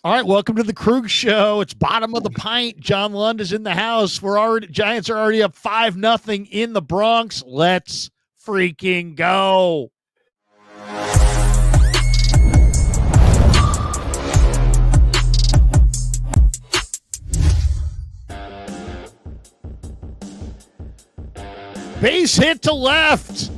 All right, welcome to the Krueger Show. It's bottom of the pint. John Lund is in the house. Giants are already up 5-0 in the Bronx. Let's freaking go. Base hit to left.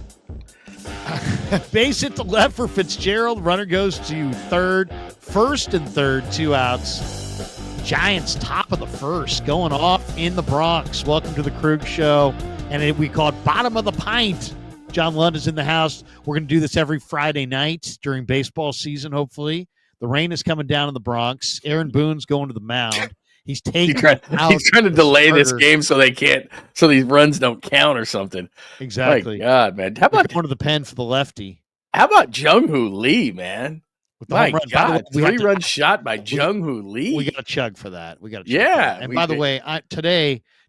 Base hit to left for Fitzgerald. Runner goes to third. First and third, 2 outs. Giants top of the first, going off in the Bronx. Welcome to the Krug Show. And we call it bottom of the pint. John Lund is in the house. We're going to do this every Friday night during baseball season, hopefully. The rain is coming down in the Bronx. Aaron Boone's going to the mound. He's taking he's trying to delay this game so these runs don't count or something. Exactly. My God, man. How about going to the pen for the lefty? How about Jung-ho Lee, man? With the home run. God, three-run shot by Jung-ho Lee. We got to chug for that. Yeah. And by the way,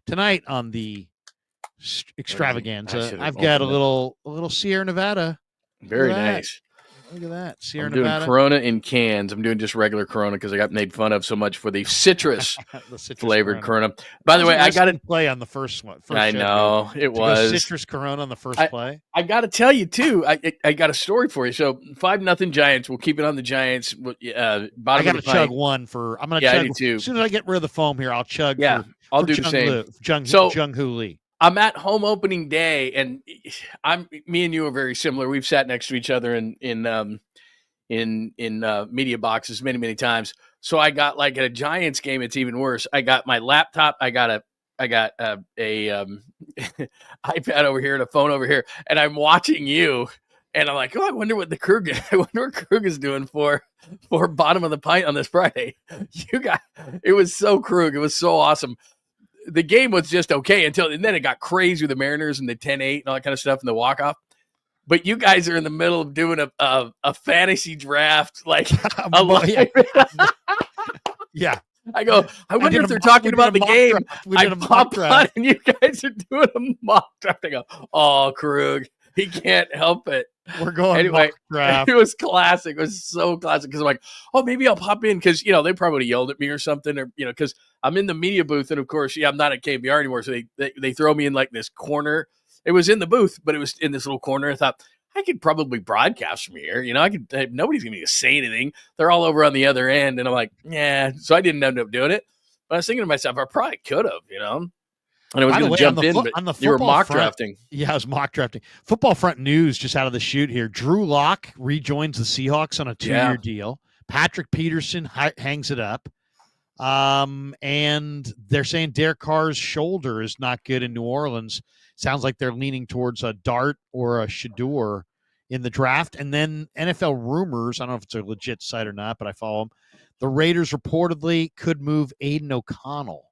tonight on the extravaganza, I've got a little Sierra Nevada. Very nice. Look at that. Sierra Nevada. I'm doing Corona in cans. I'm doing just regular Corona because I got made fun of so much for the citrus flavored Corona. By the way, I got to play on the first one. I know it was citrus Corona on the first play. I got to tell you too. I got a story for you. So 5-0 Giants. We'll keep it on the Giants. I got to chug one for. I'm going to chug. I do too. As soon as I get rid of the foam here, I'll chug. Yeah, I'll do the same. Jung-ho Lee. I'm at home opening day, and me and you are very similar. We've sat next to each other in media boxes many times. So I got like at a Giants game, it's even worse. I got my laptop. I got a iPad over here and a phone over here, and I'm watching you. And I'm like, I wonder what Krueger's doing for bottom of the pint on this Friday. It was so Krug. It was so awesome. The game was just okay and then it got crazy with the Mariners and the 10-8 and all that kind of stuff and the walk-off. But you guys are in the middle of doing a fantasy draft, like yeah. I wonder if they're talking about the game. I pop on and you guys are doing a mock draft. I go, oh, Krug, he can't help it. We're going anyway. Mock draft. It was classic. It was so classic because I'm like, oh, maybe I'll pop in because they probably yelled at me or something, or because I'm in the media booth and of course, I'm not at KBR anymore, so they throw me in like this corner. It was in the booth, but it was in this little corner. I thought I could probably broadcast from here. Nobody's gonna say anything. They're all over on the other end, and I'm like, yeah. So I didn't end up doing it. But I was thinking to myself, I probably could have, And I was going to jump in, but you were mock drafting. Yeah, I was mock drafting. Football front news just out of the chute here. Drew Lock rejoins the Seahawks on a 2-year deal. Patrick Peterson hangs it up. And they're saying Derek Carr's shoulder is not good in New Orleans. Sounds like they're leaning towards a Dart or a Shador in the draft. And then NFL rumors, I don't know if it's a legit site or not, but I follow them. The Raiders reportedly could move Aiden O'Connell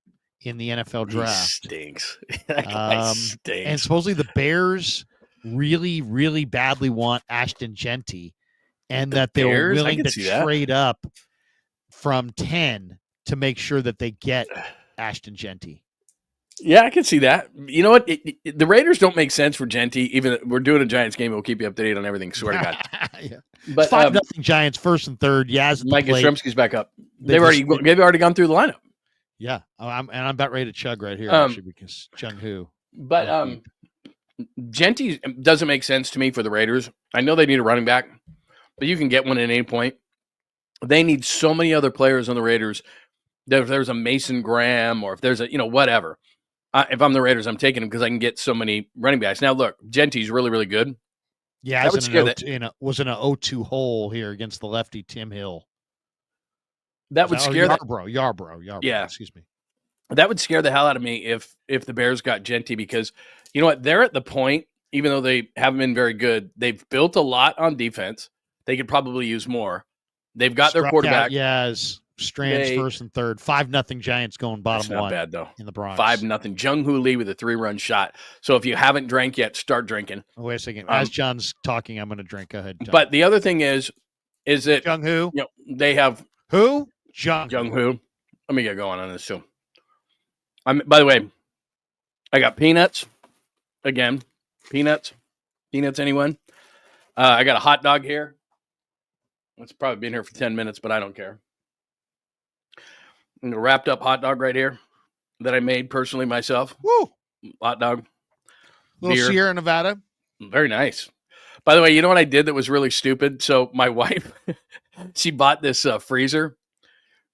in the NFL draft. He stinks. That guy stinks. And supposedly the Bears really, really badly want Ashton Genty, and that they were willing to trade up from 10 to make sure that they get Ashton Genty. Yeah, I can see that. You know what? The Raiders don't make sense for Genty. Even we're doing a Giants game, we'll keep you updated on everything. Swear to God. Yeah. But 5-0 Giants, first and third. Yaz, Mike Yastrzemski's back up. They've already gone through the lineup. Yeah, I'm about ready to chug right here actually because Jung-ho. But Genty doesn't make sense to me for the Raiders. I know they need a running back, but you can get one at any point. They need so many other players on the Raiders that if there's a Mason Graham or if there's a whatever. If I'm the Raiders, I'm taking him because I can get so many running backs. Now, look, Genty's really, really good. Yeah, was in an 0-2 hole here against the lefty Tim Hill. That would scare Yarbrough. Yeah, excuse me. That would scare the hell out of me if the Bears got Genty because you know what? They're at the point, even though they haven't been very good, they've built a lot on defense. They could probably use more. They've got their quarterback. Yes. Strands first and third. 5-0 Giants going bottom one. Not bad though. In the Bronx. 5-0. Jung-ho Lee with a 3-run shot. So if you haven't drank yet, start drinking. Oh, wait a second. As John's talking, I'm going to drink. Go ahead, John. But the other thing is that Jung-ho. They have who? Jung-ho. Let me get going on this too. By the way, I got peanuts again. Peanuts. Anyone? I got a hot dog here. It's probably been here for 10 minutes, but I don't care. And a wrapped up hot dog right here that I made personally myself. Woo! Hot dog. Little Beer. Sierra Nevada. Very nice. By the way, you know what I did that was really stupid? So my wife, she bought this freezer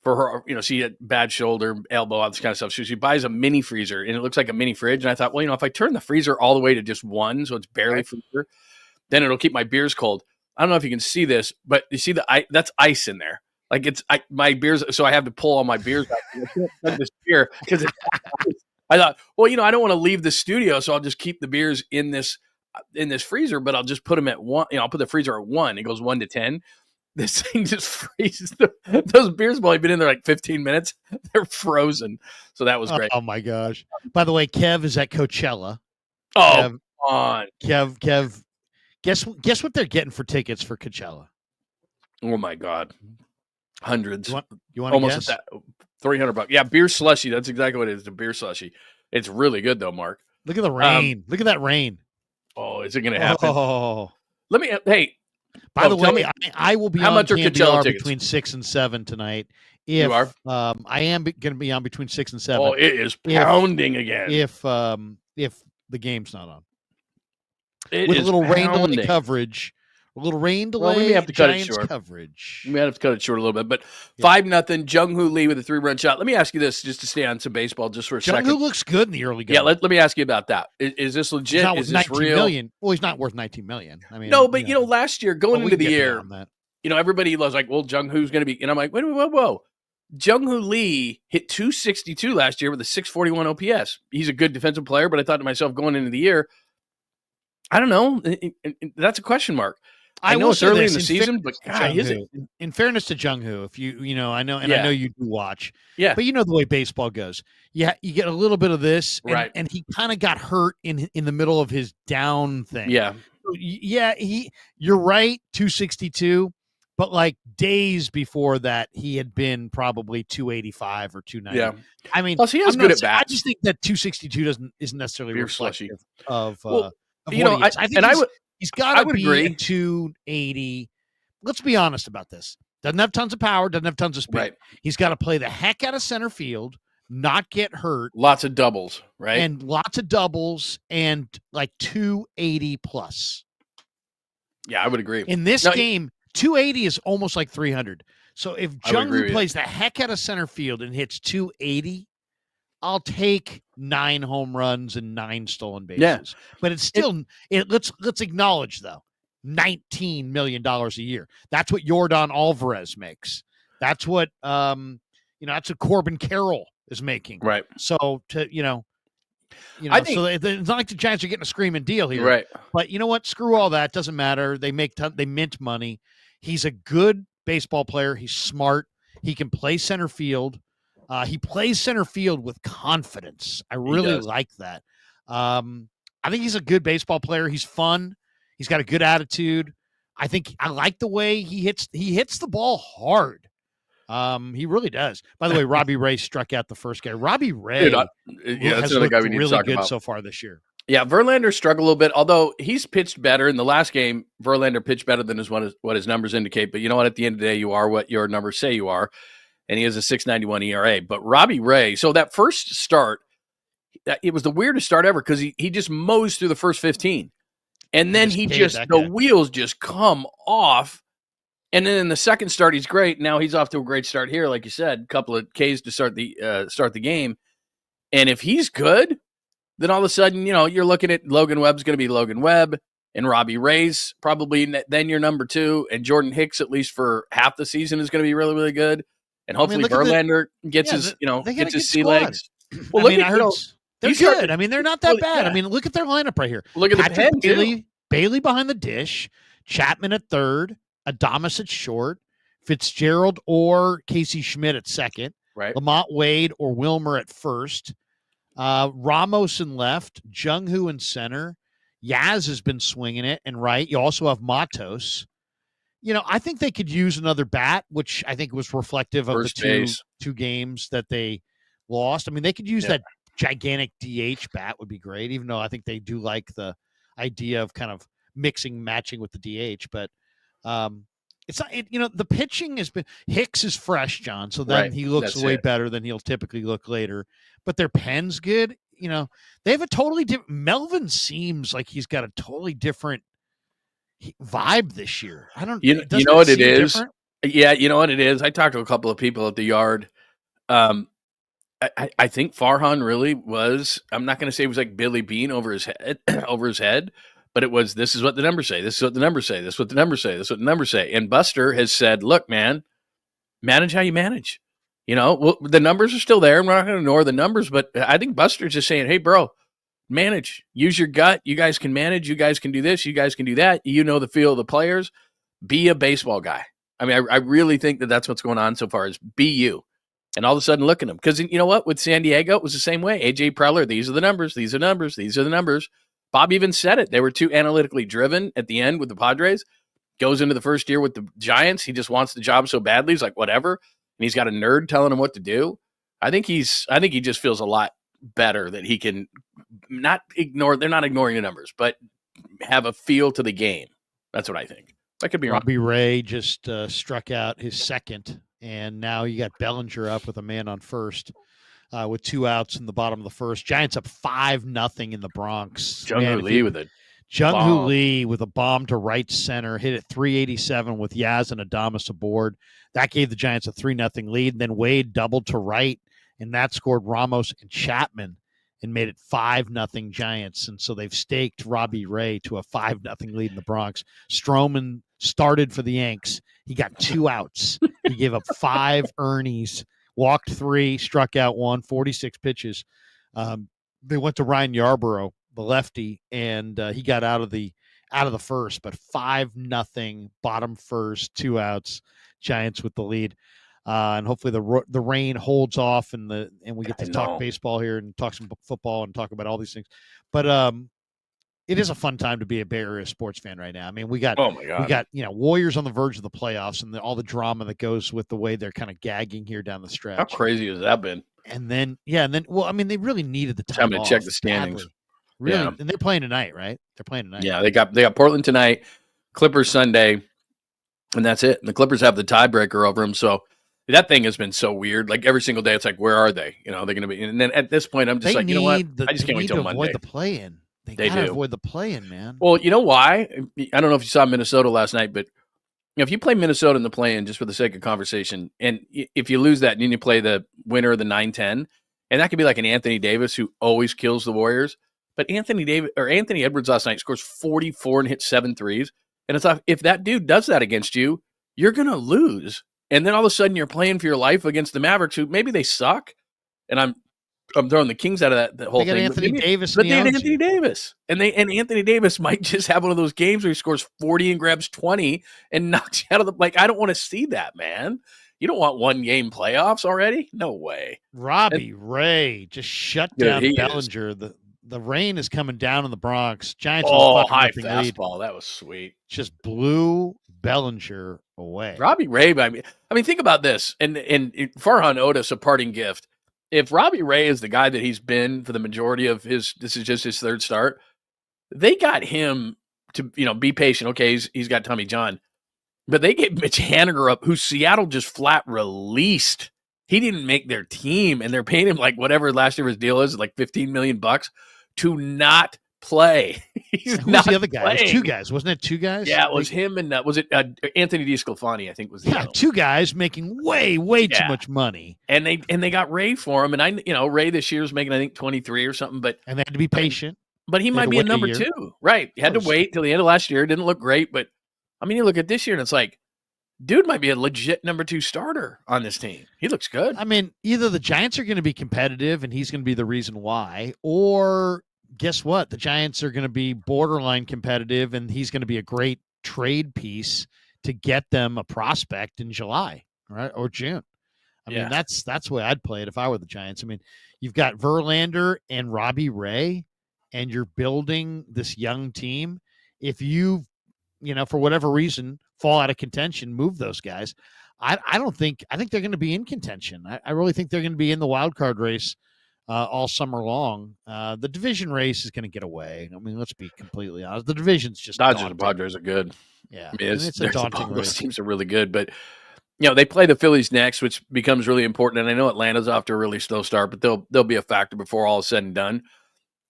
for her. She had bad shoulder, elbow, all this kind of stuff. So she buys a mini freezer, and it looks like a mini fridge. And I thought, well, if I turn the freezer all the way to just one, so it's barely freezer, then it'll keep my beers cold. I don't know if you can see this, but you see that's ice in there. Like my beers, so I have to pull all my beers out. I can't chug this beer because I thought, well, I don't want to leave the studio, so I'll just keep the beers in this freezer, but I'll just put them at 1. I'll put the freezer at 1. It goes 1 to 10. This thing just freezes. Those beers have only been in there like 15 minutes. They're frozen. So that was great. Oh my gosh! By the way, Kev is at Coachella. Oh, Kev, come on. Kev. Guess what they're getting for tickets for Coachella? Oh my God. Hundreds. You want almost to guess? at that $300. Yeah, beer slushy. That's exactly what it is. The beer slushy. It's really good though, Mark. Look at the rain. Look at that rain. Oh, is it going to happen? Oh. Let me. Hey. By the way, I will be how on much are Coachella tickets? Between 6 and 7 tonight. You are? I am going to be on between 6 and 7. Oh, it is pounding again. If the game's not on. With a little rain delay coverage. A little rain delay. Well, we may have to cut it short. Coverage. We may have to cut it short a little bit, but 5-0. Jung-ho Lee with a 3-run shot. Let me ask you this, just to stay on some baseball, just for a second. Jung-ho looks good in the early game. Yeah, let me ask you about that. Is this legit? Is this real? Million. Well, he's not worth $19 million. I mean, no, but last year going into the year, that. Everybody was like, "Well, Jung-ho's going to be," and I'm like, "Whoa! Jung-ho Lee hit 262 last year with a 641 OPS. He's a good defensive player, but I thought to myself going into the year, I don't know. That's a question mark. I know it's early in the season, but God, is it? In fairness to Jung-ho, if I know, and I know you do watch, but the way baseball goes. Yeah, you get a little bit of this, right? And he kind of got hurt in the middle of his down thing. Yeah, you're right, 262, but like days before that, he had been probably 285 or 290. Yeah, I mean, plus he has good at bats. I just think that 262 isn't necessarily reflective of what I think he's got to be agree. at 280. Let's be honest about this. Doesn't have tons of power, doesn't have tons of speed. Right. He's got to play the heck out of center field, not get hurt. Lots of doubles, right? And lots of doubles and like 280 plus. Yeah, I would agree. In this game, 280 is almost like 300. So if Jung-ho plays the heck out of center field and hits 280, I'll take 9 home runs and 9 stolen bases. Yeah. But it's still let's acknowledge though, $19 million a year. That's what Yordan Alvarez makes. That's what that's what Corbin Carroll is making. Right. So I think, so it's not like the Giants are getting a screaming deal here. Right. But you know what? Screw all that. Doesn't matter. They mint money. He's a good baseball player. He's smart. He can play center field. He plays center field with confidence. I really like that. I think he's a good baseball player. He's fun. He's got a good attitude. I like the way he hits the ball hard. He really does. By the way, Robbie Ray struck out the first guy. Robbie Ray that's another guy we need really to talk good about so far this year. Yeah, Verlander struggled a little bit, although he's pitched better. In the last game, Verlander pitched better than what his numbers indicate. But you know what? At the end of the day, you are what your numbers say you are. And he has a 6.91 ERA. But Robbie Ray, so that first start, it was the weirdest start ever because he just mows through the first 15. And then the wheels just come off. And then in the second start, he's great. Now he's off to a great start here, like you said, a couple of Ks to start the game. And if he's good, then all of a sudden, you're looking at Logan Webb's going to be Logan Webb, and Robbie Ray's probably then your number 2, and Jordan Hicks, at least for half the season, is going to be really, really good. And hopefully Verlander gets his sea legs. Well, they're good. I mean, they're not that bad. I mean, look at their lineup right here. Look at Patrick the pen, Bailey behind the dish, Chapman at third, Adames at short, Fitzgerald or Casey Schmidt at second, right? Lamont Wade or Wilmer at first, Ramos in left, Jung-ho in center. Yaz has been swinging it and right. You also have Matos. I think they could use another bat, which I think was reflective of the two games that they lost. I mean, they could use that gigantic DH bat would be great, even though I think they do like the idea of kind of matching with the DH. But It's not, the pitching has been, Hicks is fresh, John. So then Right. he looks That's way it. better than he'll typically look later. But their pen's good. They have a totally different, Melvin seems like he's got a totally different vibe this year. I don't, You doesn't know it what it seem is? different? Yeah, you know what it is? I talked to a couple of people at the yard. I think Farhan really was, I'm not going to say it was like Billy Bean over his head, but it was, this is what the numbers say. This is what the numbers say. This is what the numbers say. This is what the numbers say. And Buster has said, look, man, manage how you manage. Well, the numbers are still there, and we're not going to ignore the numbers, but I think Buster's just saying, hey, bro, manage. Use your gut. You guys can manage. You guys can do this. You guys can do that. You know the feel of the players. Be a baseball guy. I mean, I really think that that's what's going on so far is be you. And all of a sudden, look at them. Because you know what? With San Diego, it was the same way. A.J. Preller, these are the numbers. These are numbers. These are the numbers. Bob even said it. They were too analytically driven at the end with the Padres. Goes into the first year with the Giants. He just wants the job so badly. He's like, whatever. And he's got a nerd telling him what to do. I think he just feels a lot better that he can not ignore. They're not ignoring the numbers, but have a feel to the game. That's what I think. I could be wrong. Robbie Ray just struck out his second, and now you got Bellinger up with a man on first with 2 outs in the bottom of the first. Giants up 5-0 in the Bronx. Jung-ho Lee with it. Jung-ho Lee with a bomb to right center, hit it 387 with Yaz and Adames aboard. That gave the Giants a 3-0 lead. And then Wade doubled to right, and that scored Ramos and Chapman and made it 5-0 Giants. And so they've staked Robbie Ray to a 5-0 lead in the Bronx. Stroman started for the Yanks. He got 2 outs. He gave up 5 earnings, walked 3, struck out 1, 46 pitches. They went to Ryan Yarborough, the lefty, and he got out of the first, but 5-0 bottom first, 2 outs, Giants with the lead. And hopefully the rain holds off and we get to talk baseball here and talk some football and talk about all these things. But it is a fun time to be a Bay Area sports fan right now. I mean, we got Warriors on the verge of the playoffs and all the drama that goes with the way they're kind of gagging here down the stretch. How crazy has that been? And then well, I mean, they really needed the time to check the standings. Badly. Really, yeah. And they're playing tonight, right? They're playing tonight. Yeah, they got Portland tonight, Clippers Sunday, and that's it. And the Clippers have the tiebreaker over them. So that thing has been so weird. Like every single day, it's like, where are they? They're going to be. And then at this point, I'm just you know what? I just can't wait till Monday. Avoid the play-in. They do avoid the play-in, man. Well, you know why? I don't know if you saw Minnesota last night, but if you play Minnesota in the play-in, just for the sake of conversation, and if you lose that, and then you play the winner of the 9-10, and that could be like an Anthony Davis who always kills the Warriors. But Anthony Edwards last night scores 44 and hits 7 threes. And it's like, if that dude does that against you, you're going to lose. And then all of a sudden you're playing for your life against the Mavericks, who maybe they suck. And I'm throwing the Kings out of that whole thing. Anthony Davis, but they had Anthony Davis. And Anthony Davis might just have one of those games where he scores 40 and grabs 20 and knocks you out of the, like, I don't want to see that, man. You don't want 1-game playoffs already? No way. Robbie Ray just shut down Bellinger. The rain is coming down in the Bronx. Giants. High fastball. That was sweet. Just blew Bellinger away. Robbie Ray. I mean, think about this. And Farhan Otis, a parting gift. If Robbie Ray is the guy that he's been for the majority of this is just his third start. They got him to be patient. Okay, he's got Tommy John, but they gave Mitch Haniger up, who Seattle just flat released. He didn't make their team, and they're paying him like whatever last year's deal is, like $15 million to not play. He's not the other guy. Playing. It was 2 guys, wasn't it? 2 guys? Yeah, it was him and was it Anthony DiScalfani? I think was the other 2 guys making way too much money, and they got Ray for him. And Ray this year's making I think 23 or something, and they had to be patient. But he might be a number 2, right? You had to wait till the end of last year. It didn't look great, but I mean, you look at this year and it's like, dude might be a legit number 2 starter on this team. He looks good. I mean, either the Giants are going to be competitive and he's going to be the reason why, or guess what? The Giants are going to be borderline competitive and he's going to be a great trade piece to get them a prospect in July, right? Or June. I mean, that's the way I'd play it if I were the Giants. I mean, you've got Verlander and Robbie Ray, and you're building this young team. If you for whatever reason, fall out of contention, move those guys. I think they're going to be in contention. I really think they're going to be in the wild card race all summer long. The division race is going to get away. I mean, let's be completely honest. The division's just Dodgers and daunting. Padres are good. Yeah, I mean, it's a daunting both those race. teams are really good, but they play the Phillies next, which becomes really important. And I know Atlanta's off to a really slow start, but they'll be a factor before all is said and done.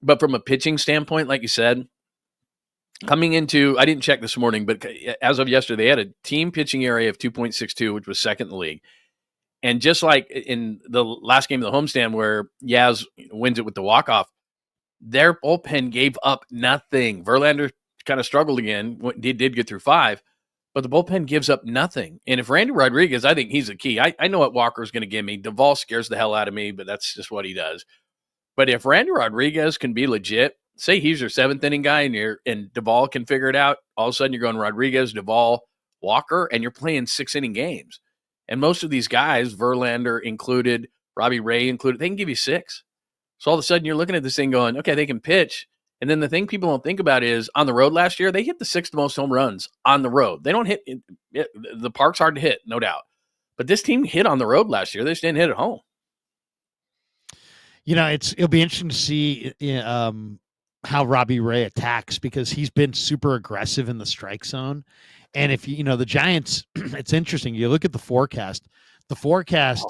But from a pitching standpoint, like you said, coming into, I didn't check this morning, but as of yesterday, they had a team pitching area of 2.62, which was second in the league. And just like in the last game of the homestand where Yaz wins it with the walk-off, their bullpen gave up nothing. Verlander kind of struggled again. He did get through 5, but the bullpen gives up nothing. And if Randy Rodriguez, I think he's the key. I know what Walker's going to give me. Duvall scares the hell out of me, but that's just what he does. But if Randy Rodriguez can be legit, say he's your 7th inning guy and Duvall can figure it out, all of a sudden you're going Rodriguez, Duvall, Walker, and you're playing 6-inning games. And most of these guys, Verlander included, Robbie Ray included, they can give you 6. So all of a sudden you're looking at this thing going, okay, they can pitch. And then the thing people don't think about is on the road last year, they hit the 6th most home runs on the road. They don't hit the park's hard to hit, no doubt. But this team hit on the road last year. They just didn't hit at home. It'll be interesting to see how Robbie Ray attacks because he's been super aggressive in the strike zone. And if the Giants, it's interesting. You look at the forecast. The forecast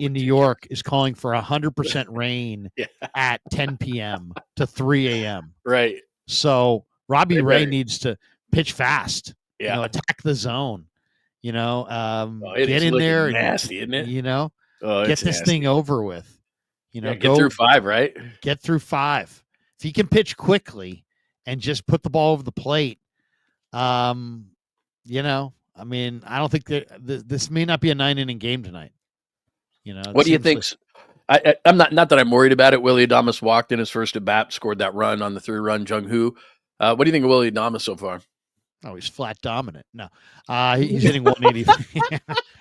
in New York is calling for 100% rain at 10 p.m. to 3 a.m. Right. So Robbie Ray needs to pitch fast. Yeah. Attack the zone. Get in there. Nasty, isn't it? Get this thing over with. Get through 5, right? Get through 5. If he can pitch quickly and just put the ball over the plate, I don't think this may not be a 9-inning game tonight. What do you think? I'm not that I'm worried about it. Willie Adames walked in his first at bat, scored that run on the 3-run Jung-ho. What do you think of Willie Adames so far? Oh, he's flat dominant. No, he's hitting 180. Are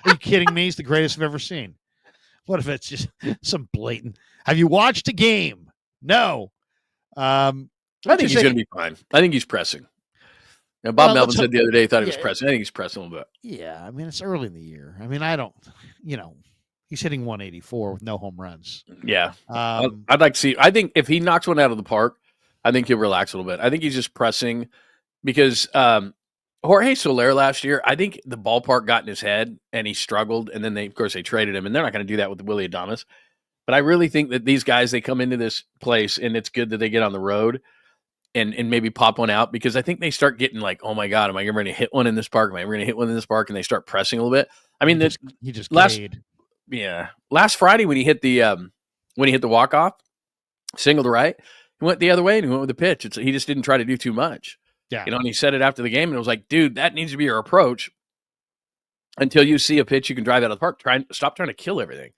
you kidding me? He's the greatest I've ever seen. What if it's just some blatant? Have you watched a game? No. I think he's going to be fine. I think he's pressing. Bob Melvin said the other day he thought he was pressing. I think he's pressing a little bit. Yeah, I mean, it's early in the year. I mean, he's hitting 184 with no home runs. Yeah. I'd like to see. I think if he knocks one out of the park, I think he'll relax a little bit. I think he's just pressing because Jorge Soler last year, I think the ballpark got in his head and he struggled. And then they traded him, and they're not going to do that with Willie Adames. But I really think that these guys, they come into this place and it's good that they get on the road and maybe pop one out because I think they start getting like, oh my God, am I going to hit one in this park? Am I going to hit one in this park? And they start pressing a little bit. I mean, he just last Friday when he hit the walk-off, single to right, he went the other way and he went with the pitch. He just didn't try to do too much. Yeah. And he said it after the game and it was like, dude, that needs to be your approach until you see a pitch you can drive out of the park. Stop trying to kill everything.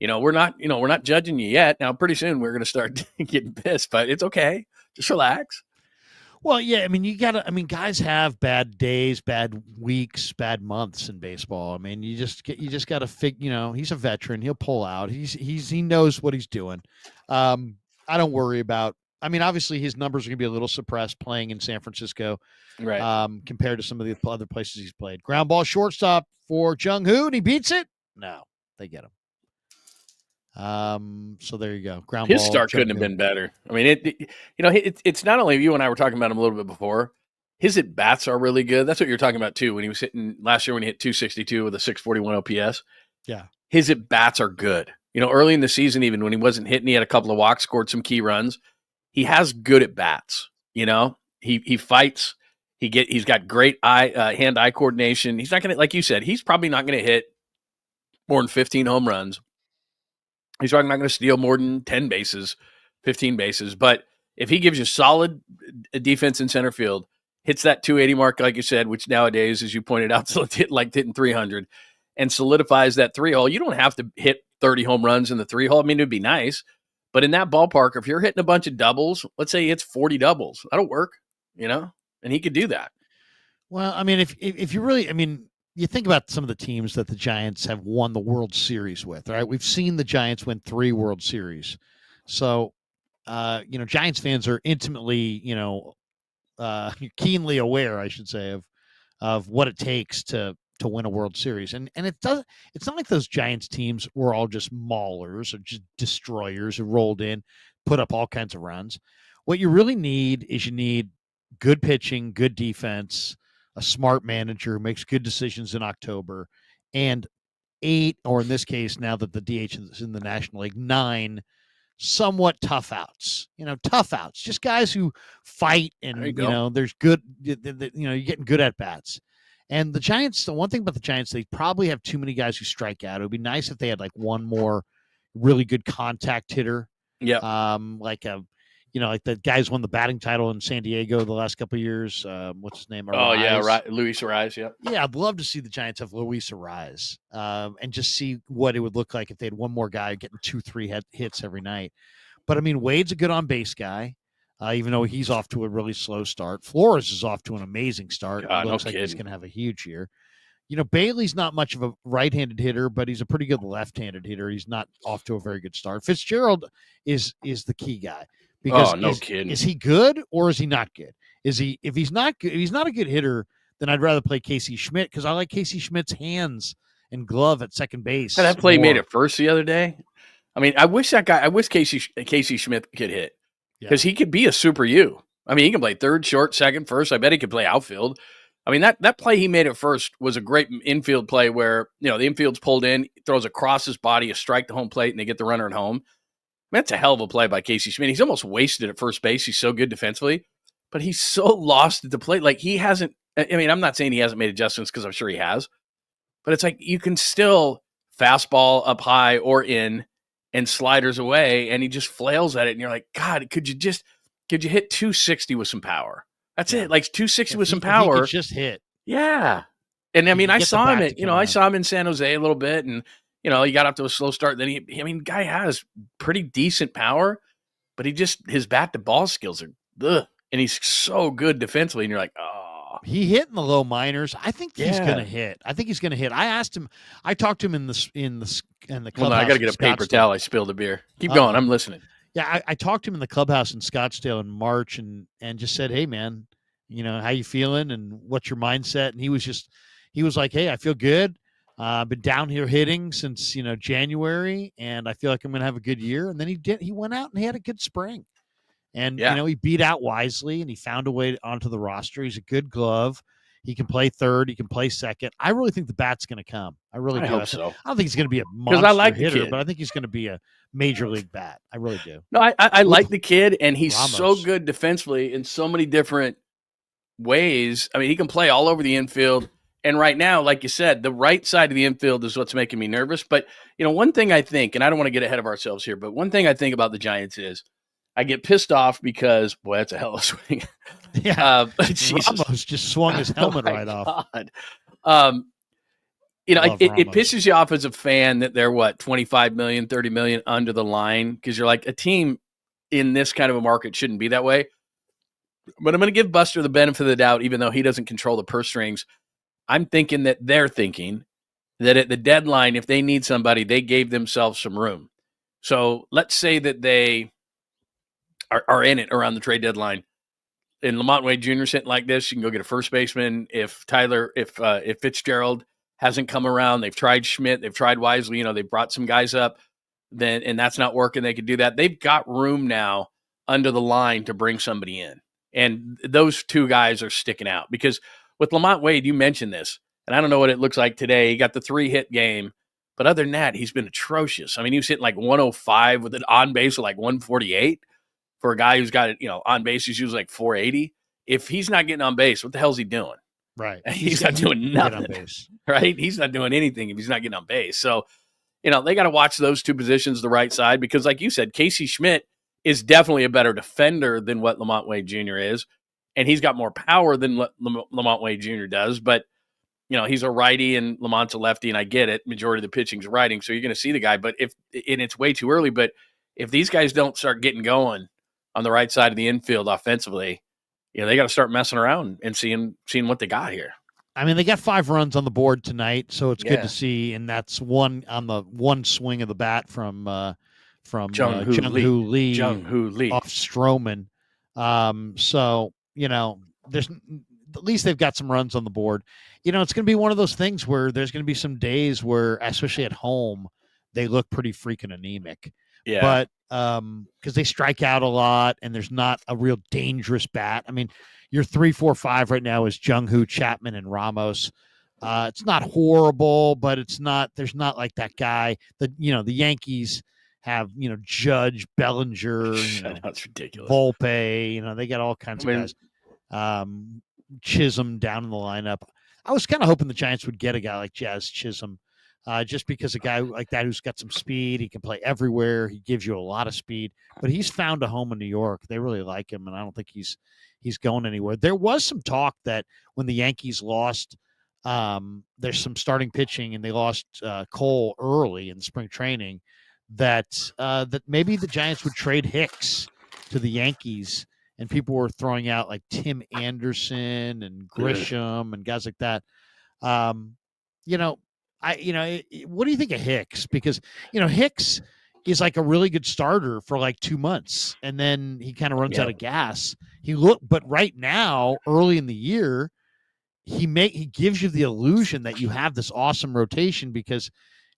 We're not judging you yet. Now, pretty soon we're going to start getting pissed, but it's okay. Just relax. Well, yeah. I mean, guys have bad days, bad weeks, bad months in baseball. I mean, you just got to figure. He's a veteran. He'll pull out. He knows what he's doing. I don't worry about. I mean, obviously his numbers are going to be a little suppressed playing in San Francisco, right? Compared to some of the other places he's played. Ground ball shortstop for Jung-ho, and he beats it. No, they get him. So there you go. His start couldn't have been better. I mean, it's not only you and I were talking about him a little bit before. His at bats are really good. That's what you're talking about too. When he was hitting last year, when he hit 262 with a 641 OPS. Yeah, his at bats are good. Early in the season, even when he wasn't hitting, he had a couple of walks, scored some key runs. He has good at bats. He fights. He's got great hand-eye coordination. He's not going to, like you said, he's probably not going to hit more than 15 home runs. He's probably not going to steal more than 10 bases, 15 bases. But if he gives you solid defense in center field, hits that 280 mark, like you said, which nowadays, as you pointed out, hitting 300, and solidifies that 3-hole, you don't have to hit 30 home runs in the 3-hole. I mean, it would be nice. But in that ballpark, if you're hitting a bunch of doubles, let's say he hits 40 doubles, that'll work, and he could do that. Well, I mean, if you really, I mean, you think about some of the teams that the Giants have won the World Series with, right? We've seen the Giants win 3 World Series. So, Giants fans are intimately, keenly aware, I should say, of what it takes to to win a World Series. And it's not like those Giants teams were all just maulers or just destroyers who rolled in, put up all kinds of runs. What you really need is good pitching, good defense, a smart manager who makes good decisions in October, and 8, or in this case, now that the DH is in the National League, 9 somewhat tough outs. Tough outs, just guys who fight, and there's good. You're getting good at bats. And the Giants, the one thing about the Giants, they probably have too many guys who strike out. It would be nice if they had like one more really good contact hitter. Yeah. Like the guys won the batting title in San Diego the last couple of years. What's his name? Oh, yeah, right. Luis Arise, yeah. Yeah, I'd love to see the Giants have Luis Arise and just see what it would look like if they had one more guy getting 2-3 hits every night. But, I mean, Wade's a good on-base guy, even though he's off to a really slow start. Flores is off to an amazing start. God, It looks like he's going to have a huge year. Bailey's not much of a right-handed hitter, but he's a pretty good left-handed hitter. He's not off to a very good start. Fitzgerald is the key guy. Because is he good or is he not good? If he's not good, if he's not a good hitter, then I'd rather play Casey Schmidt because I like Casey Schmidt's hands and glove at second base. That play made it first the other day. I mean, I wish Casey Schmidt could hit because he could be a super U. I mean, he can play third, short, second, first. I bet he could play outfield. I mean, that play he made at first was a great infield play where, the infield's pulled in, throws across his body, a strike to home plate, and they get the runner at home. That's a hell of a play by Casey Schmidt. He's almost wasted at first base. He's so good defensively, but he's so lost at the plate. Like he hasn't, I mean, I'm not saying he hasn't made adjustments because I'm sure he has, but it's like you can still fastball up high or in and sliders away, and he just flails at it. And you're like, God, could you hit 260 with some power? That's it. Like 260 with some power. He could just hit. Yeah. And I mean, I saw him I saw him in San Jose a little bit, and he got up to a slow start. Then guy has pretty decent power, but his bat to ball skills are ugh. And he's so good defensively. And you're like, oh, he hit in the low minors. I think he's going to hit. I asked him. I talked to him in the clubhouse. Well, no, I got to get a paper towel. I spilled a beer. Keep going. I'm listening. Yeah, I talked to him in the clubhouse in Scottsdale in March, and just said, hey man, how you feeling and what's your mindset? And he was like, hey, I feel good. I've been down here hitting since, January, and I feel like I'm going to have a good year. And then he went out and he had a good spring. And, he beat out Wisely, and he found a way onto the roster. He's a good glove. He can play third. He can play second. I really think the bat's going to come. I really do. Hope so. I don't think he's going to be a monster hitter, but I think he's going to be a major league bat. I really do. No, I like the kid, and he's so good defensively in so many different ways. I mean, he can play all over the infield. And right now, like you said, the right side of the infield is what's making me nervous. But, one thing I think, and I don't want to get ahead of ourselves here, but one thing I think about the Giants is I get pissed off because, boy, that's a hell of a swing. Yeah. Ramos just swung his helmet right off. It pisses you off as a fan that they're, 25 million, 30 million under the line, because you're like, a team in this kind of a market shouldn't be that way. But I'm going to give Buster the benefit of the doubt, even though he doesn't control the purse strings. I'm thinking that they're thinking that at the deadline, if they need somebody, they gave themselves some room. So let's say that they are in it around the trade deadline. And Lamont Wade Jr. sitting like this, you can go get a first baseman. If Fitzgerald hasn't come around, they've tried Schmidt, they've tried Wisely, they've brought some guys up, and that's not working. They could do that. They've got room now under the line to bring somebody in. And those two guys are sticking out because with Lamont Wade, you mentioned this, and I don't know what it looks like today. He got the 3-hit game, but other than that, he's been atrocious. I mean, he was hitting like 105 with an on base of like 148 for a guy who's got, on base, he's usually like 480. If he's not getting on base, what the hell's he doing? Right. He's not doing nothing. Right. He's not doing anything if he's not getting on base. So, they got to watch those two positions, the right side, because like you said, Casey Schmidt is definitely a better defender than what Lamont Wade Jr. is. And he's got more power than Lamont Wade Jr. does. But, he's a righty and Lamont's a lefty, and I get it. Majority of the pitching's writing, so you're going to see the guy. But and it's way too early. But if these guys don't start getting going on the right side of the infield offensively, they got to start messing around and seeing what they got here. I mean, they got 5 runs on the board tonight, so it's good to see. And that's one on the one swing of the bat from Jung-ho Lee off Stroman. So, at least they've got some runs on the board. It's going to be one of those things where there's going to be some days where, especially at home, they look pretty freaking anemic. Yeah. But because they strike out a lot and there's not a real dangerous bat. I mean, your 3, 4, 5 right now is Jung-ho, Chapman, and Ramos. It's not horrible, but there's not like that guy. The Yankees have, Judge, Bellinger, That's ridiculous. Volpe, they got all kinds of guys. Chisholm down in the lineup. I was kind of hoping the Giants would get a guy like Jazz Chisholm, just because a guy like that who's got some speed, he can play everywhere. He gives you a lot of speed, but he's found a home in New York. They really like him, and I don't think he's going anywhere. There was some talk that when the Yankees lost, there's some starting pitching, and they lost Cole early in spring training, that maybe the Giants would trade Hicks to the Yankees. And people were throwing out like Tim Anderson and Grisham and guys like that. What do you think of Hicks? Because, Hicks is like a really good starter for like 2 months, and then he kind of runs out of gas. But right now, early in the year, he gives you the illusion that you have this awesome rotation, because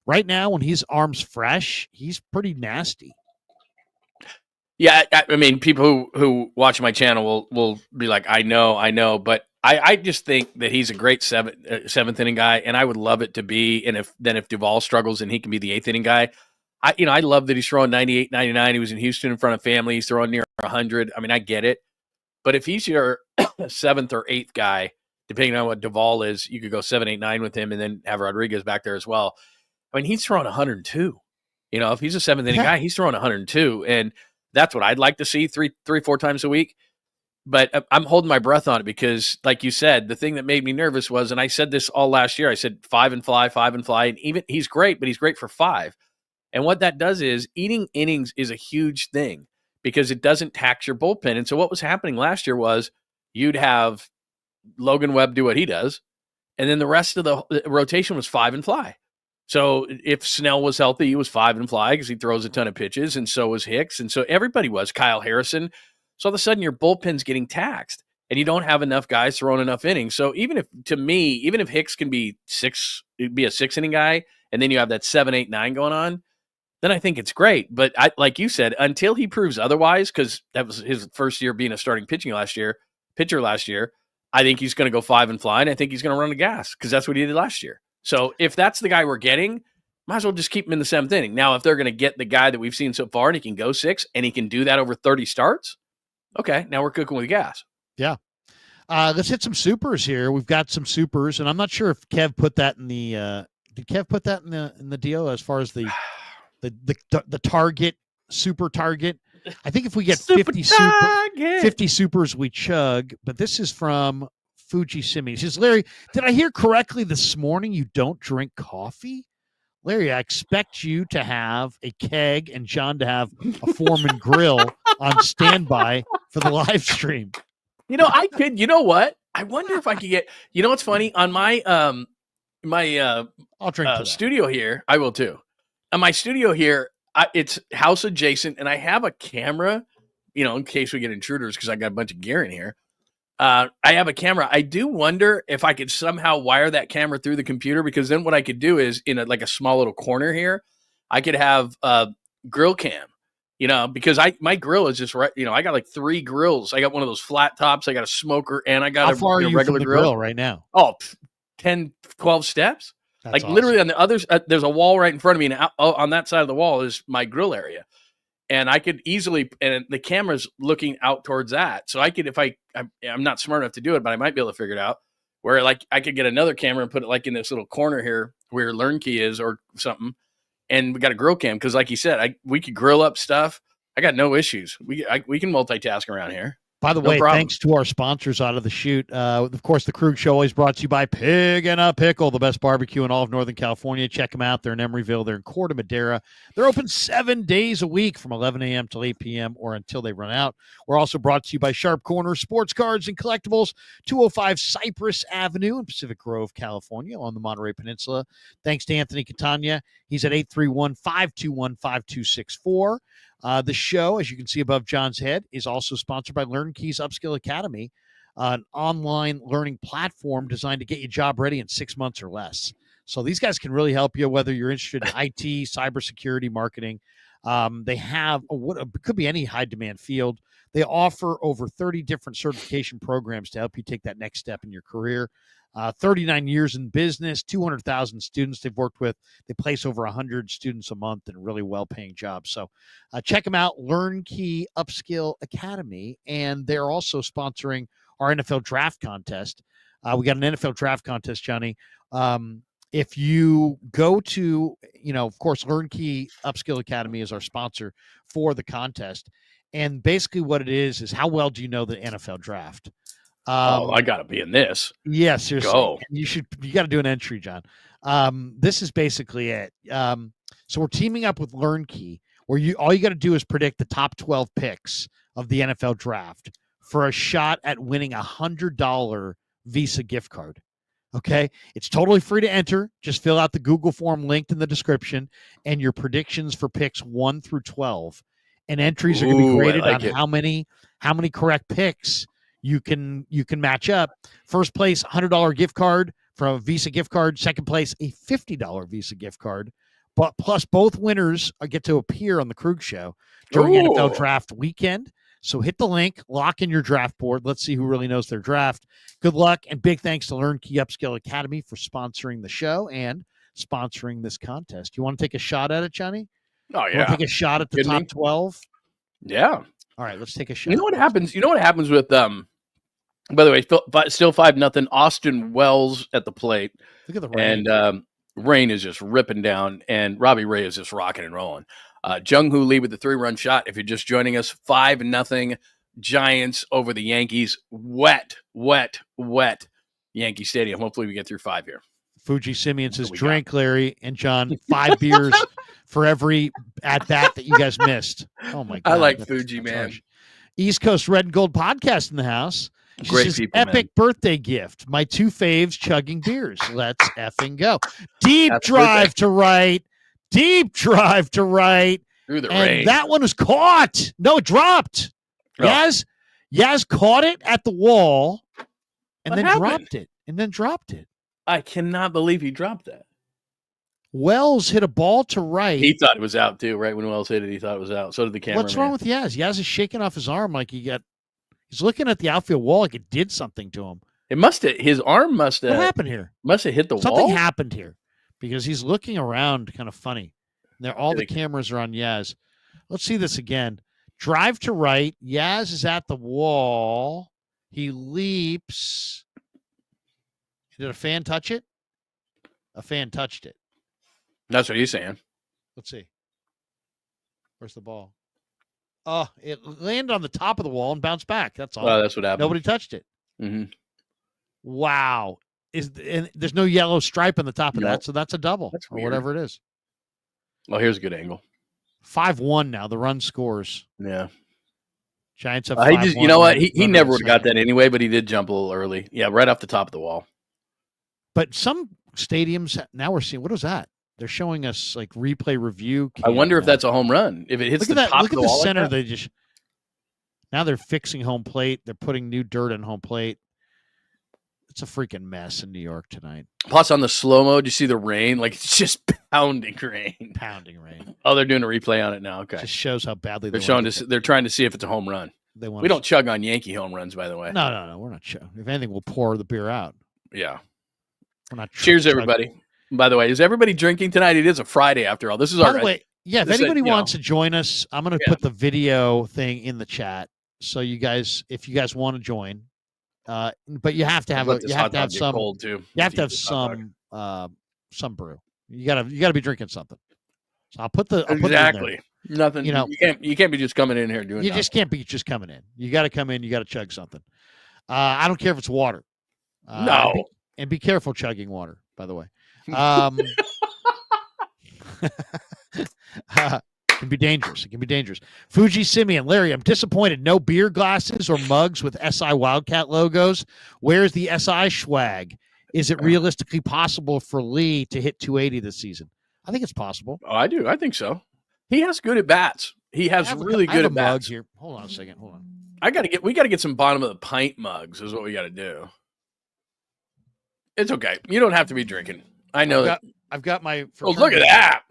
right now when his arm's fresh, he's pretty nasty. Yeah, I mean, people who watch my channel will be like, I know, but I just think that he's a great seventh inning guy, and I would love it to be. And if Duvall struggles and he can be the 8th inning guy, I love that he's throwing 98, 99. He was in Houston in front of family. He's throwing near 100. I mean, I get it, but if he's your 7th or 8th guy, depending on what Duvall is, you could go 7, 8, 9 with him, and then have Rodriguez back there as well. I mean, he's throwing 102. If he's a 7th inning guy, he's throwing 102, and that's what I'd like to see 3, 4 times a week. But I'm holding my breath on it because, like you said, the thing that made me nervous was, and I said this all last year, I said 5 and fly. And even he's great, but he's great for 5. And what that does is eating innings is a huge thing because it doesn't tax your bullpen. And so what was happening last year was you'd have Logan Webb do what he does, and then the rest of the rotation was 5 and fly. So if Snell was healthy, he was 5 and fly because he throws a ton of pitches, and so was Hicks, and so everybody was. Kyle Harrison. So all of a sudden your bullpen's getting taxed, and you don't have enough guys throwing enough innings. So even if Hicks can be a 6-inning guy, and then you have that 7, 8, 9 going on, then I think it's great. But like you said, until he proves otherwise, because that was his first year being a starting pitcher last year, I think he's going to go 5 and fly, and I think he's going to run the gas because that's what he did last year. So if that's the guy we're getting, might as well just keep him in the 7th inning. Now, if they're going to get the guy that we've seen so far and he can go 6 and he can do that over 30 starts, okay, now we're cooking with gas. Yeah. Let's hit some supers here. We've got some supers, and I'm not sure if Kev put that in the did Kev put that in the deal as far as the target, super target? I think if we get 50 supers, we chug. But this is from Fuji Simi. He says, Larry, did I hear correctly this morning you don't drink coffee? Larry, I expect you to have a keg and John to have a Foreman grill on standby for the live stream. I could, you know what? I wonder if I could get, what's funny? On my I'll drink studio here, I will too. On my studio here, it's house adjacent, and I have a camera, in case we get intruders, because I got a bunch of gear in here. I have a camera. I do wonder if I could somehow wire that camera through the computer, because then what I could do is in a small little corner here, I could have a grill cam, because my grill is just right. I got like 3 grills. I got one of those flat tops. I got a smoker, and I got How far are you regular from the grill right now? Oh, 10, 12 steps. That's awesome. Literally on the others, there's a wall right in front of me, and on that side of the wall is my grill area. And I could easily, and the camera's looking out towards that. So I could, if I'm not smart enough to do it, but I might be able to figure it out, where I could get another camera and put it in this little corner here where Learn Key is or something. And we got a grill cam. Cause like you said, we could grill up stuff. I got no issues. We can multitask around here. By the way, thanks to our sponsors out of the chute. Of course, the Krueger Show always brought to you by Pig and a Pickle, the best barbecue in all of Northern California. Check them out. They're in Emeryville. They're in Corte Madera. They're open 7 days a week from 11 a.m. till 8 p.m. or until they run out. We're also brought to you by Sharp Corner Sports Cards and Collectibles, 205 Cypress Avenue in Pacific Grove, California, on the Monterey Peninsula. Thanks to Anthony Catania. He's at 831-521-5264. The show, as you can see above John's head, is also sponsored by Learn Key's Upskill Academy. an online learning platform designed to get you job ready in 6 months or less. So these guys can really help you, whether you're interested in IT, cybersecurity, marketing. They have what could be any high demand field. They offer over 30 different certification programs to help you take that next step in your career. 39 years in business, 200,000 students they've worked with. They place over 100 students a month in really well-paying jobs. So check them out, LearnKey Upskill Academy. And they're also sponsoring our NFL draft contest. We got an NFL draft contest, Johnny. If you go to, of course, LearnKey Upskill Academy is our sponsor for the contest. And basically what it is how well do you know the NFL draft? I got to be in this. Yeah, seriously. Go. You got to do an entry, John. This is basically it. So we're teaming up with LearnKey, where all you got to do is predict the top 12 picks of the NFL draft for a shot at winning $100 Visa gift card. Okay, it's totally free to enter. Just fill out the Google form linked in the description and your predictions for picks 1 through 12. And entries are going to be graded on how many correct picks you can match up. First place, $100 gift card from a Visa gift card. Second place, a $50 Visa gift card. But plus, both winners get to appear on the Krug Show during NFL Draft Weekend. So hit the link, lock in your draft board. Let's see who really knows their draft. Good luck, and big thanks to LearnKey Upskill Academy for sponsoring the show and sponsoring this contest. You want to take a shot at it, Johnny? Oh, yeah. You want to take a shot at the top 12? Yeah. All right, let's take a shot. You know what happens? You know what happens with by the way, still 5-0. Austin Wells at the plate. Look at the rain. And rain is just ripping down, and Robbie Ray is just rocking and rolling. Jung-ho Lee with the 3-run shot. If you're just joining us, 5-0 Giants over the Yankees. Wet Yankee Stadium. Hopefully we get through 5 here. Fuji Simeon says, drink, Larry and John, 5 beers for every at-bat that you guys missed. Oh, my God. I like Fuji, man. Harsh. East Coast Red and Gold podcast in the house. She Great says, people, epic birthday gift. My 2 faves chugging beers. Let's effing go. Deep drive to right. Deep drive to right. Through the and rain. That one was caught. No, it dropped. Oh. Yaz caught it at the wall and then dropped it. I cannot believe he dropped that. Wells hit a ball to right. He thought it was out too, right? When Wells hit it, he thought it was out. So did the camera. What's wrong with Yaz? Yaz is shaking off his arm like he's looking at the outfield wall like it did something to him. His arm must have. What happened here? Must have hit the wall. Something happened here because he's looking around kind of funny. All the cameras are on Yaz. Let's see this again. Drive to right. Yaz is at the wall. He leaps. Did a fan touch it? A fan touched it. That's what he's saying. Let's see. Where's the ball? Oh, it landed on the top of the wall and bounced back. That's all. Oh, that's what happened. Nobody touched it. Mm-hmm. Wow. And there's no yellow stripe on the top of that, so that's a double or whatever it is. Well, here's a good angle. 5-1 now. The run scores. Yeah. Giants have 5-1. You know what? He never would have got that anyway, but he did jump a little early. Yeah, right off the top of the wall. But some stadiums, now we're seeing, what is that? They're showing us like replay review. I wonder if that's a home run. If it hits the top of the wall. Look at the center. Like now they're fixing home plate. They're putting new dirt on home plate. It's a freaking mess in New York tonight. Plus on the slow-mo, do you see the rain? Like it's just pounding rain. Pounding rain. Oh, they're doing a replay on it now. Okay. It just shows how badly they're showing this. They're trying to see if it's a home run. We don't chug on Yankee home runs, by the way. No. We're not chugging. If anything, we'll pour the beer out. Yeah. We're not. Cheers, everybody. By the way, is everybody drinking tonight? It is a Friday after all. This is our. By the way, if anybody wants to join us, I'm going to put the video thing in the chat. So you guys, if you guys want to join, but you have to have some cold too. You have to have some brew. You gotta be drinking something. So I'll put the exactly nothing. You can't be just coming in here doing. You just can't be just coming in. You got to come in. You got to chug something. I don't care if it's water. No. And be careful chugging water. By the way. Can be dangerous. It can be dangerous. Fuji Simeon, Larry, I'm disappointed. No beer glasses or mugs with SI Wildcat logos. Where's the SI swag? Is it realistically possible for Lee to hit 280 this season? I think it's possible. Oh, I do. I think so. He has good at bats. He has really good at bats. Here. Hold on a second. Hold on. We got to get some bottom of the pint mugs is what we got to do. It's okay. You don't have to be drinking. I know I've got my. Oh, look at that.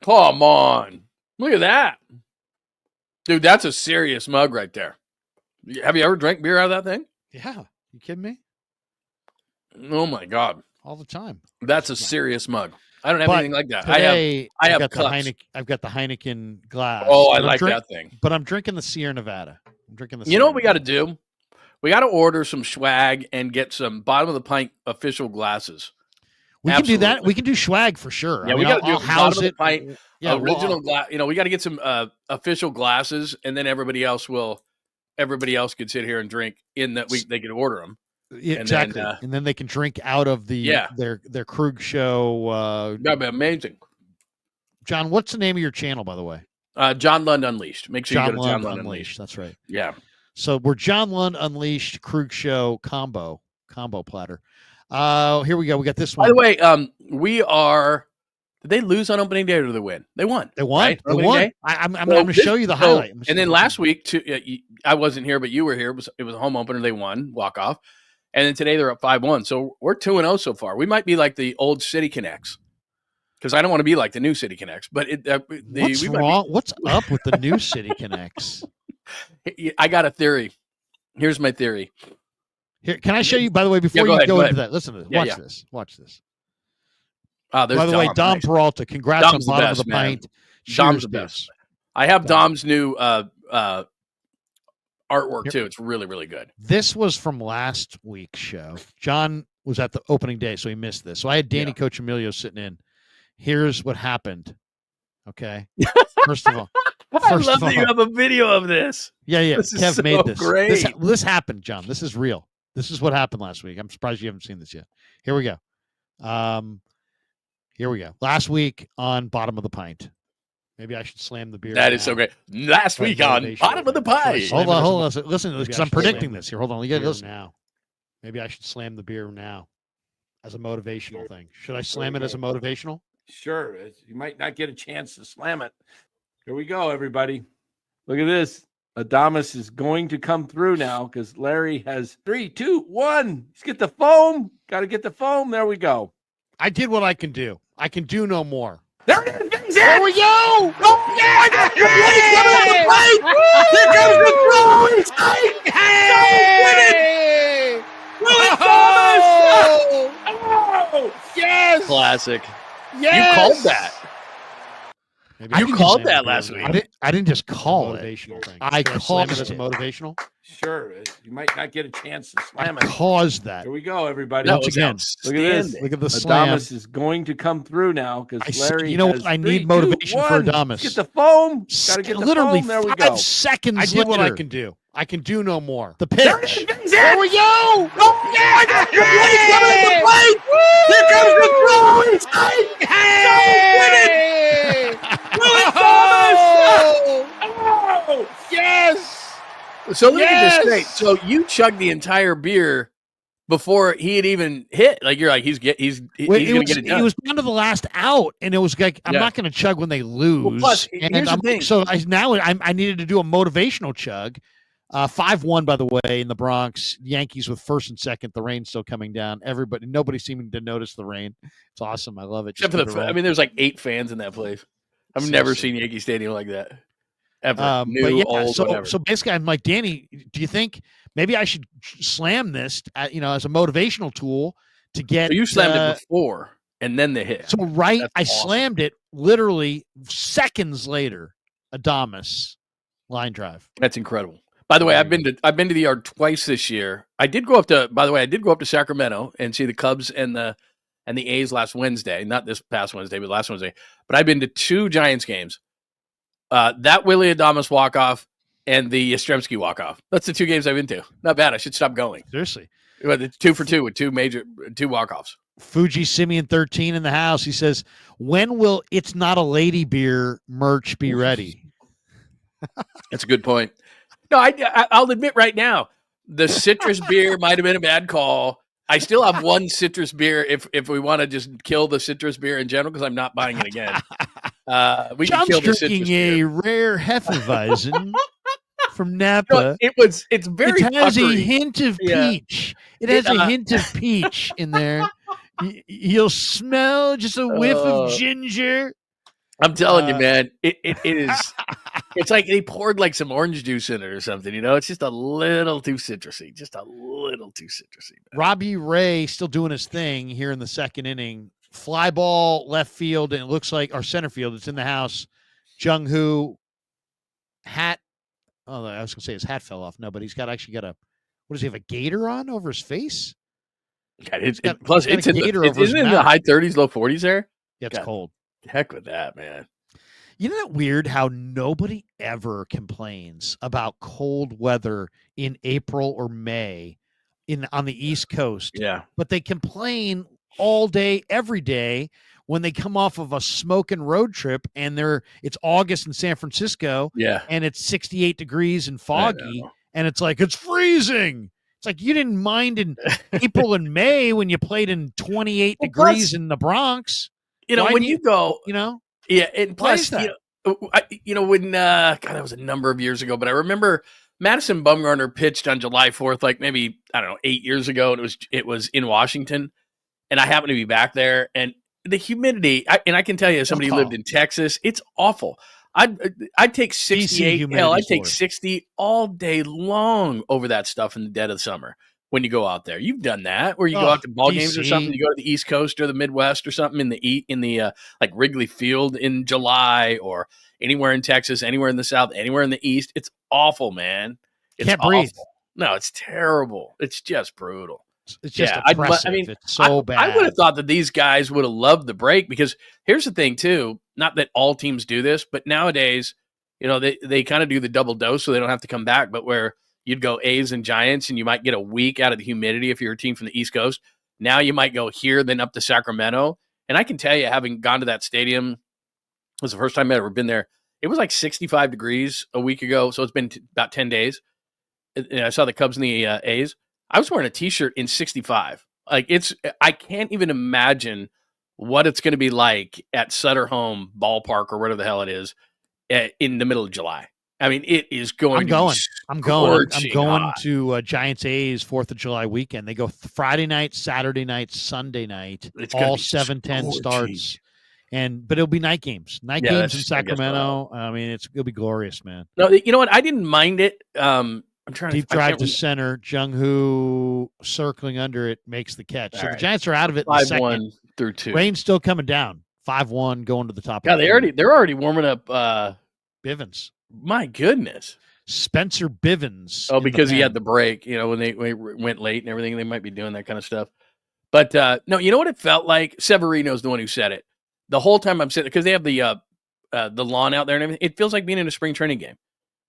Come on. Look at that. Dude, that's a serious mug right there. Have you ever drank beer out of that thing? Yeah. You kidding me? Oh my God. All the time. That's a serious mug. I don't have anything like that. Today, I have got cups. I've got the Heineken glass. Oh, I like that thing. But I'm drinking the Sierra Nevada. I'm drinking the. You know what we got to do? We got to order some swag and get some bottom of the pint official glasses. We can do that. We can do swag for sure. Yeah, we got to do bottom of the pint original glass. You know, we got to get some official glasses, and then everybody else could sit here and drink in that they could order them. Yeah, exactly. And then they can drink out of their Krueger show. That'd be amazing. John, what's the name of your channel, by the way? John Lund Unleashed. Make sure you go to John Lund Unleashed. That's right. Yeah. So we're John Lund Unleashed Krueger show combo platter. Here we go. We got this one. By the way, we are. Did they lose on opening day or did they win? They won. They won. Right? They won. I'm going to show you the highlight. And then last week, I wasn't here, but you were here. It was a home opener. They won walk off. And then today they're up 5-1. So we're 2-0 so far. We might be like the old City Connects. Because I don't want to be like the new City Connects. But what's wrong? What's up with the new City Connects? I got a theory. Here's my theory. Here, can I show you? By the way, before you go into that, listen to this. Watch this. By the way, Dom Peralta, congrats on bottom of the pint. Dom's the best. I have Dom's new artwork too. It's really, really good. This was from last week's show. John was at the opening day, so he missed this. So I had Danny Coach Emilio sitting in. Here's what happened. Okay. First of all, I love that you have a video of this. Yeah. Kev made this. Great. This happened, John. This is real. This is what happened last week. I'm surprised you haven't seen this yet. Here we go. Last week on Bottom of the Pint. Maybe I should slam the beer. That is so great. Last week on Bottom of the Pint. Hold on. Listen to this because I'm predicting this here. Hold on. You got to listen now. Maybe I should slam the beer now as a motivational thing. Should I slam it as a motivational? Sure. You might not get a chance to slam it. Here we go, everybody. Look at this. Adamas is going to come through now because Larry has 3, 2, 1. Let's get the foam. Got to get the foam. There we go. I did what I can do. I can do no more. There it is. There we go. Oh, yeah. Here comes the throw. Hey! Willie Thomas. Oh! Yes. Classic. Yes. You called that. You called that last week. I didn't just call it. Thing. I called it as a motivational. Sure. You might not get a chance to slam it. Caused that. Here we go, everybody. Once again, look at this. Look at the slam. Adamas is going to come through now because Larry. You know what? I need motivation for Adamas. Get the foam. Got to get the literally foam. There we 5 go. seconds. I did what I can do. I can do no more. The There pitch. There we go. Oh, yeah. Here comes the throw. Hey! Willie Thomas. Oh! Yes. So let me get this straight. So you chugged the entire beer before he had even hit. Like you're like he's going to get it done. It was down to the last out, and it was like I'm not going to chug when they lose. Well, plus, and here's the thing. So I needed to do a motivational chug. 5-1, by the way, in the Bronx. Yankees with first and second. The rain's still coming down. Nobody seeming to notice the rain. It's awesome. I love it. Except for there's like 8 fans in that place. I've never seen Yankee Stadium like that. Ever. New, old, whatever. So basically, I'm like, Danny, do you think maybe I should slam this, as a motivational tool to get? So you slammed it before and then the hit. So I slammed it literally seconds later. Adamas line drive. That's incredible. By the way, I've been to the yard twice this year. I did go up to Sacramento and see the Cubs and the A's last Wednesday. Not this past Wednesday, but last Wednesday. But I've been to 2 Giants games. That Willie Adamas walk-off and the Yastrzemski walk-off. That's the 2 games I've been to. Not bad. I should stop going. Seriously. It's 2 for 2 with 2 walk-offs. Fuji Simeon 13 in the house. He says, when will It's Not a Lady Beer merch be ready? That's a good point. No, I'll admit right now, the citrus beer might have been a bad call. I still have 1 citrus beer if we want to just kill the citrus beer in general because I'm not buying it again. We can John's kill the citrus drinking beer. a rare Hefeweizen from Napa. It's very It has puckery. a hint of Yeah. peach. It has a hint of peach in there. You'll smell just a whiff of ginger. I'm telling you, man, it is. It's like they poured like some orange juice in it or something. It's just a little too citrusy. Just a little too citrusy. Man. Robbie Ray still doing his thing here in the second inning. Fly ball left field, and it looks like our center field. It's in the house. Jung-ho hat. Oh, I was going to say his hat fell off. No, but he's actually got a. What does he have? A gator on over his face? God, plus, it's in the high 30s, low 40s there. Yeah, it's cold. Heck with that, man. Isn't it weird how nobody ever complains about cold weather in April or May on the East Coast? Yeah. But they complain all day, every day when they come off of a smoking road trip and it's August in San Francisco. Yeah. And it's 68 degrees and foggy. And it's like, it's freezing. It's like you didn't mind in April and May when you played in 28 degrees in the Bronx. When you go, yeah, and plus, when God, that was a number of years ago, but I remember Madison Bumgarner pitched on July 4th, like maybe, I don't know, 8 years ago, and it was in Washington, and I happened to be back there, and the humidity, I can tell you, as somebody who lived in Texas, it's awful. I'd take 68, hell, I'd take 60 all day long over that stuff in the dead of summer. When you go out there, you've done that, where you go out to ball games or something. You go to the East Coast or the Midwest or something in the like Wrigley Field in July, or anywhere in Texas, anywhere in the South, anywhere in the East. It's awful, man. It's Can't breathe. No, it's terrible. It's just brutal. It's just oppressive. It's so bad. I would have thought that these guys would have loved the break, because here's the thing too. Not that all teams do this, but nowadays, they kind of do the double dose, so they don't have to come back. But where you'd go A's and Giants, and you might get a week out of the humidity if you're a team from the East Coast. Now you might go here, then up to Sacramento. And I can tell you, having gone to that stadium, it was the first time I'd ever been there. It was like 65 degrees a week ago, so it's been about 10 days. And I saw the Cubs and the A's. I was wearing a T-shirt in 65. I can't even imagine what it's going to be like at Sutter Home Ballpark or whatever the hell it is in the middle of July. I mean, it is going. I'm going to Giants A's 4th of July weekend. They go Friday night, Saturday night, Sunday night. It's all 7:10 starts, but it'll be night games. Night games in Sacramento. I mean, it'll be glorious, man. No, you know what? I didn't mind it. I'm trying deep drive to center. Jung-ho circling under it makes the catch. So the Giants are out of it. 5-1 through 2. Rain's still coming down. 5-1 going to the top. Yeah, they're already warming up. Bivens. My goodness. Spencer Bivens. Oh, because he had the break, when they went late and everything, they might be doing that kind of stuff. But no, you know what it felt like? Severino's the one who said it. The whole time I'm sitting, because they have the lawn out there and everything, it feels like being in a spring training game.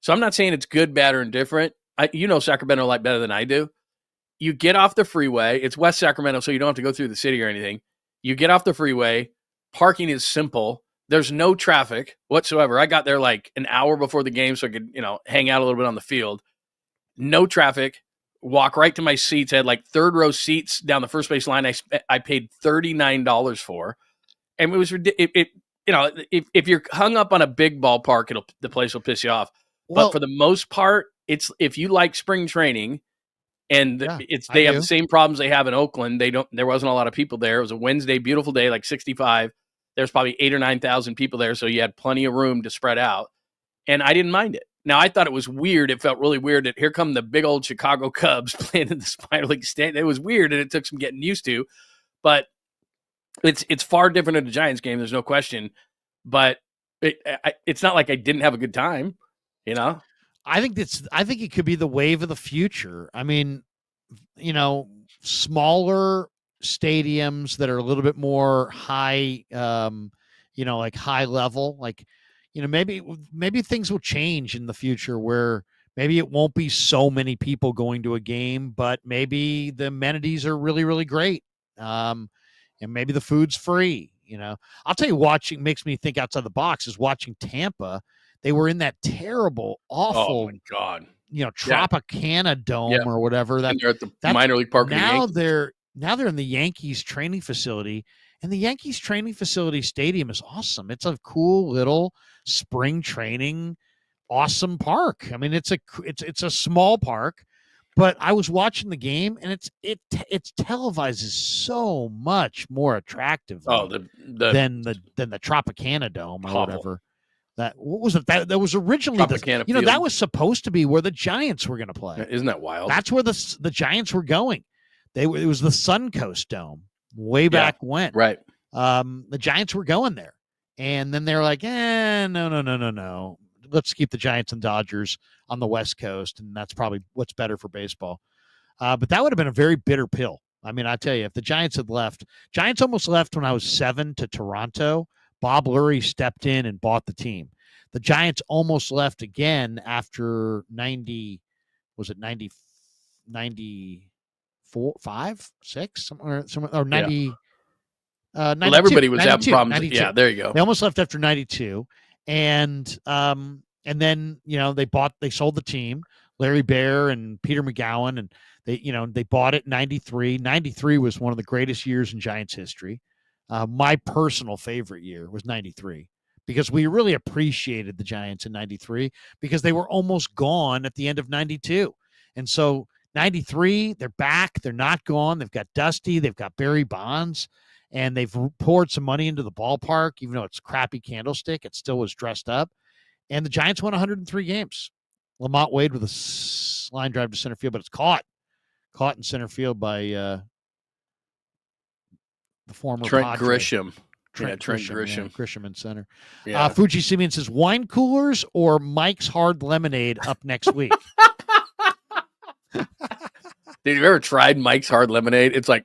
So I'm not saying it's good, bad, or indifferent. Sacramento like better than I do. You get off the freeway. It's West Sacramento, so you don't have to go through the city or anything. You get off the freeway. Parking is simple. There's no traffic whatsoever. I got there like an hour before the game so I could, hang out a little bit on the field. No traffic. Walk right to my seats. I had like third row seats down the first base line. I paid $39 for, and it was ridiculous. If you're hung up on a big ballpark, the place will piss you off. Well, but for the most part, it's if you like spring training, and they have the same problems they have in Oakland. There wasn't a lot of people there. It was a Wednesday, beautiful day, like 65. There's probably 8,000 or 9,000 people there, so you had plenty of room to spread out. And I didn't mind it. Now, I thought it was weird. It felt really weird that here come the big old Chicago Cubs playing in the minor league stand. It was weird, and it took some getting used to. But it's far different than the Giants game. There's no question. But it's not like I didn't have a good time. I think it could be the wave of the future. I mean, smaller stadiums that are a little bit more high, like high level, like, maybe things will change in the future where maybe it won't be so many people going to a game, but maybe the amenities are really, really great. And maybe the food's free, I'll tell you, watching makes me think outside the box is watching Tampa. They were in that terrible, awful, oh my God, Tropicana Dome or whatever. They're at the minor league park. Now they're in the Yankees training facility, and the Yankees training facility stadium is awesome. It's a cool little spring training awesome park. I mean, it's a small park, but I was watching the game, and it's televised so much more attractively than the Tropicana Dome or whatever. What was it? That was originally that was supposed to be where the Giants were going to play. Isn't that wild? That's where the Giants were going. It was the Suncoast Dome way back when. Right. The Giants were going there, and then they're like, no. Let's keep the Giants and Dodgers on the West Coast, and that's probably what's better for baseball. But that would have been a very bitter pill. I mean, I tell you, if the Giants had left, Giants almost left when I was 7 to Toronto. Bob Lurie stepped in and bought the team. The Giants almost left again after 90, was it 90, 94, 5, 6, somewhere, or 90. Yeah. 92, well, everybody was 92, having problems. 92. Yeah, there you go. They almost left after 92. And then, they sold the team, Larry Baer and Peter McGowan, and they bought it in 93. 93 was one of the greatest years in Giants history. My personal favorite year was 93 because we really appreciated the Giants in 93 because they were almost gone at the end of 92. And so 93, they're back. They're not gone. They've got Dusty. They've got Barry Bonds. And they've poured some money into the ballpark, even though it's crappy Candlestick. It still was dressed up. And the Giants won 103 games. Lamont Wade with a line drive to center field, but it's caught in center field by the former Trent Padre. Grisham. Trent Grisham. Yeah, Grisham in center. Yeah. Fuji Simeon says, wine coolers or Mike's Hard Lemonade up next week? Did you ever tried Mike's Hard Lemonade? It's like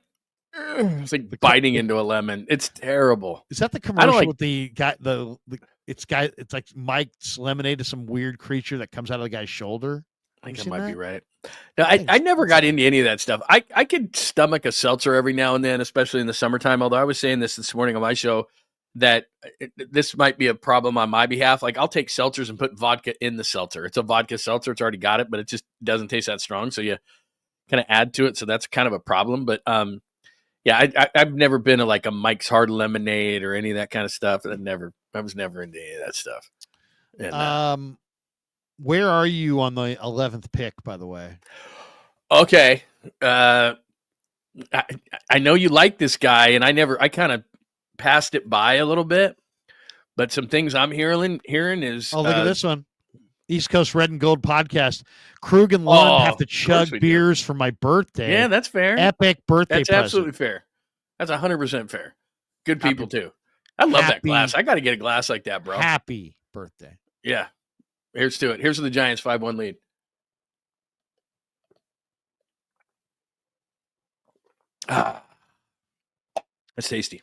biting into a lemon. It's terrible. Is that the commercial with the guy? It's like Mike's Lemonade is some weird creature that comes out of the guy's shoulder. I think I might be right. No, I never got into any of that stuff. I could stomach a seltzer every now and then, especially in the summertime. Although I was saying this morning on my show that this might be a problem on my behalf. Like I'll take seltzers and put vodka in the seltzer. It's a vodka seltzer. It's already got it, but it just doesn't taste that strong. So you kind of add to it. So that's kind of a problem. But yeah, I've never been to like a Mike's Hard Lemonade or any of that kind of stuff. I was never into any of that stuff. And, where are you on the 11th pick, by the way? Okay. I know you like this guy, and I kind of passed it by a little bit, but some things I'm hearing is. Oh, look at this one. East Coast Red and Gold podcast. Krueger and Lund have to chug beers for my birthday. Yeah, that's fair. Epic birthday That's present. absolutely fair. That's 100% fair. Good people, too. I love that glass. I got to get a glass like that, bro. Happy birthday. Yeah. Here's to it. Here's to the Giants 5-1 lead. That's tasty.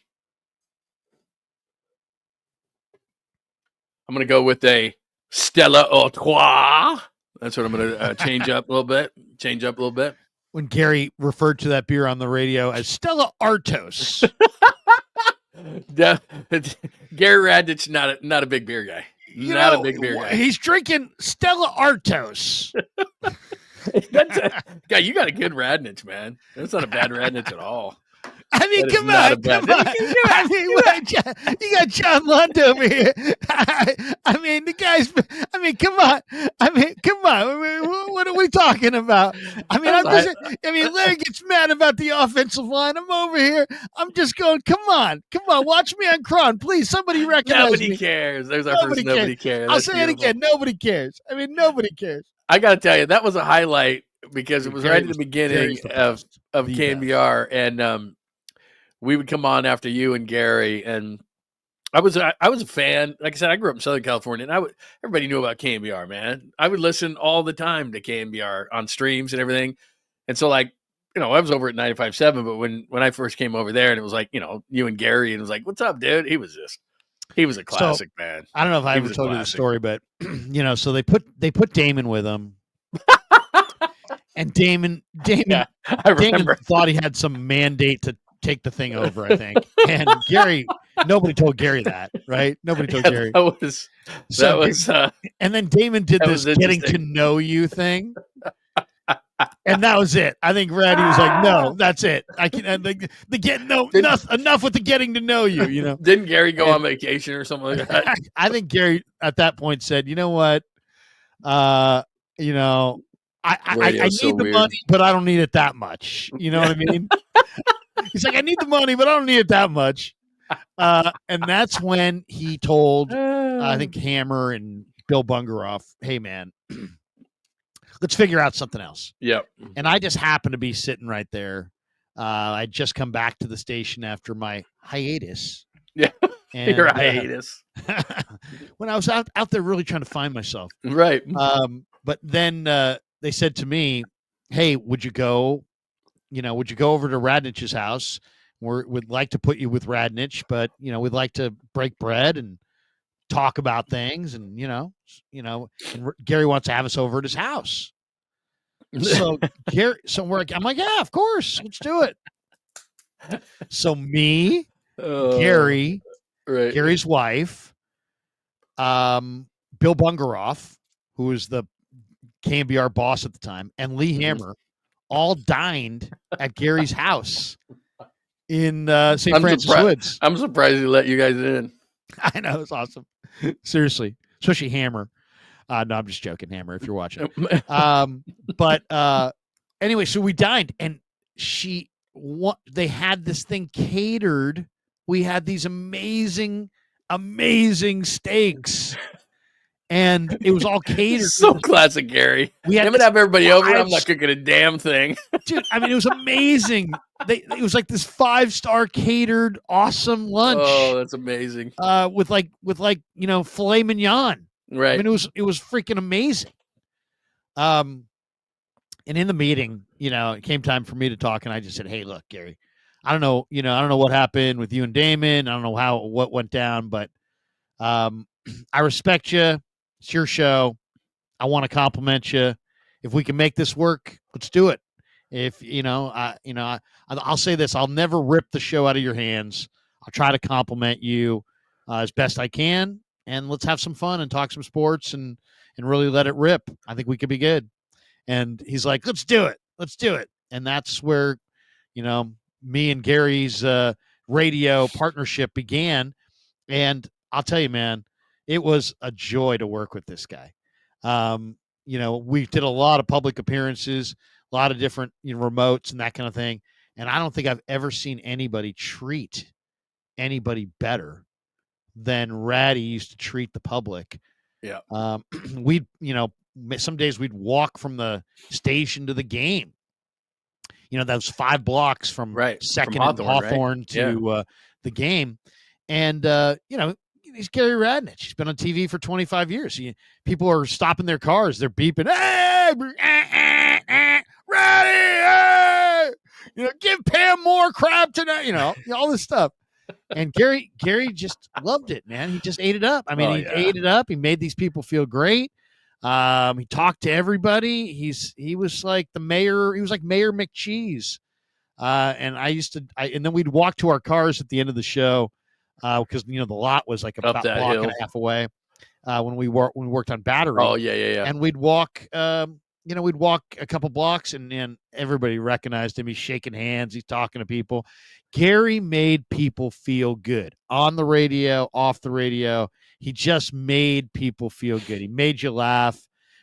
I'm going to go with a Stella Artois. That's what I'm going to change up a little bit. When Gary referred to that beer on the radio as Stella Artois. Gary Radnich's not a big beer guy. A big beer guy. He's drinking Stella Artois. Guy, you got a good Radnich, man. That's not a bad Radnich at all. I mean, come on. I mean, you got John Lund over here. I mean, the guys. I mean, come on. What are we talking about? I mean, Larry gets mad about the offensive line. I'm over here. I'm just going. Come on. Watch me on Cron, please. Somebody recognize me. Nobody cares. There's our first nobody cares. I'll say it again. Nobody cares. I mean, nobody cares. I got to tell you, that was a highlight because it was right at the beginning of KNBR, and we would come on after you and Gary, and I was a fan. Like I said, I grew up in Southern California, and everybody knew about KNBR, man. I would listen all the time to KNBR on streams and everything. And so, like, I was over at 95.7, but when I first came over there, and it was like, you and Gary, and it was like, what's up, dude? He was a classic, man. I don't know if I ever told you the story, but so they put Damon with him. And Damon thought he had some mandate to take the thing over, I think. And Gary, nobody told Gary that, right? Nobody told Gary. And then Damon did this getting to know you thing. And that was it. I think Raddy was like, "No, that's it. I can enough with the getting to know you." Didn't Gary go on vacation or something like that? I think Gary at that point said, "You know what? You know, I Radio's so need the weird. money, but I don't need it that much. You know what I mean? He's like, I need the money, but I don't need it that much. And that's when he told, I think, Hammer and Bill Bungeroff, hey, man, let's figure out something else. Yep. And I just happened to be sitting right there. I'd just come back to the station after my hiatus. Yeah. And, Your hiatus. when I was out there really trying to find myself. Right. But then they said to me, hey, would you go over to Radnich's house? We'd like to put you with Radnich, but, we'd like to break bread and talk about things. And, and Gary wants to have us over at his house. So I'm like, yeah, of course, let's do it. So me, Gary, right. Gary's wife, Bill Bungeroff, who was the KMBR boss at the time, and Lee Hammer all dined at Gary's house in St. Francis Woods. I'm surprised he let you guys in. I know, it's awesome. Seriously, especially Hammer. No, I'm just joking, Hammer, if you're watching. But anyway, so we dined, and they had this thing catered. We had these amazing steaks, and it was all catered. So classic, Gary. I'm gonna have everybody over. I'm not cooking a damn thing, dude. I mean, it was amazing. It was like this 5-star catered, awesome lunch. Oh, that's amazing. With filet mignon. Right. I mean, it was freaking amazing. And in the meeting, it came time for me to talk, and I just said, "Hey, look, Gary, I don't know what happened with you and Damon. I don't know what went down, but I respect you. It's your show. I want to compliment you. If we can make this work, let's do it. If I'll say this: I'll never rip the show out of your hands. I'll try to compliment you as best I can, and let's have some fun and talk some sports and really let it rip. I think we could be good." And he's like, let's do it. And that's where, me and Gary's radio partnership began. And I'll tell you, man, it was a joy to work with this guy. We did a lot of public appearances, a lot of different remotes and that kind of thing. And I don't think I've ever seen anybody treat anybody better than Ratty used to treat the public. Yeah. Some days we'd walk from the station to the game. Those 5 blocks from Second and Hawthorne to the game. And, he's Gary Radnich. He's been on TV for 25 years. People are stopping their cars. They're beeping, hey, Raddy, hey! Give Pam more crab tonight, all this stuff. And Gary just loved it, man. He just ate it up. I mean, ate it up. He made these people feel great. He talked to everybody. He was like the mayor. He was like Mayor McCheese. And and then we'd walk to our cars at the end of the show, because the lot was like about a block and a half away. When we worked on Battery. Oh yeah. And we'd walk. We'd walk a couple blocks, and everybody recognized him. He's shaking hands. He's talking to people. Gary made people feel good on the radio, off the radio. He just made people feel good. He made you laugh.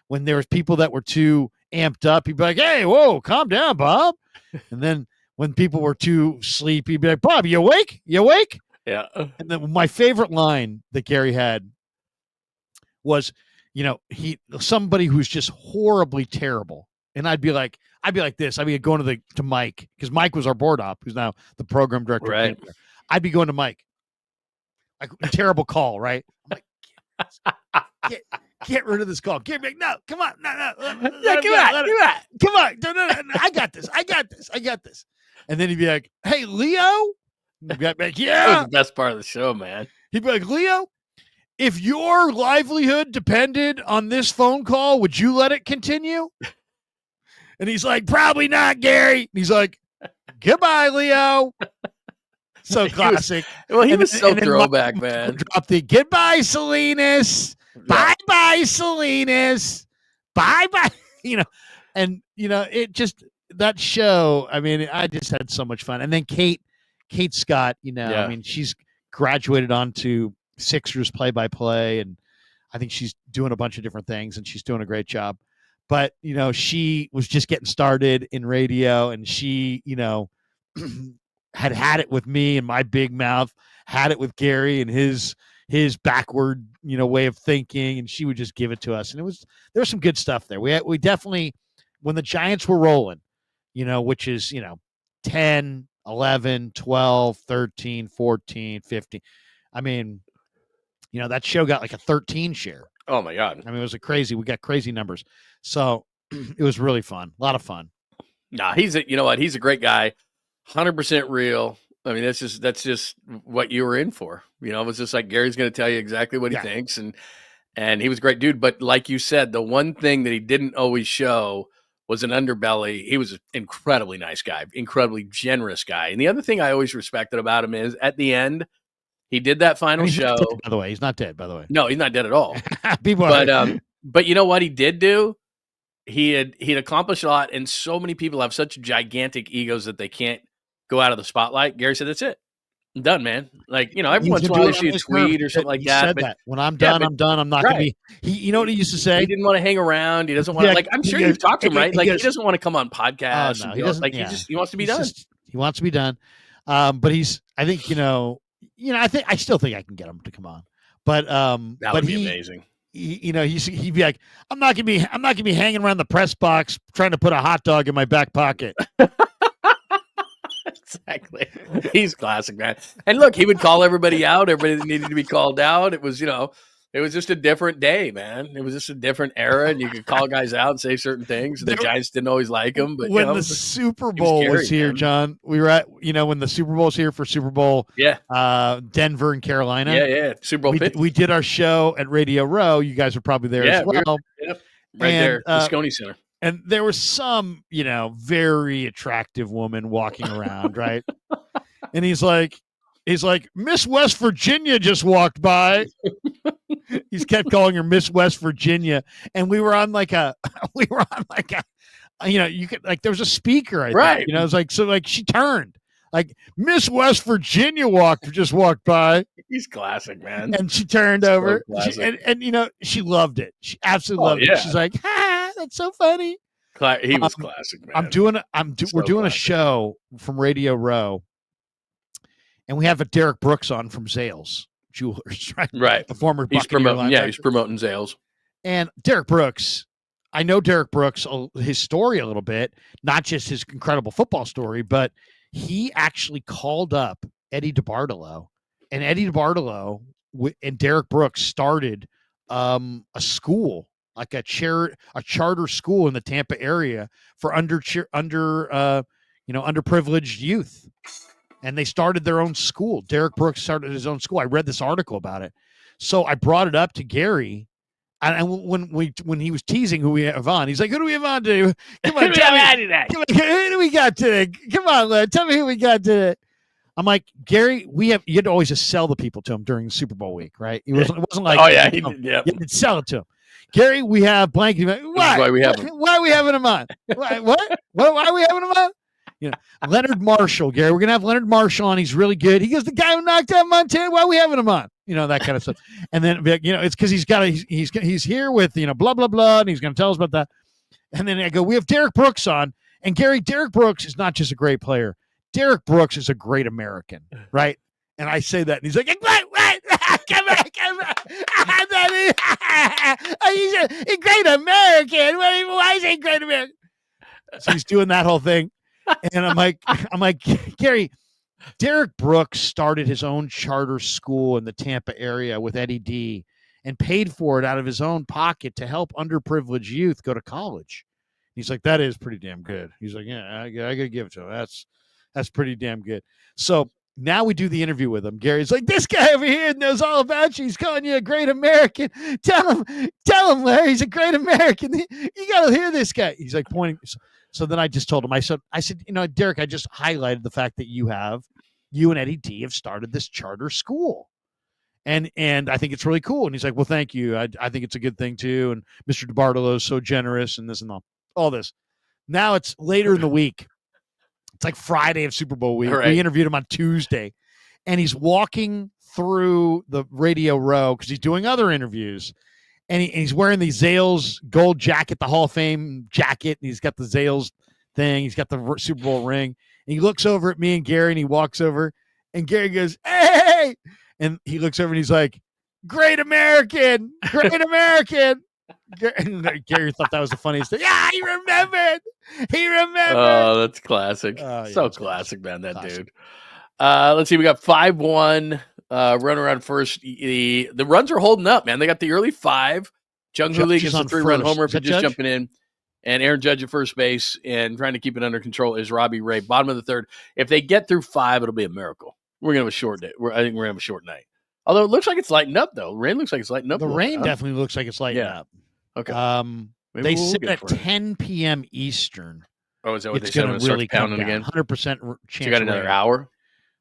When there was people that were too amped up, he'd be like, hey, whoa, calm down, Bob. And then when people were too sleepy, he'd be like, Bob, you awake? You awake? Yeah. And then my favorite line that Gary had was, somebody who's just horribly terrible. And I'd be like this. I'd be going to Mike, because Mike was our board op, who's now the program director. Right. I'd be going to Mike. Like a terrible call, right? I'm like, get rid of this call. No, come on, no. Yeah, come on. No, I got this. And then he'd be like, hey, Leo. Like, yeah. That was the best part of the show, man. He'd be like, Leo, if your livelihood depended on this phone call, would you let it continue? And he's like, probably not, Gary. And he's like, goodbye, Leo. So classic. He was so throwback, man. Drop the goodbye, Salinas. Yeah. Bye, Salinas. Bye. And it just, that show. I mean, I just had so much fun. And then Kate Scott. I mean, she's graduated onto Sixers play-by-play, and I think she's doing a bunch of different things, and she's doing a great job. But, she was just getting started in radio, and she, had it with me and my big mouth, had it with Gary and his backward, way of thinking, and she would just give it to us. And there was some good stuff there. We definitely, when the Giants were rolling, which is, 10, 11, 12, 13, 14, 15. I mean, that show got like a 13 share. Oh my God. I mean, we got crazy numbers. So it was really fun. A lot of fun. Nah, he's a great guy. 100% real. I mean, that's just what you were in for. It was just like, Gary's going to tell you exactly what he thinks. And he was a great dude. But like you said, the one thing that he didn't always show was an underbelly. He was an incredibly nice guy, incredibly generous guy. And the other thing I always respected about him is at the end, he did that final show. Dead, by the way, he's not dead, by the way. No, he's not dead at all. But you know what he did do? He'd accomplished a lot, and so many people have such gigantic egos that they can't go out of the spotlight. Gary said, "That's it. I'm done, man." Like, every once in a while you see a tweet or something like that. But when I'm done, I'm done. I'm not going to be. You know what he used to say? He didn't want to hang around. He doesn't want to. Like, I'm sure you've talked to him, right? Like, he doesn't want to come on podcasts. Oh, no, he doesn't. Like, he wants to be done. He wants to be done. But I think I still think I can get him to come on. But that would be amazing. He'd be like, I'm not gonna be hanging around the press box trying to put a hot dog in my back pocket. Exactly. He's classic, man. And look, he would call everybody out. Everybody that needed to be called out. It was, it was just a different day, man. It was just a different era, and you could call guys out and say certain things. The Giants didn't always like him, but when the Super Bowl was here, man. John, we were at, when the Super Bowl was here for Super Bowl, Denver and Carolina, Super Bowl. We did our show at Radio Row. You guys were probably there as well. Right there, the Sconey Center. And there was some, very attractive woman walking around, right? And he's like, Miss West Virginia just walked by. He's kept calling her Miss West Virginia. And we were on like a, you could, like, there was a speaker, I think. It was like, so like she turned. Like, Miss West Virginia just walked by. He's classic, man. And she turned over. She loved it. She absolutely loved it. She's like, that's so funny. He was classic, man. We're doing a show from Radio Row, and we have a Derek Brooks on from Zales Jewelers, right? Right. The former he's promoting Zales. And Derek Brooks, I know Derek Brooks, his story a little bit, not just his incredible football story, but he actually called up Eddie DeBartolo, and Eddie DeBartolo and Derek Brooks started a school, like a charter school in the Tampa area for underprivileged youth. And they started their own school. Derek Brooks started his own school. I read this article about it. So I brought it up to Gary. And when he was teasing who we have on, he's like, "Who do we have on today? Come on, tell me. Who do we got today? Come on, Lynn, tell me who we got today." I'm like, Gary, you had to always just sell the people to him during Super Bowl week, right? It wasn't like, you had to sell it to him. Gary, we have blank. Why we have him? Why are we having him on? Why are we having him on? Leonard Marshall, Gary. We're gonna have Leonard Marshall on. He's really good. He goes, the guy who knocked out Montana. Why are we having him on? That kind of stuff. And then it's because he's here with blah blah blah, and he's gonna tell us about that. And then I go, we have Derek Brooks on, and Gary, Derek Brooks is not just a great player. Derek Brooks is a great American, right? And I say that, and he's like, what? Come on. He's a great American. Why is he a great American? So he's doing that whole thing. And I'm like, Gary, Derek Brooks started his own charter school in the Tampa area with Eddie D and paid for it out of his own pocket to help underprivileged youth go to college. He's like, that is pretty damn good. He's like, yeah, I got to give it to him. That's pretty damn good. So now we do the interview with him. Gary's like, this guy over here knows all about you. He's calling you a great American. Tell him, Larry, he's a great American. You got to hear this guy. He's like pointing. So then I just told him, I said, Derek, I just highlighted the fact that you and Eddie D have started this charter school. And I think it's really cool. And he's like, well, thank you. I think it's a good thing too. And Mr. DeBartolo is so generous and this and all this. Now it's later in the week. It's like Friday of Super Bowl week. Right. We interviewed him on Tuesday, and he's walking through the Radio Row because he's doing other interviews. and he's wearing the Zales gold jacket, the Hall of Fame jacket, and he's got the Zales thing. He's got the Super Bowl ring. And he looks over at me and Gary, and he walks over, and Gary goes, "Hey!" And he looks over and he's like, "Great American, great American." And Gary thought that was the funniest thing. Yeah, he remembered. He remembered. Oh, that's classic. So classic, man, that dude. Let's see. We got 5-1 run around first. The runs are holding up, man. They got the early 5. Jung-ho Lee gets a 3-run homer for just jumping in. And Aaron Judge at first base and trying to keep it under control is Robbie Ray. Bottom of the 3rd. If they get through 5, it'll be a miracle. We're going to have a short day. I think we're going to have a short night. Although it looks like it's lighting up, though. Rain looks like it's lighting up. The rain definitely looks like it's lighting up. Okay. They sit at 10 p.m. Eastern. Oh, is that what it's they said? Going to really come down again? 100% chance. So you got another hour?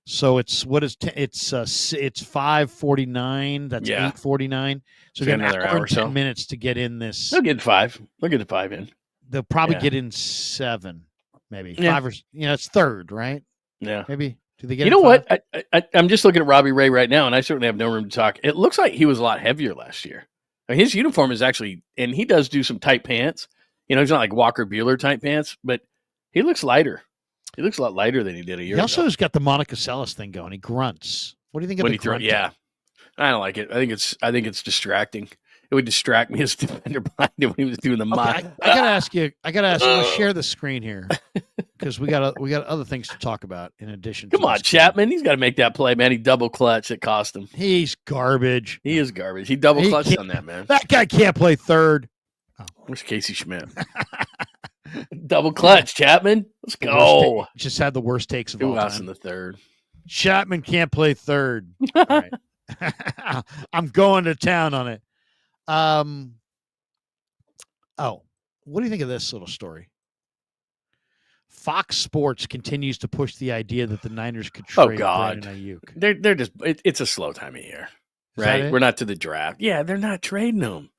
So it's 5:49. That's 8:49. So you got another hour, 10 minutes to get in this. They'll get 5. They'll get the 5 in. They'll probably get in 7, maybe 5 or it's 3rd, right? Yeah, maybe. Do they get? You know what? I'm just looking at Robbie Ray right now, and I certainly have no room to talk. It looks like he was a lot heavier last year. I mean, his uniform is actually, and he does do some tight pants. You know, he's not like Walker Buehler tight pants, but he looks lighter. He looks a lot lighter than he did a year ago. He also has got the Monica Seles thing going. He grunts. What do you think of the grunting? Yeah, I don't like it. I think it's distracting. It would distract me as defender behind him when he was doing the mock. I gotta ask you. Let's share the screen here because we got other things to talk about in addition. Come on, Chapman. He's got to make that play, man. He double clutch. It cost him. He's garbage. He is garbage. He double clutched on that, man. That guy can't play 3rd. Oh. Where's Casey Schmidt? Double clutch, Chapman. Let's go. Just had the worst takes of all time. 2 outs in the 3rd. Chapman can't play 3rd. All right. I'm going to town on it. What do you think of this little story? Fox Sports continues to push the idea that the Niners could trade Brandon Ayuk. They're just it's a slow time of year, right? We're not to the draft. Yeah, they're not trading them.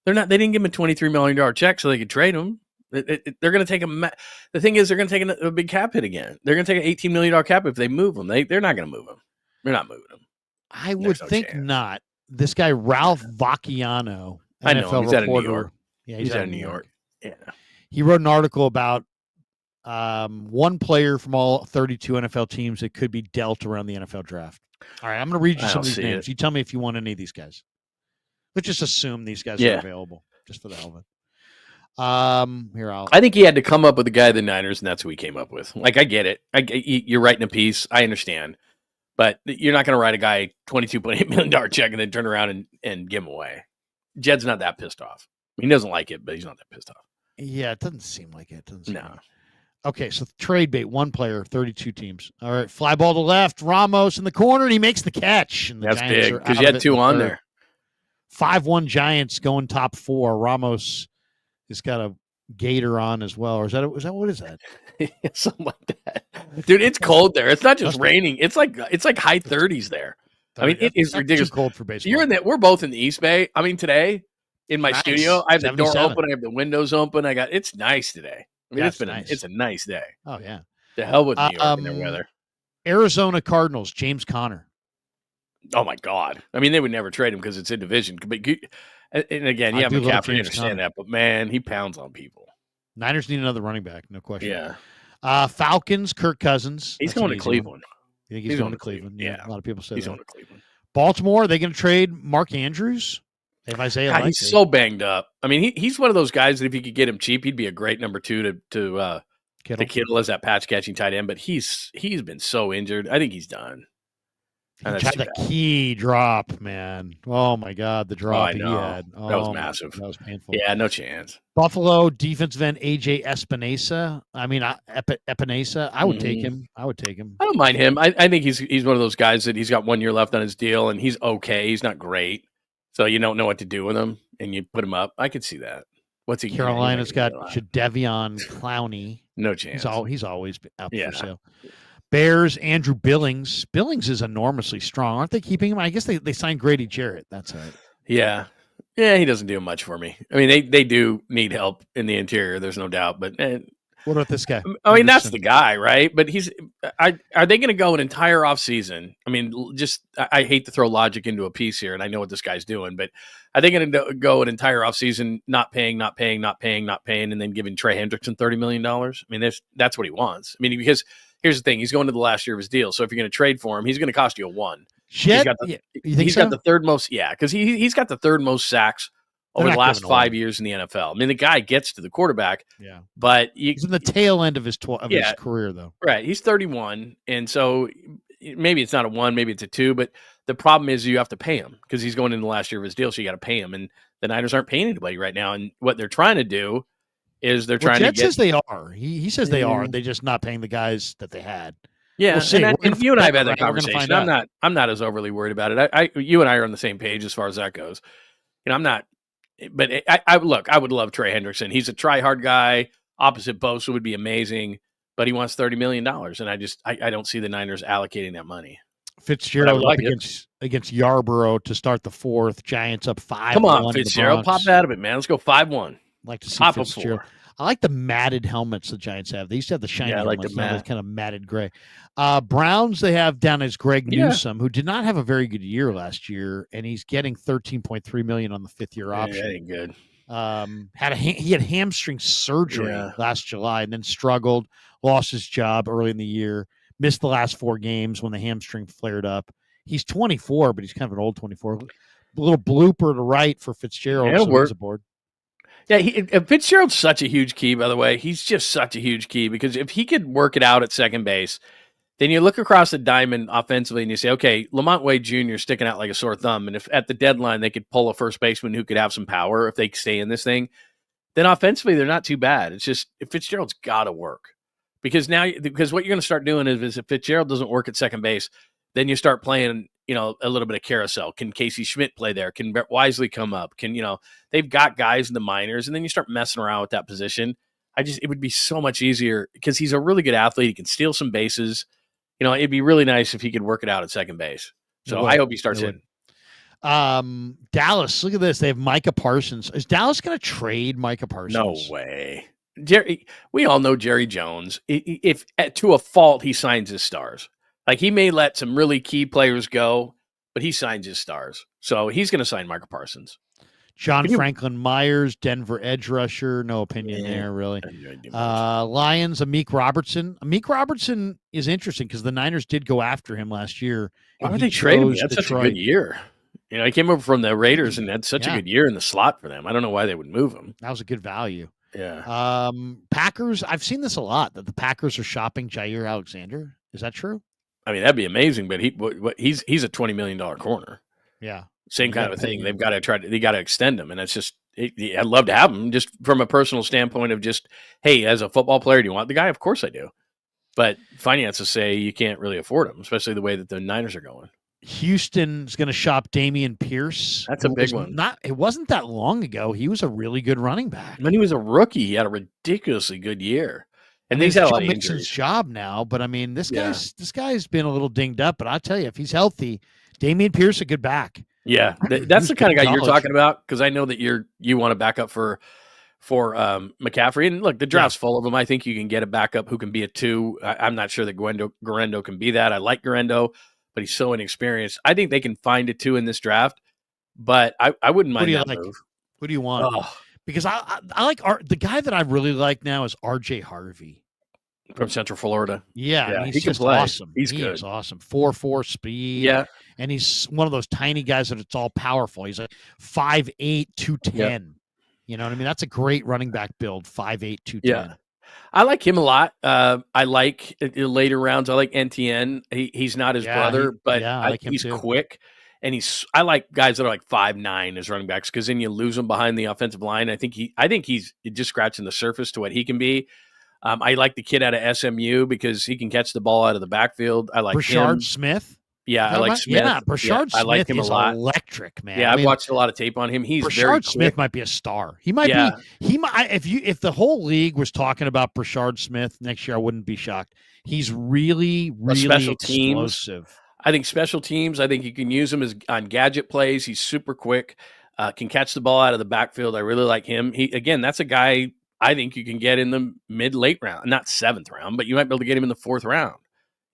They're not. They didn't give him a $23 million check so they could trade him. They're going to take the thing is they're going to take a big cap hit again. They're going to take an $18 million cap if they move him. They're not going to move him. They're not moving him. I would think not. This guy, Ralph Vacchiano, I know. NFL He's out of reporter. New York. Yeah, he's out of New York. Yeah. He wrote an article about one player from all 32 NFL teams that could be dealt around the NFL draft. All right, I'm going to read you some of these names. You tell me if you want any of these guys. Let's just assume these guys are available, just for the hell of it. I think he had to come up with a guy of the Niners, and that's who he came up with. Like, I get it. You're writing a piece. I understand. But you're not going to write a guy $22.8 million check and then turn around and give him away. Jed's not that pissed off. He doesn't like it, but he's not that pissed off. Yeah, it doesn't seem like it. No. Okay, so trade bait, one player, 32 teams. All right, fly ball to left, Ramos in the corner, and he makes the catch. And the That's Giants big because you had 2 on there. 5-1 Giants going top 4. Ramos has got a gator on as well. Or is that what is that? Something like that. Dude, it's cold there. It's not just raining. It's like high 30s there. I mean, it is ridiculous. Too cold for baseball. We're both in the East Bay. I mean, today in my studio, I have the door open, I have the windows open. It's nice today. I mean, it's a nice day. Oh yeah. The hell with New York and their weather. Arizona Cardinals, James Conner. Oh my God. I mean, they would never trade him because it's in division. But and again, McCaffrey, I understand that, but man, he pounds on people. Niners need another running back, no question. Yeah. Falcons, Kirk Cousins. He's going to Cleveland. You think he's going to Cleveland? Yeah. A lot of people say he's going to Cleveland. Baltimore, are they going to trade Mark Andrews? If Isaiah likes he's so banged up. I mean, he's one of those guys that if you could get him cheap, he'd be a great number 2 to Kittle as that patch catching tight end. But he's been so injured. I think he's done. He tried the key drop, man. Oh my God, the drop he had. That was massive. That was painful. Yeah, no chance. Buffalo defensive end AJ Epinesa. I mean, Epinesa. I would take him. I don't mind him. I think he's one of those guys that he's got 1 year left on his deal, and he's okay. He's not great, so you don't know what to do with him, and you put him up. I could see that. What's he? Carolina's got Jadeveon Clowney. No chance. He's always out for sale. Bears, Andrew Billings. Billings is enormously strong. Aren't they keeping him? I guess they signed Grady Jarrett. That's it. Yeah. Yeah, he doesn't do much for me. I mean, they do need help in the interior. There's no doubt. But What about this guy? I mean, that's Henderson. the guy, right? But are they going to go an entire offseason? I mean, I hate to throw logic into a piece here, and I know what this guy's doing, but are they going to go an entire offseason not paying, and then giving Trey Hendrickson $30 million? I mean, that's what he wants. I mean, because here's the thing. He's going to the last year of his deal. So if you're going to trade for him, he's going to cost you a one. Shit. He's got the third most. Yeah, because he's got the third most sacks over the last 5 years in the NFL. I mean, the guy gets to the quarterback. Yeah, but he's in the tail end of his his career, though. Right, he's 31, and so maybe it's not a 1, maybe it's a 2. But the problem is you have to pay him because he's going into the last year of his deal, so you got to pay him. And the Niners aren't paying anybody right now. And what they're trying to do is trying Jet to get. Says they are. He says they are. They're just not paying the guys that they had. Yeah, we'll see. And you and I have had that We're conversation. I'm not as overly worried about it. You and I are on the same page as far as that goes. You know, I'm not. But I would love Trey Hendrickson. He's a try-hard guy. Opposite Bosa would be amazing, but he wants $30 million, and I don't see the Niners allocating that money. Fitzgerald up against Yarborough to start the fourth. Giants up 5-1. Come on, Fitzgerald, pop out of it, man. Let's go 5-1. I'd like to see Pop Fitzgerald. I like the matted helmets the Giants have. They used to have the shiny helmets. Now they're kind of matted gray. Browns they have down as Greg Newsome, who did not have a very good year last year, and he's getting $13.3 million on the fifth-year option. That ain't good. He had hamstring surgery last July and then struggled, lost his job early in the year, missed the last 4 games when the hamstring flared up. He's 24, but he's kind of an old 24. A little blooper to right for Fitzgerald. Yeah, so he's aboard. Yeah, Fitzgerald's such a huge key, by the way. He's just such a huge key because if he could work it out at second base, then you look across the diamond offensively and you say, okay, Lamont Wade Jr. is sticking out like a sore thumb. And if at the deadline they could pull a first baseman who could have some power if they stay in this thing, then offensively they're not too bad. It's just Fitzgerald's got to work because what you're going to start doing is if Fitzgerald doesn't work at second base, then you start playing a little bit of carousel. Can Casey Schmidt play there? Can Brett Wisely come up? They've got guys in the minors, and then you start messing around with that position. It would be so much easier because he's a really good athlete. He can steal some bases. It'd be really nice if he could work it out at second base. So I hope he starts in. Dallas, look at this. They have Micah Parsons. Is Dallas going to trade Micah Parsons? No way. We all know Jerry Jones. If to a fault, he signs his stars. Like he may let some really key players go, but he signs his stars. So he's going to sign Micah Parsons. Franklin Myers, Denver edge rusher. No opinion there, really. Lions, Amik Robertson. Amik Robertson is interesting because the Niners did go after him last year. Why would they trade him? That's such a good year. He came over from the Raiders and had such a good year in the slot for them. I don't know why they would move him. That was a good value. Yeah. Packers, I've seen this a lot, that the Packers are shopping Jair Alexander. Is that true? I mean, that'd be amazing, but he's a $20 million corner. Yeah. Same kind of thing. They've got to they got to extend him. And it's just, I'd love to have him just from a personal standpoint of just, hey, as a football player, do you want the guy? Of course I do. But finances say you can't really afford him, especially the way that the Niners are going. Houston's going to shop Dameon Pierce. That's a big one. It wasn't that long ago. He was a really good running back. When he was a rookie, he had a ridiculously good year. And he's had a lot of injuries. Job now, but I mean, this guy's been a little dinged up. But I'll tell you, if he's healthy, Dameon Pierce a good back. Yeah, that's the kind of guy you're talking about because I know that you want to back up for McCaffrey. And look, the draft's full of them. I think you can get a backup who can be a 2. I'm not sure that Guerendo can be that. I like Guerendo, but he's so inexperienced. I think they can find a 2 in this draft, but I wouldn't mind that move. Who do you want? Oh. Because I like the guy that I really like now is R.J. Harvey from Central Florida. Yeah, he can play. Awesome. He's good. He is awesome. 4.4 speed. Yeah, and he's one of those tiny guys that it's all powerful. He's like 5'8", 210. Yeah. You know what I mean? That's a great running back build. 5'8", 210. Yeah, I like him a lot. I like later rounds. I like NTN. He's not his brother, but I like he's quick. And I like guys that are like 5'9" as running backs because then you lose them behind the offensive line. I think he's just scratching the surface to what he can be. I like the kid out of SMU because he can catch the ball out of the backfield. I like Brashard Smith. Yeah, I like Smith. Yeah, Brashard Smith I like him a lot. Electric, man. Yeah, I've watched a lot of tape on him. He's Brashard very quick. Smith might be a star. He might be. He might. If the whole league was talking about Brashard Smith next year, I wouldn't be shocked. He's really, really special explosive. Teams. I think special teams, I think you can use him on gadget plays. He's super quick, can catch the ball out of the backfield. I really like him. That's a guy I think you can get in the mid-late round, not 7th round, but you might be able to get him in the 4th round,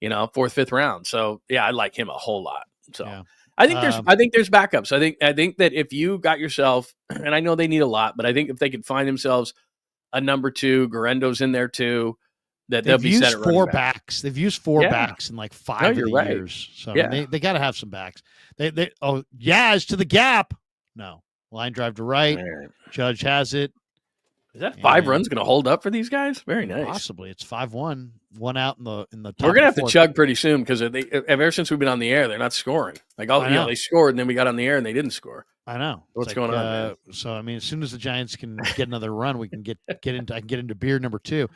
4th, 5th round. So yeah, I like him a whole lot. So Yeah. I think there's backups. I think that if you got yourself, and I know they need a lot, but I think if they could find themselves a number 2, Garendo's in there too, that they'll be set at running back. backs. They've used 4 backs in like 5 of the years. So I mean, they got to have some backs. Yaz to the gap. No. Line drive to right. Judge has it. Is that 5 runs going to hold up for these guys? Very nice. Possibly. It's 5-1. One out in the top. We're going to have to chug pretty soon because ever since we've been on the air, they're not scoring. Like they scored and then we got on the air and they didn't score. I know. What's going on, man? So I mean, as soon as the Giants can get another run, we can get into. I can get into beer number 2.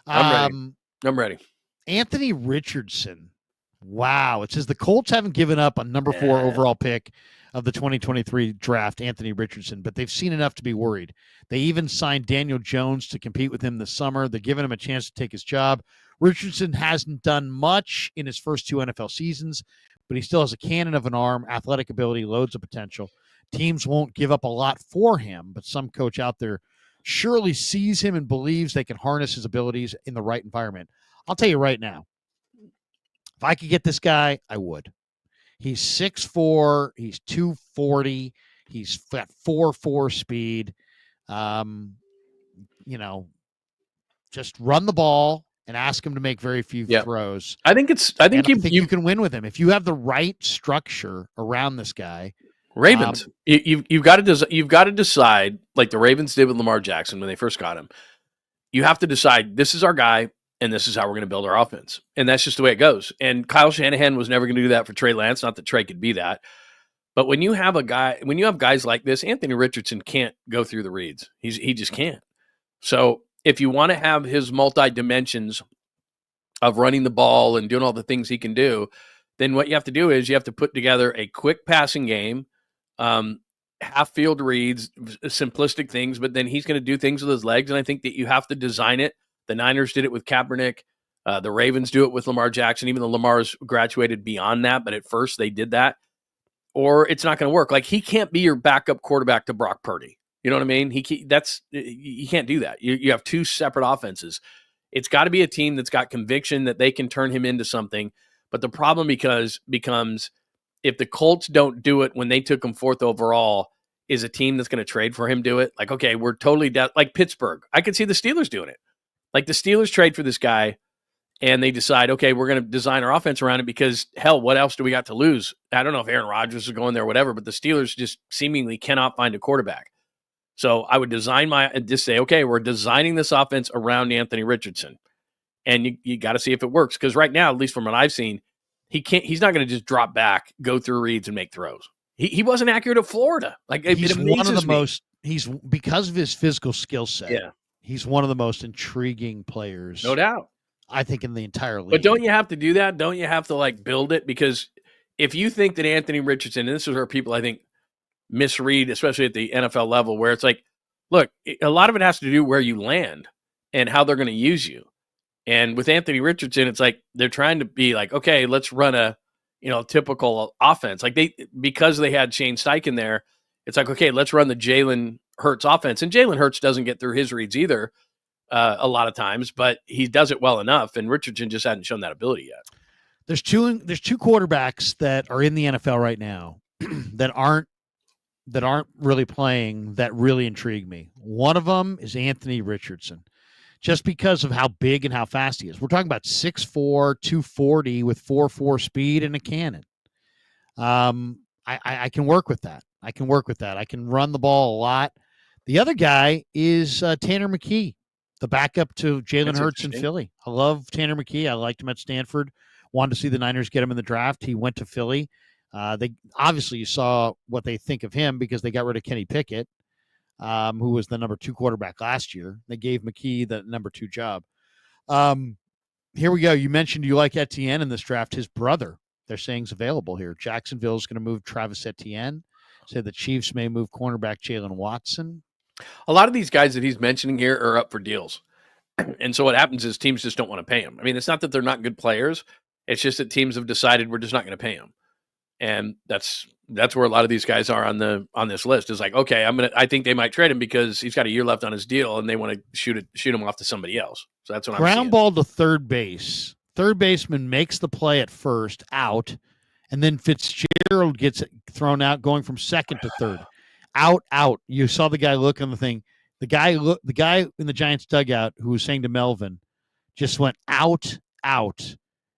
I'm ready. Anthony Richardson. Wow. It says the Colts haven't given up on number 4 overall pick of the 2023 draft, Anthony Richardson, but they've seen enough to be worried. They even signed Daniel Jones to compete with him this summer. They're giving him a chance to take his job. Richardson hasn't done much in his first 2 NFL seasons, but he still has a cannon of an arm, athletic ability, loads of potential. Teams won't give up a lot for him, but some coach out there surely sees him and believes they can harness his abilities in the right environment. I'll tell you right now, if I could get this guy, I would. He's 6'4", he's 240, he's got 4.4 speed. Just run the ball and ask him to make very few throws. I think you can win with him if you have the right structure around this guy. Ravens, you've got to decide, like the Ravens did with Lamar Jackson when they first got him. You have to decide, this is our guy, and this is how we're going to build our offense. And that's just the way it goes. And Kyle Shanahan was never going to do that for Trey Lance. Not that Trey could be that. But when you have guys like this, Anthony Richardson can't go through the reads. He just can't. So if you want to have his multi-dimensions of running the ball and doing all the things he can do, then what you have to do is you have to put together a quick passing game, half field reads, simplistic things, but then he's going to do things with his legs. And I think that you have to design it. The Niners did it with Kaepernick. The Ravens do it with Lamar Jackson, even though Lamar's graduated beyond that. But at first they did that. Or it's not going to work. Like, he can't be your backup quarterback to Brock Purdy. You know what I mean? You can't do that. You have 2 separate offenses. It's got to be a team that's got conviction that they can turn him into something. But the problem becomes if the Colts don't do it when they took him 4th overall, is a team that's going to trade for him do it? Like, okay, we're totally like Pittsburgh. I could see the Steelers doing it. Like, the Steelers trade for this guy and they decide, okay, we're going to design our offense around it because, hell, what else do we got to lose? I don't know if Aaron Rodgers is going there or whatever, but the Steelers just seemingly cannot find a quarterback. So I would just say, okay, we're designing this offense around Anthony Richardson. And you got to see if it works. Because right now, at least from what I've seen, he's not going to just drop back, go through reads and make throws. He wasn't accurate at Florida. Like, he's one of the most, because of his physical skill set. Yeah. He's one of the most intriguing players. No doubt. I think in the entire league. But don't you have to do that? Don't you have to, like, build it? Because if you think that Anthony Richardson, and this is where people, I think, misread, especially at the NFL level, where it's like, look, a lot of it has to do where you land and how they're going to use you. And with Anthony Richardson, it's like they're trying to be like, okay, let's run a typical offense. Like, because they had Shane Steichen there, it's like, okay, let's run the Jalen Hurts offense. And Jalen Hurts doesn't get through his reads either a lot of times, but he does it well enough. And Richardson just hadn't shown that ability yet. There's two quarterbacks that are in the NFL right now that aren't really playing that really intrigue me. One of them is Anthony Richardson, just because of how big and how fast he is. We're talking about 6'4", 240 with 4.4 speed and a cannon. I can work with that. I can run the ball a lot. The other guy is Tanner McKee, the backup to Jalen Hurts in Philly. I love Tanner McKee. I liked him at Stanford. Wanted to see the Niners get him in the draft. He went to Philly. They obviously, you saw what they think of him because they got rid of Kenny Pickett, who was the number 2 quarterback last year. They gave McKee the number 2 job. Here we go. You mentioned you like Etienne in this draft. His brother, they're saying, is available here. Jacksonville is going to move Travis Etienne. Said the Chiefs may move cornerback Jalen Watson. A lot of these guys that he's mentioning here are up for deals. And so what happens is teams just don't want to pay them. I mean, it's not that they're not good players. It's just that teams have decided we're just not going to pay them. And that's That's where a lot of these guys are on this list. Is like, okay, I think they might trade him because he's got a year left on his deal, and they want to shoot him off to somebody else. So that's what I'm Ground seeing. ball to third base. Third baseman makes the play at first, out, and then Fitzgerald gets it thrown out, going from second to third. Out. You saw the guy look on the thing. The guy in the Giants dugout who was saying to Melvin just went out,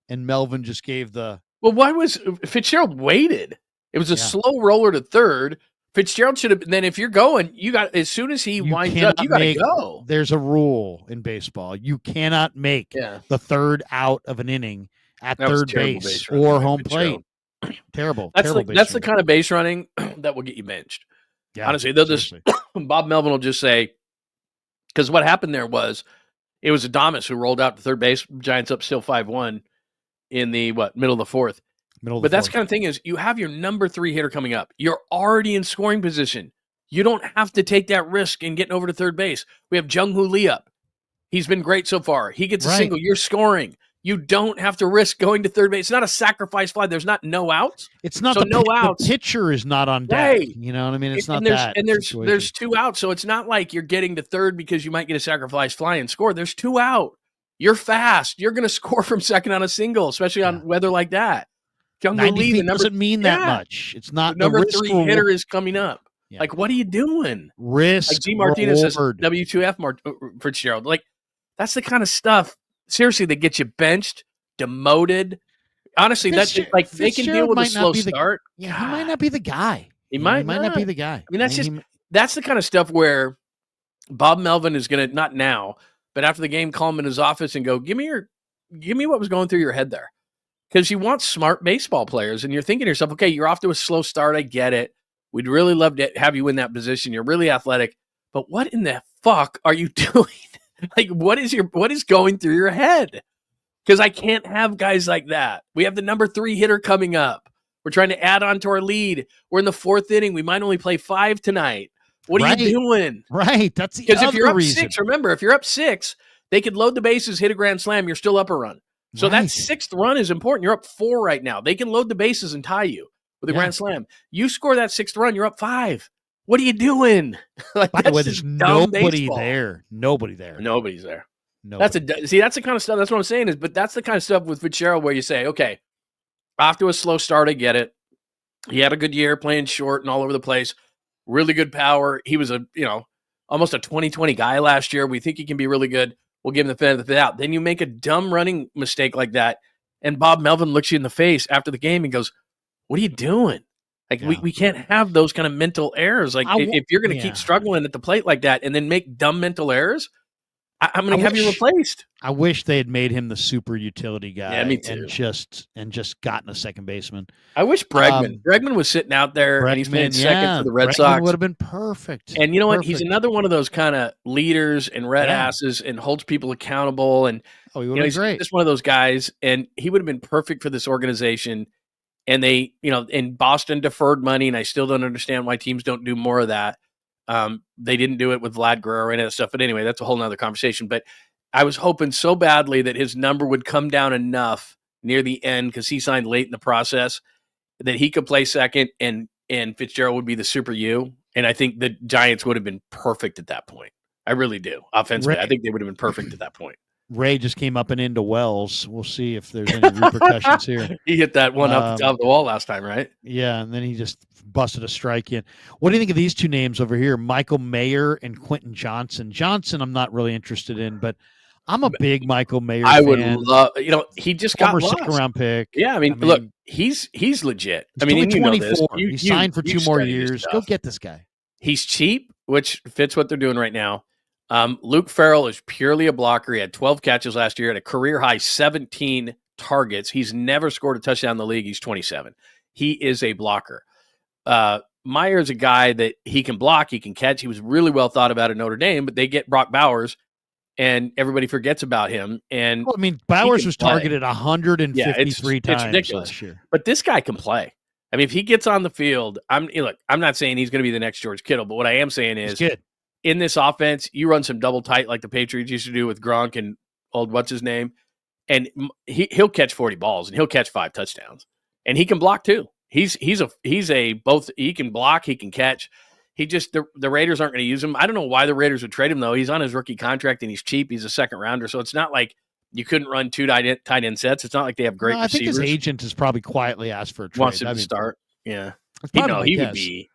and Melvin just gave the. Well, why was Fitzgerald waited? It was a slow roller to third. Fitzgerald should have. Then if you're going, you got as soon as he winds up, you got to go. There's a rule in baseball: you cannot make the third out of an inning at third base or home plate. Terrible. That's the kind of base running that will get you benched. Yeah, honestly, they'll seriously. Bob Melvin will just say, because what happened there was it was Adames who rolled out to third base. Giants up still 5-1 in the middle of the fourth. But that's the kind of thing is you have your number 3 hitter coming up. You're already in scoring position. You don't have to take that risk in getting over to third base. We have Jung-ho Lee up. He's been great so far. He gets a single. You're scoring. You don't have to risk going to third base. It's not a sacrifice fly. There's not no outs. It's not the pitcher is not on deck. Right. You know what I mean? It's not that. And there's 2 outs. So it's not like you're getting to third because you might get a sacrifice fly and score. There's 2 out. You're fast. You're going to score from second on a single, especially on weather like that. Jung-ho Lee, the number doesn't mean that much. It's not the number 3 hitter is coming up. Yeah. Like, what are you doing? Risk. Like G. Martinez says, W2F Fitzgerald. Like, that's the kind of stuff, seriously, that gets you benched, demoted. Honestly, that's like they can deal with a slow start. He might not be the guy. He might not be the guy. I mean, that's the kind of stuff where Bob Melvin is going to, not now, but after the game, call him in his office and go, give me what was going through your head there. Because you want smart baseball players, and you're thinking to yourself, okay, you're off to a slow start. I get it. We'd really love to have you in that position. You're really athletic. But what in the fuck are you doing? Like, what is going through your head? Because I can't have guys like that. We have the number 3 hitter coming up. We're trying to add on to our lead. We're in the 4th inning. We might only play 5 tonight. What are you doing? Right. That's the because if you're up 6, remember, if you're up 6, they could load the bases, hit a grand slam. You're still up a run. So that 6th run is important. You're up 4 right now. They can load the bases and tie you with a grand slam. You score that 6th run, you're up 5. What are you doing? Like, by the way, there's nobody there. Nobody's there. Nobody's there. That's the kind of stuff. That's what I'm saying but that's the kind of stuff with Fitzgerald where you say, okay, off to a slow start, I get it. He had a good year playing short and all over the place. Really good power. He was almost a 2020 guy last year. We think he can be really good. We'll give him the benefit of the doubt. Then you make a dumb running mistake like that, and Bob Melvin looks you in the face after the game and goes, "What are you doing?" Like we can't have those kind of mental errors. Like if you're going to keep struggling at the plate like that and then make dumb mental errors, I'm going to have you replaced. I wish they had made him the super utility guy. Yeah, me too. And just gotten a second baseman. I wish Bregman was sitting out there and he's playing second for the Red Sox. Would have been perfect. And you know what? He's another one of those kind of leaders and red asses and holds people accountable. And he would have been great. Just one of those guys. And he would have been perfect for this organization. And they, in Boston deferred money, and I still don't understand why teams don't do more of that. They didn't do it with Vlad Guerrero or any of that stuff. But anyway, that's a whole nother conversation. But I was hoping so badly that his number would come down enough near the end because he signed late in the process that he could play second and Fitzgerald would be the super U. And I think the Giants would have been perfect at that point. I really do. Offensively, I think they would have been perfect at that point. Ray just came up and into Wells. We'll see if there's any repercussions here. He hit that one up the top of the wall last time, right? Yeah, and then he just busted a strike in. What do you think of these two names over here, Michael Mayer and Quentin Johnson? Johnson, I'm not really interested in, but I'm a big Michael Mayer fan. Would love, he just got lost. Second-round pick. Yeah, I mean, look, he's legit. He's 24. He signed for 2 more years. Go get this guy. He's cheap, which fits what they're doing right now. Luke Farrell is purely a blocker. He had 12 catches last year, had a career high 17 targets. He's never scored a touchdown in the league. He's 27. He is a blocker. Meyer is a guy that he can block, he can catch. He was really well thought about at Notre Dame, but they get Brock Bowers, and everybody forgets about him. And Bowers was targeted 153 times last year. But this guy can play. I mean, if he gets on the field, I'm not saying he's going to be the next George Kittle, but what I am saying is, in this offense, you run some double tight like the Patriots used to do with Gronk and old what's his name, and he'll catch 40 balls and he'll catch 5 touchdowns, and he can block too. He's a both. He can block, he can catch. He just the Raiders aren't going to use him. I don't know why the Raiders would trade him though. He's on his rookie contract and he's cheap. He's a second rounder, so it's not like you couldn't run two tight end sets. It's not like they have great receivers. I think his agent has probably quietly asked for a trade. Wants him to start. Yeah, he would be.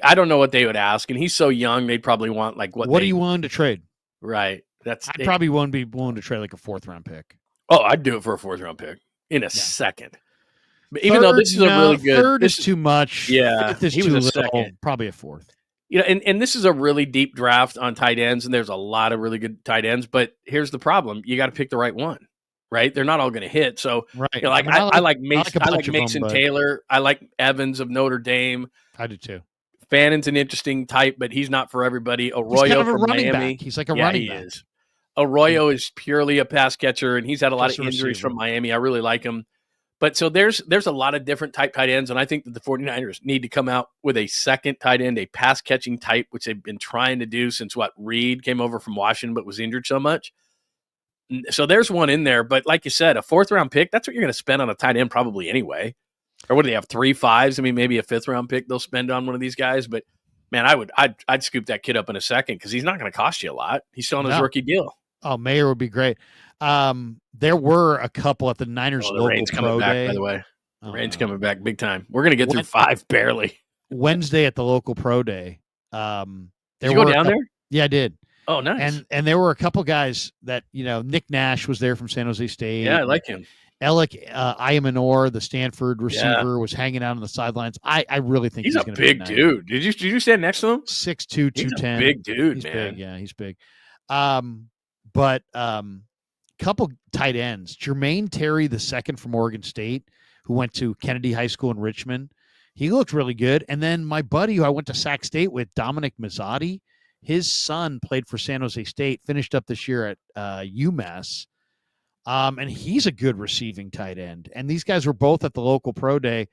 I don't know what they would ask, and he's so young. They'd probably want like what? What are you willing to trade? Right. I'd probably won't be willing to trade like a 4th round pick. Oh, I'd do it for a 4th round pick in a second. But even though this is a really good, third is too much. Yeah, 5th is too little. Probably a 4th. And this is a really deep draft on tight ends, and there's a lot of really good tight ends. But here's the problem: you got to pick the right one, right? They're not all going to hit. So, right. I like Mason Taylor. I like Evans of Notre Dame. I do too. Fannon's an interesting type, but he's not for everybody. Arroyo he's kind of a from running Miami. Back. He's like a running back. Is. Arroyo is purely a pass catcher, and he's had a lot Just of a injuries receiver. from Miami. I really like him. But so there's a lot of different type tight ends, and I think that the 49ers need to come out with a second tight end, a pass-catching type, which they've been trying to do since Reed came over from Washington but was injured so much. So there's one in there, but like you said, a 4th-round pick, that's what you're going to spend on a tight end probably anyway. Or what do they have, 3 5s? I mean, maybe a 5th-round pick they'll spend on one of these guys, but man, I'd scoop that kid up in a second because he's not going to cost you a lot. He's still on his rookie deal. Oh, Mayer would be great. There were a couple at the Niners local rain's pro coming day. Back, by the way. The rain's coming back big time. We're going to get through 5 barely. Wednesday at the local pro day. Did you go down there? Yeah, I did. Oh, nice. And there were a couple guys that, Nick Nash was there from San Jose State. Yeah, I like him. Alec Ayamanor, the Stanford receiver, was hanging out on the sidelines. I really think he's a going big dude. Did you stand next to him? 6'2", 210. Big dude, he's man. Big, yeah, he's big. But couple tight ends. Jermaine Terry II from Oregon State, who went to Kennedy High School in Richmond. He looked really good. And then my buddy who I went to Sac State with, Dominic Mazzotti, his son played for San Jose State, finished up this year at UMass. And he's a good receiving tight end. And these guys were both at the local pro day.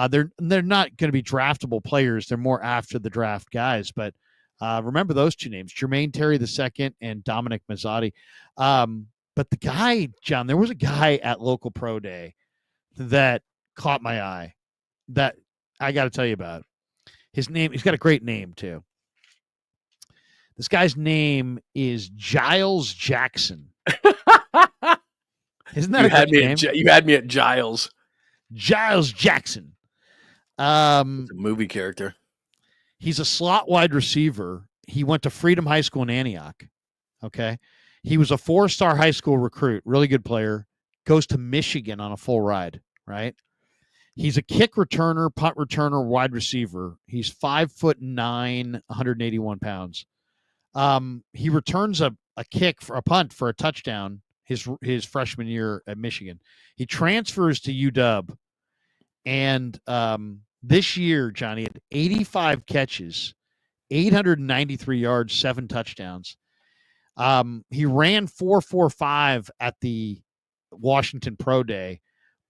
They're not going to be draftable players. They're more after the draft guys. But remember those two names, Jermaine Terry II and Dominic Mazzotti. But the guy, John, there was a guy at local pro day that caught my eye that I got to tell you about. His name, he's got a great name too. This guy's name is Giles Jackson. Isn't that a great name? You had me at Giles. Giles Jackson. It's a movie character. He's a slot wide receiver. He went to Freedom High School in Antioch. Okay. He was a 4-star high school recruit, really good player, goes to Michigan on a full ride, right? He's a kick returner, punt returner, wide receiver. He's 5'9", 181 pounds. He returns a kick for a punt for a touchdown his freshman year at Michigan. He transfers to UW. And this year, Johnny had 85 catches, 893 yards, 7 touchdowns. He ran 4.45 at the Washington Pro Day,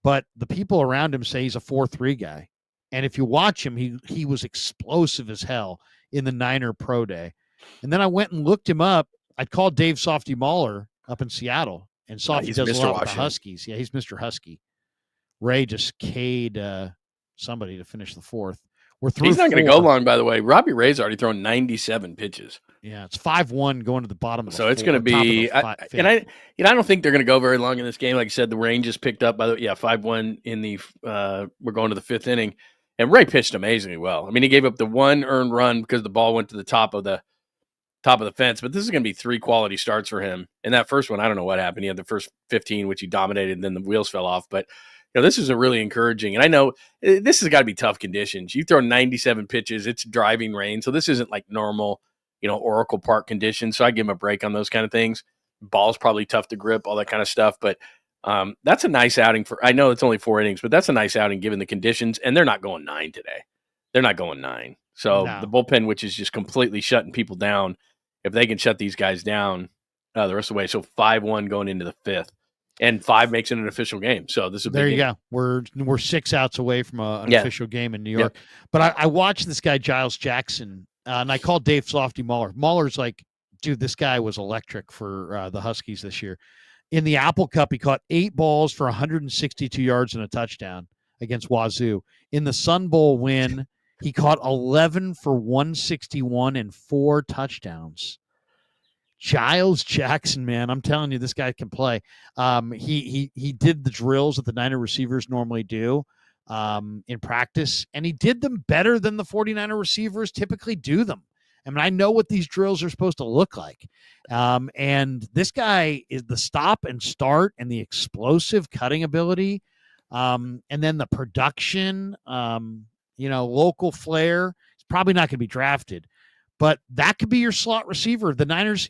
but the people around him say he's a 4.3 guy. And if you watch him, he was explosive as hell in the Niner Pro Day. And then I went and looked him up. I called Dave Softy Mahler up in Seattle, and Softy does a lot with the Huskies. Yeah, he's Mr. Husky. Ray just K'd somebody to finish the 4th. We're through. He's not going to go long, by the way. Robbie Ray's already thrown 97 pitches. Yeah, it's 5-1 going to the bottom of the So it's going to be, I don't think they're going to go very long in this game. Like I said, the rain just picked up. By the way, 5-1 in the. We're going to the 5th inning, and Ray pitched amazingly well. I mean, he gave up the 1 earned run because the ball went to the top of the fence. But this is going to be 3 quality starts for him. And that first one, I don't know what happened. He had the first 15, which he dominated, and then the wheels fell off. But this is a really encouraging. And I know this has got to be tough conditions. You throw 97 pitches, it's driving rain. So this isn't like normal, Oracle Park conditions. So I give him a break on those kind of things. Ball's probably tough to grip, all that kind of stuff. But that's a nice outing I know it's only 4 innings, but that's a nice outing given the conditions. And they're not going 9 today. They're not going 9. So the bullpen, which is just completely shutting people down, if they can shut these guys down the rest of the way. So 5-1 going into the 5th. And 5 makes it an official game. So this is there. You go. We're 6 outs away from an official game in New York. Yep. But I watched this guy Giles Jackson, and I called Dave Softy Mahler. Mahler's like, dude, this guy was electric for the Huskies this year. In the Apple Cup, he caught 8 balls for 162 yards and a touchdown against Wazoo. In the Sun Bowl win, he caught 11 for 161 and 4 touchdowns. Giles Jackson, man, I'm telling you, this guy can play. He did the drills that the Niner receivers normally do in practice, and he did them better than the 49er receivers typically do them. I mean, I know what these drills are supposed to look like. And this guy is the stop and start and the explosive cutting ability. And then the production, local flair. He's probably not going to be drafted, but that could be your slot receiver. The Niners,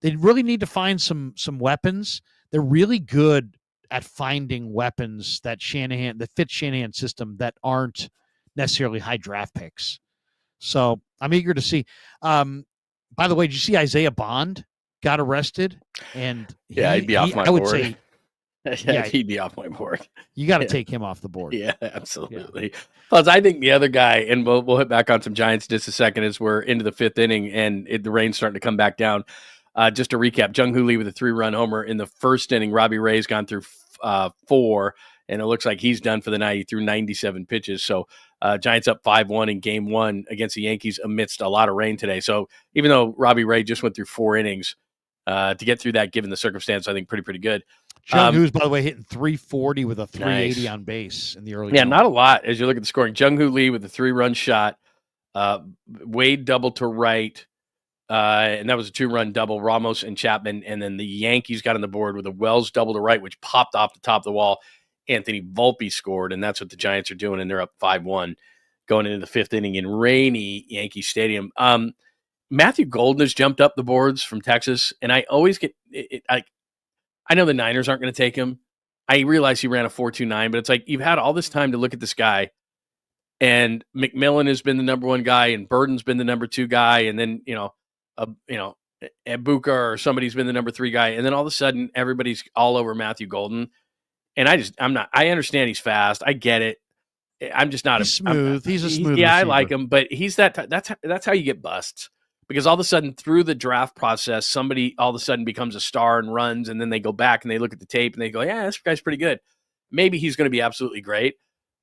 they really need to find some weapons. They're really good at finding weapons that fit Shanahan's system that aren't necessarily high draft picks. So I'm eager to see. By the way, did you see Isaiah Bond got arrested? And he'd be off my board. Say, he'd be off my board. You got to take him off the board. Yeah, absolutely. Yeah. Plus, I think the other guy, and we'll hit back on some Giants just a second as we're into the 5th inning and the rain's starting to come back down. Just to recap, Jung-ho Lee with a 3-run homer in the 1st inning. Robbie Ray's gone through 4, and it looks like he's done for the night. He threw 97 pitches. So Giants up 5-1 in game 1 against the Yankees amidst a lot of rain today. So even though Robbie Ray just went through 4 innings, to get through that, given the circumstance, I think pretty good. Jung-ho's, by the way, hitting 340 with a 380 on base in the early. Yeah, not a lot as you look at the scoring. Jung-ho Lee with a 3-run shot. Wade double to right. And that was a 2-run double, Ramos and Chapman. And then the Yankees got on the board with a Wells double to right, which popped off the top of the wall. Anthony Volpe scored, and that's what the Giants are doing, and they're up 5-1 going into the 5th inning in rainy Yankee Stadium. Matthew Golden has jumped up the boards from Texas, and I always get I know the Niners aren't going to take him. I realize he ran a 4.29, but it's like you've had all this time to look at this guy, and McMillan has been the number 1 guy, and Burden's been the number 2 guy, and then Ibuka or somebody's been the number 3 guy, and then all of a sudden everybody's all over Matthew Golden, and I understand he's fast, I get it. I'm just not smooth. He's a smooth. Yeah, receiver. I like him, but he's that's how you get busts. Because all of a sudden, through the draft process, somebody all of a sudden becomes a star and runs, and then they go back and they look at the tape and they go, "Yeah, this guy's pretty good. Maybe he's going to be absolutely great."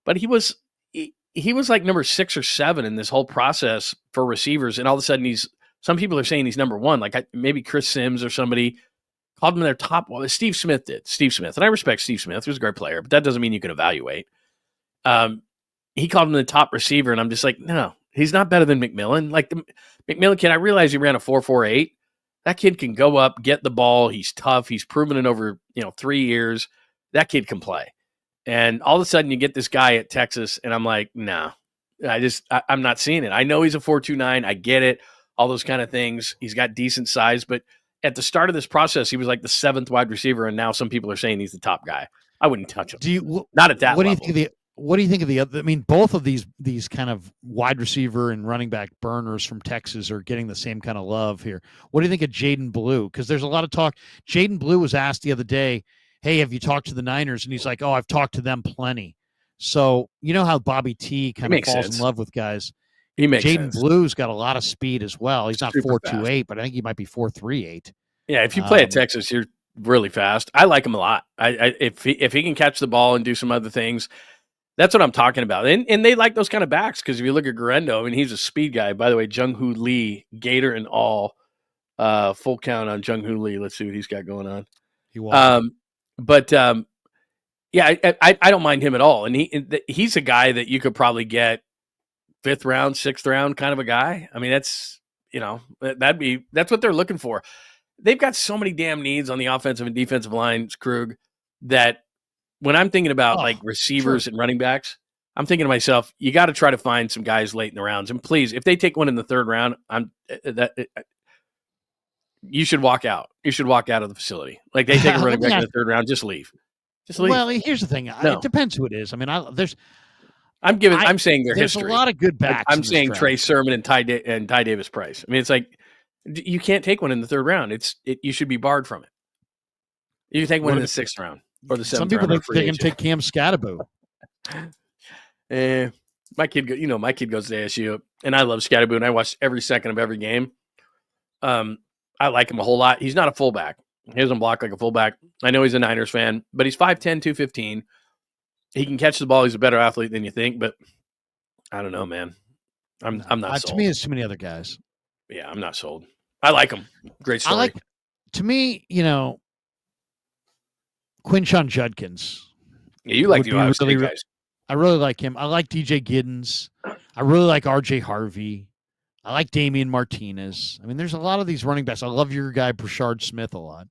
But he was like number 6 or 7 in this whole process for receivers, and all of a sudden some people are saying he's number 1. Like maybe Chris Sims or somebody called him their top. Well, Steve Smith did. Steve Smith, and I respect Steve Smith. He was a great player, but that doesn't mean you can evaluate. He called him the top receiver, and I'm just like, no. He's not better than McMillan. Like the McMillan kid, I realize he ran a 4.48. That kid can go up, get the ball. He's tough. He's proven it over 3 years. That kid can play. And all of a sudden, you get this guy at Texas, and I'm like, no, I'm not seeing it. I know he's a 4.29. I get it. All those kind of things. He's got decent size, but at the start of this process, he was like the 7th wide receiver, and now some people are saying he's the top guy. I wouldn't touch him. Not at that level. What do you think of the other? I mean, both of these kind of wide receiver and running back burners from Texas are getting the same kind of love here. What do you think of Jaden Blue? Because there's a lot of talk. Jaden Blue was asked the other day, "Hey, have you talked to the Niners?" And he's like, "Oh, I've talked to them plenty." So you know how Bobby T kind of falls in love with guys. Jaden Blue's got a lot of speed as well. He's not 4.28, but I think he might be 4.38. Yeah, if you play at Texas, you're really fast. I like him a lot. If he can catch the ball and do some other things. That's what I'm talking about. And they like those kind of backs because if you look at Garendo, I mean, he's a speed guy. By the way, Jung-ho Lee, Gator and all, full count on Jung-ho Lee. Let's see what he's got going on. He won. Yeah, I don't mind him at all. And he's a guy that you could probably get 5th round, 6th round kind of a guy. I mean, that's what they're looking for. They've got so many damn needs on the offensive and defensive lines, Krug, that when I'm thinking about receivers and running backs, I'm thinking to myself, you got to try to find some guys late in the rounds. And please, if they take one in the 3rd round, you should walk out. You should walk out of the facility. Like they take a running back in the 3rd round, just leave. Just leave. Well, here's the thing. It depends who it is. I mean, I'm saying their there's history. There's a lot of good backs. I'm saying Trey Sermon and Ty Davis Price. I mean, it's like you can't take one in the 3rd round. You should be barred from it. You can take one in the 6th round. Or the 7th Some people round. think they can take Cam Scatterbo. My kid goes to ASU, and I love Scatterbo, and I watched every second of every game. I like him a whole lot. He's not a fullback. He doesn't block like a fullback. I know he's a Niners fan, but he's 5'10", 215. He can catch the ball. He's a better athlete than you think, but I don't know, man. I'm not sold. To me, it's too many other guys. Yeah, I'm not sold. I like him. Great story. To me, Quinshon Judkins. Yeah, you like the Ohio State guys. I really like him. I like DJ Giddens. I really like RJ Harvey. I like Damian Martinez. I mean, there's a lot of these running backs. I love your guy, Brashard Smith, a lot.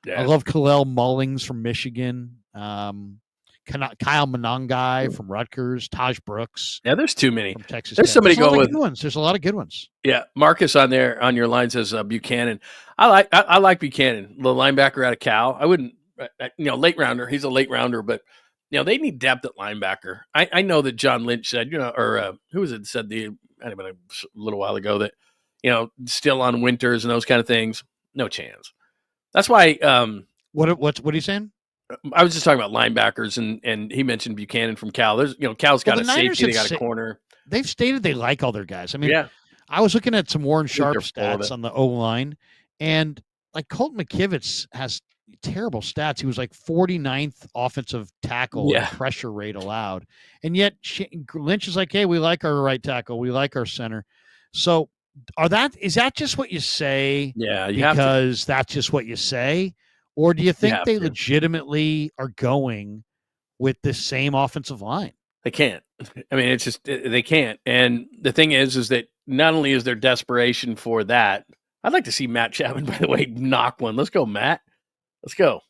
Yeah. I love Kalel Mullings from Michigan. Kyle Monangai from Rutgers. Taj Brooks. Yeah, there's too many. From Texas there's Tech. somebody going with good ones. There's a lot of good ones. Yeah, Marcus on your line says Buchanan. I like Buchanan, the linebacker out of Cal. I wouldn't, late rounder. He's a late rounder, but they need depth at linebacker. I know that John Lynch said, or who was it said a little while ago that still on Winters and those kind of things. No chance. That's why. What are you saying? I was just talking about linebackers, and he mentioned Buchanan from Cal. There's, Cal's got a safety, they got a corner. They've stated they like all their guys. I mean, I was looking at some Warren Sharp stats on the O-line, and like Colt McKivitz has terrible stats. He was like 49th offensive tackle in pressure rate allowed, and yet Lynch is like, hey, we like our right tackle, we like our center. So is that just what you say? Yeah, because that's just what you say. Or do you think they legitimately are going with the same offensive line? They can't. I mean, it's just they can't. And the thing is that not only is there desperation for that, I'd like to see Matt Chapman, by the way, knock one. Let's go, Matt. Let's go.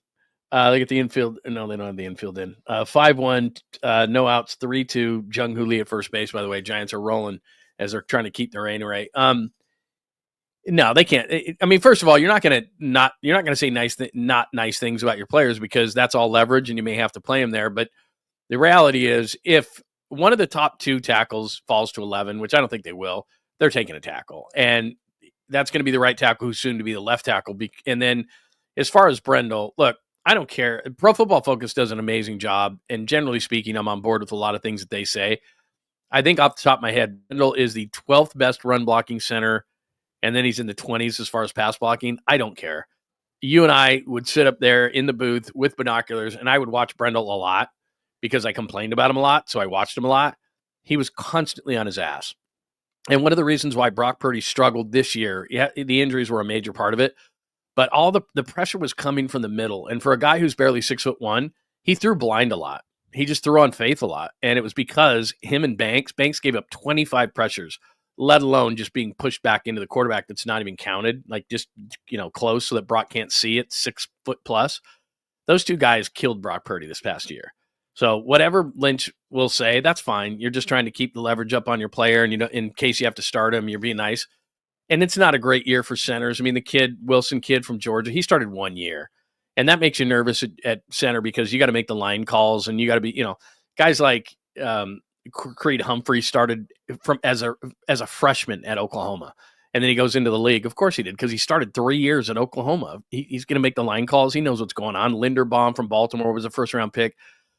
They get the infield. No, they don't have the infield in. 5-1, no outs, 3-2. Jung-ho Lee at first base, by the way. Giants are rolling as they're trying to keep their rain rate. No, they can't. I mean, first of all, you're not going to say not nice things about your players because that's all leverage and you may have to play them there. But the reality is if one of the top two tackles falls to 11, which I don't think they will, they're taking a tackle. And that's going to be the right tackle who's soon to be the left tackle. And then as far as Brendel, look, I don't care. Pro Football Focus does an amazing job. And generally speaking, I'm on board with a lot of things that they say. I think off the top of my head, Brendel is the 12th best run blocking center. And then he's in the 20s as far as pass blocking. I don't care. You and I would sit up there in the booth with binoculars, and I would watch Brendel a lot because I complained about him a lot, so I watched him a lot. He was constantly on his ass. And one of the reasons why Brock Purdy struggled this year, the injuries were a major part of it, but all the pressure was coming from the middle. And for a guy who's barely 6'1", he threw blind a lot. He just threw on faith a lot. And it was because him and Banks gave up 25 pressures, let alone just being pushed back into the quarterback that's not even counted, like just, close so that Brock can't see it, 6 foot plus. Those two guys killed Brock Purdy this past year. So whatever Lynch will say, that's fine. You're just trying to keep the leverage up on your player, and in case you have to start him, you're being nice. And it's not a great year for centers. I mean, the Wilson kid from Georgia, he started 1 year, and that makes you nervous at center because you got to make the line calls, and you got to be, guys like Creed Humphrey started as a freshman at Oklahoma, and then he goes into the league. Of course he did, because he started 3 years at Oklahoma. He's going to make the line calls. He knows what's going on. Linderbaum from Baltimore was a first-round pick.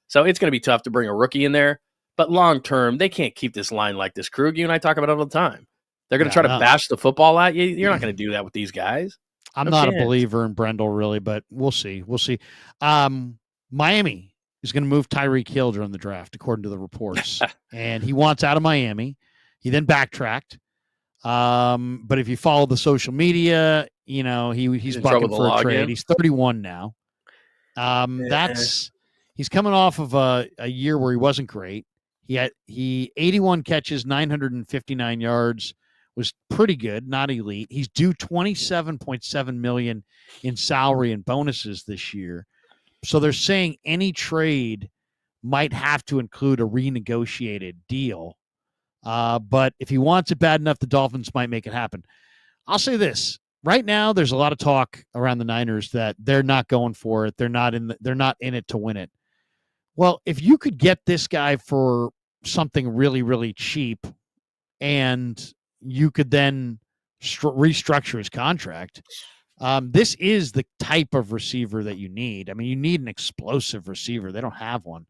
So it's going to be tough to bring a rookie in there. But long-term, they can't keep this line like this. Krug, you and I talk about it all the time. They're going to try to bash the football at you. You're not going to do that with these guys. I'm not a believer in Brendel, really, but we'll see. Miami is going to move Tyreek Hill during the draft, according to the reports. And he wants out of Miami. He then backtracked. But if you follow the social media, he's bucking for a trade. He's 31 now. He's coming off of a year where he wasn't great. He 81 catches, 959 yards, was pretty good, not elite. He's due $27.7 million in salary and bonuses this year. So they're saying any trade might have to include a renegotiated deal. But if he wants it bad enough, the Dolphins might make it happen. I'll say this. Right now, there's a lot of talk around the Niners that they're not going for it. They're not in it to win it. Well, if you could get this guy for something really, really cheap, and you could then restructure his contract, this is the type of receiver that you need. I mean, you need an explosive receiver. They don't have one.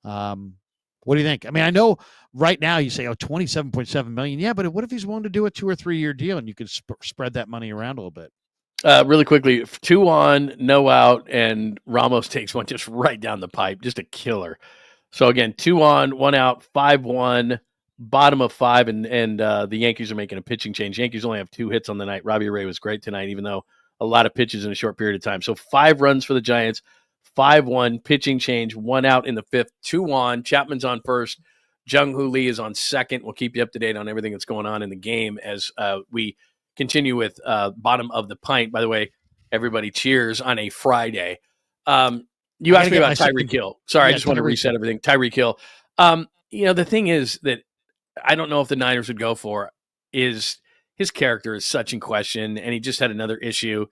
What do you think? I mean, I know right now you say, $27.7 million. Yeah, but what if he's willing to do a 2 or 3 year deal and you could spread that money around a little bit? Really quickly, 2 on, no out, and Ramos takes one just right down the pipe. Just a killer. So again, 2 on, 1 out, 5-1, bottom of 5, and the Yankees are making a pitching change. Yankees only have 2 hits on the night. Robbie Ray was great tonight, even though a lot of pitches in a short period of time. So 5 runs for the Giants, 5-1, pitching change, 1 out in the 5th, 2 on. Chapman's on first. Jung-ho Lee is on second. We'll keep you up to date on everything that's going on in the game as we continue with bottom of the pint. By the way, everybody cheers on a Friday. You asked me about Tyreek Hill. Sorry, I just want to reset everything. Tyreek Hill. The thing is that I don't know if the Niners would go for is his character is such in question, and he just had another issue.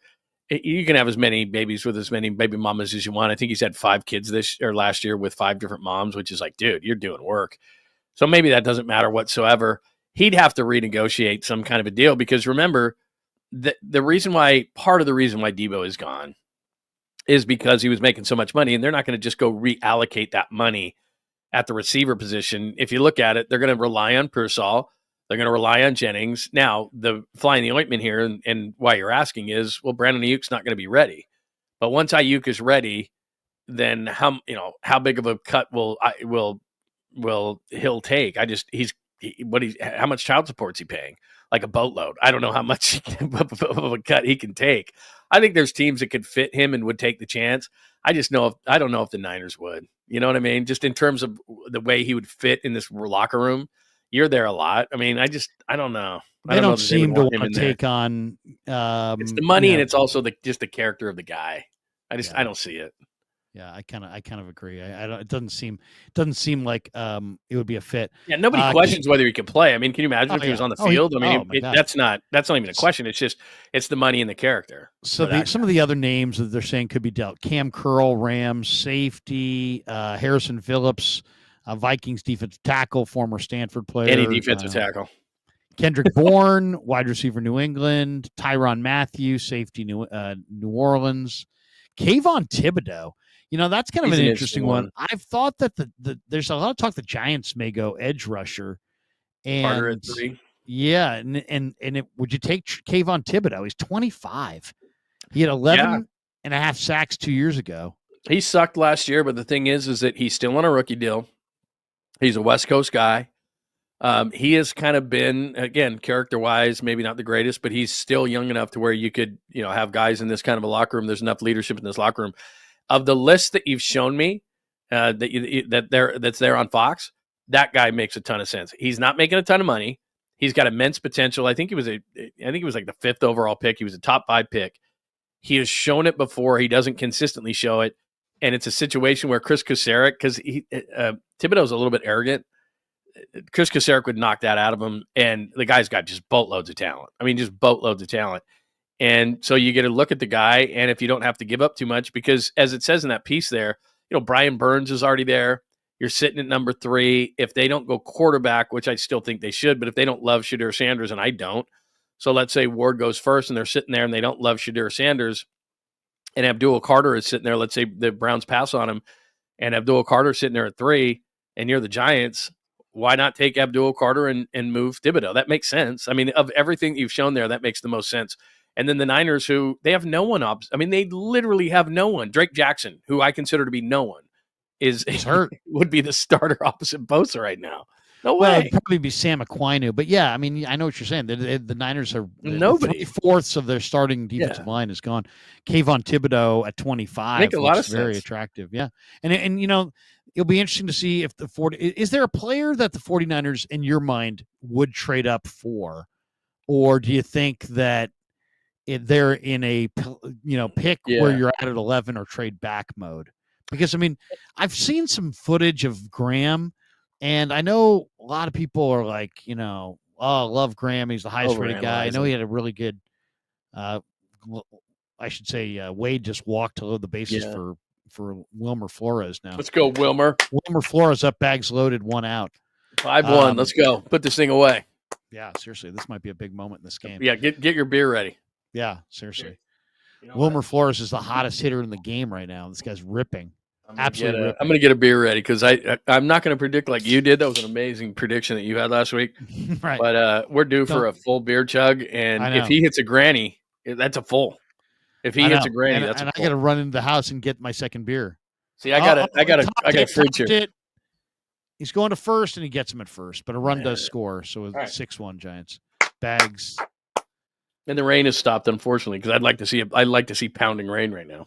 You can have as many babies with as many baby mamas as you want. I think he's had 5 kids last year with 5 different moms, which is like, dude, you're doing work. So maybe that doesn't matter whatsoever. He'd have to renegotiate some kind of a deal because remember, part of the reason why Debo is gone is because he was making so much money, and they're not going to just go reallocate that money at the receiver position. If you look at it, they're going to rely on Pearsall. They're going to rely on Jennings. Now, the fly in the ointment here, and why you're asking is, well, Brandon Ayuk's not going to be ready. But once Ayuk is ready, then how big of a cut will he'll take? How much child support's he paying? Like a boatload. I don't know how much of a cut he can take. I think there's teams that could fit him and would take the chance. I don't know if the Niners would. You know what I mean? Just in terms of the way he would fit in this locker room. You're there a lot. I mean, I don't know. They don't seem to want to take on. It's the money, and it's also just the character of the guy. I don't see it. Yeah, I kind of agree. It doesn't seem like it would be a fit. Yeah, nobody questions whether he can play. I mean, can you imagine if he was on the field? That's not even a question. It's the money and the character. So some of the other names that they're saying could be dealt: Cam Curl, Rams safety, Harrison Phillips, Vikings defensive tackle, former Stanford player, any defensive tackle. Kendrick Bourne, wide receiver, New England, Tyrann Mathieu, safety, New Orleans, Kayvon Thibodeau. That's kind of an interesting one. I've thought that there's a lot of talk the Giants may go edge rusher. And Carter at 3. Yeah, and would you take Kayvon Thibodeau? He's 25. He had 11 and a half sacks 2 years ago. He sucked last year, but the thing is that he's still on a rookie deal. He's a West Coast guy. He has kind of been, again, character-wise, maybe not the greatest, but he's still young enough to where you could, have guys in this kind of a locker room. There's enough leadership in this locker room. Of the list that you've shown me, that's there on Fox, that guy makes a ton of sense. He's not making a ton of money. He's got immense potential. I think he was like the 5th overall pick. He was a top 5 pick. He has shown it before. He doesn't consistently show it, and it's a situation where Chris Kocurek, because Thibodeau's a little bit arrogant. Chris Kocurek would knock that out of him, and the guy's got just boatloads of talent. I mean, just boatloads of talent. And so you get to look at the guy, and if you don't have to give up too much, because as it says in that piece there, Brian Burns is already there. You're sitting at number 3. If they don't go quarterback, which I still think they should, but if they don't love Shadur Sanders, and I don't, so let's say Ward goes first, and they're sitting there, and they don't love Shadur Sanders, and Abdul Carter is sitting there. Let's say the Browns pass on him, and Abdul Carter sitting there at 3, and you're the Giants. Why not take Abdul Carter and move Thibodeau? That makes sense. I mean, of everything you've shown there, that makes the most sense. And then the Niners, who they have no one up. I mean, they literally have no one. Drake Jackson, who I consider to be no one, is hurt. Would be the starter opposite Bosa right now. No way. Well, it'd probably be Sam Aquino. But yeah, I mean, I know what you're saying. The Niners are nobody. 3/4 of their starting defensive line is gone. Kayvon Thibodeau at 25 make a lot of very sense. Attractive. Yeah, and it'll be interesting to see if is there a player that the 49ers in your mind would trade up for, or do you think that they're in a pick where you're at 11 or trade back mode? Because I mean, I've seen some footage of Graham, and I know a lot of people are like, I love Graham. He's the highest rated guy. I know he had a really good, I should say, Wade just walked to load the bases for Wilmer Flores now. Let's go, Wilmer. Wilmer Flores up, bags loaded, 1 out. 5-1. Let's go. Put this thing away. Yeah, seriously, this might be a big moment in this game. Yeah, get your beer ready. Yeah, seriously. Wilmer Flores is the hottest hitter in the game right now. This guy's ripping. Absolutely ripping. I'm going to get a beer ready because I'm not going to predict like you did. That was an amazing prediction that you had last week. Right. But we're due for a full beer chug, and if he hits a granny, that's a full. If he hits a granny, that's a full. I got to run into the house and get my second beer. See, I got a fridge here. He's going to first, and he gets him at first, but a run does Man. score, so it's right. 6-1 Giants. Bags. And the rain has stopped, unfortunately, because I'd like to see pounding rain right now.